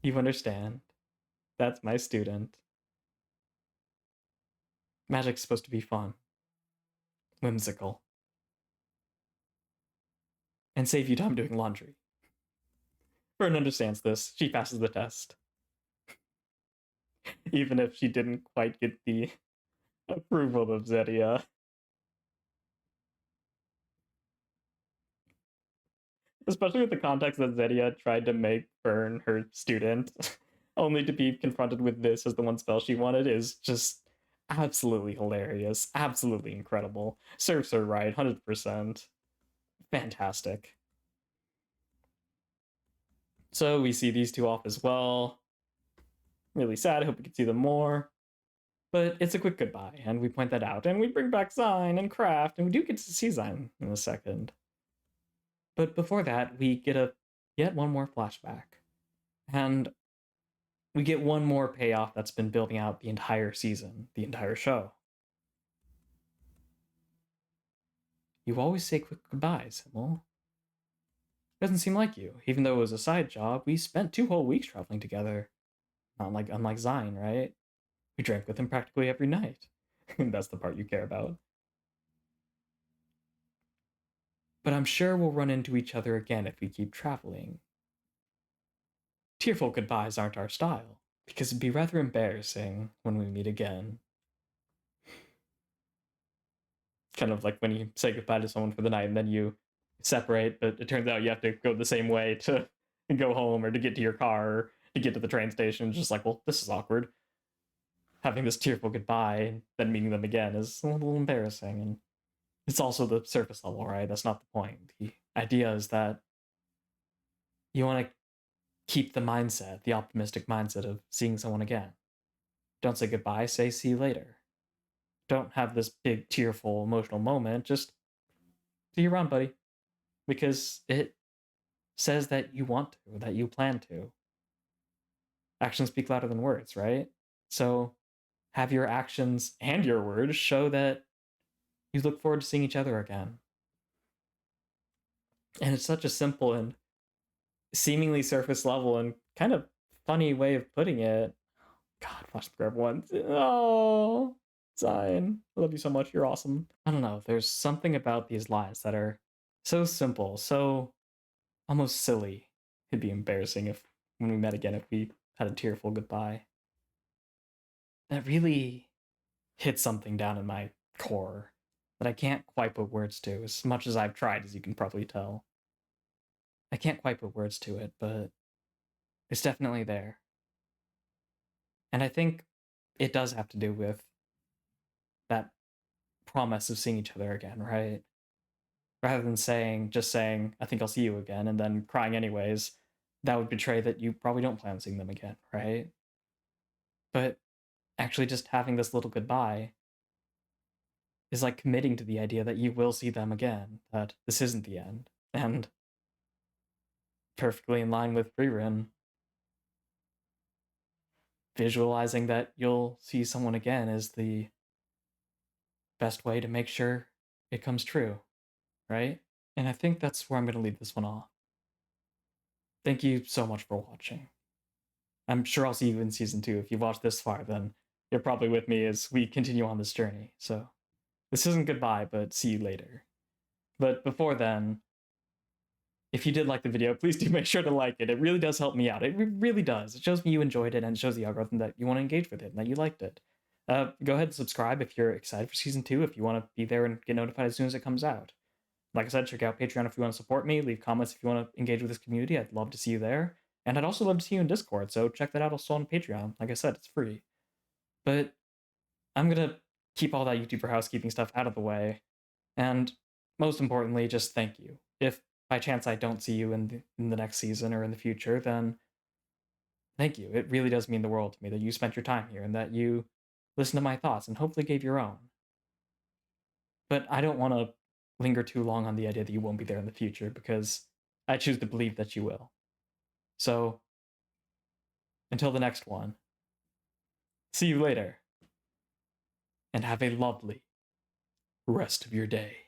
You understand. That's my student. Magic's supposed to be fun. Whimsical. And save you time doing laundry. Fern understands this. She passes the test. Even if she didn't quite get the approval of Zeria. Especially with the context that Zeria tried to make Fern her student. only to be confronted with this as the one spell she wanted is just absolutely hilarious, absolutely incredible. Serves her right, 100%. Fantastic. So we see these two off as well. Really sad, I hope we can see them more. But it's a quick goodbye, and we point that out, and we bring back Zine and Kraft, and we do get to see Zine in a second. But before that, we get yet one more flashback. And we get one more payoff that's been building out the entire season, the entire show. You always say quick goodbyes, Himmel. Doesn't seem like you. Even though it was a side job, we spent 2 whole weeks traveling together. Unlike Zine, right? We drank with him practically every night. That's the part you care about. But I'm sure we'll run into each other again if we keep traveling. Tearful goodbyes aren't our style, because it'd be rather embarrassing when we meet again. Kind of like when you say goodbye to someone for the night and then you separate, but it turns out you have to go the same way to go home or to get to your car or to get to the train station. It's just like, well, this is awkward. Having this tearful goodbye and then meeting them again is a little embarrassing. And it's also the surface level, right? That's not the point. The idea is that you want to keep the mindset, the optimistic mindset of seeing someone again. Don't say goodbye, say see you later. Don't have this big, tearful, emotional moment. Just see you around, buddy. Because it says that you want to, that you plan to. Actions speak louder than words, right? So have your actions and your words show that you look forward to seeing each other again. And it's such a simple and seemingly surface level and kind of funny way of putting it. God, watch the grab one. Oh, Zion, I love you so much. You're awesome. I don't know. There's something about these lines that are so simple, so almost silly. It'd be embarrassing if when we met again, if we had a tearful goodbye. That really hit something down in my core that I can't quite put words to, as much as I've tried, as you can probably tell. I can't quite put words to it, but it's definitely there. And I think it does have to do with that promise of seeing each other again, right? Rather than just saying, I think I'll see you again, and then crying anyways, that would betray that you probably don't plan on seeing them again, right? But actually just having this little goodbye is like committing to the idea that you will see them again, that this isn't the end. And perfectly in line with Frieren, visualizing that you'll see someone again is the best way to make sure it comes true, right? And I think that's where I'm going to leave this one off. Thank you so much for watching. I'm sure I'll see you in season 2. If you've watched this far, then you're probably with me as we continue on this journey. So this isn't goodbye, but see you later. But before then, if you did like the video, please do make sure to like it. It really does help me out. It really does. It shows me you enjoyed it, and it shows the algorithm that you want to engage with it and that you liked it. Go ahead and subscribe if you're excited for season 2, if you want to be there and get notified as soon as it comes out. Like I said, check out Patreon if you want to support me. Leave comments if you want to engage with this community. I'd love to see you there. And I'd also love to see you in Discord, so check that out also on Patreon. Like I said, it's free. But I'm going to keep all that YouTuber housekeeping stuff out of the way. And most importantly, just thank you. If by chance I don't see you in the next season or in the future, then thank you. It really does mean the world to me that you spent your time here and that you listened to my thoughts and hopefully gave your own. But I don't want to linger too long on the idea that you won't be there in the future, because I choose to believe that you will. So, until the next one, see you later, and have a lovely rest of your day.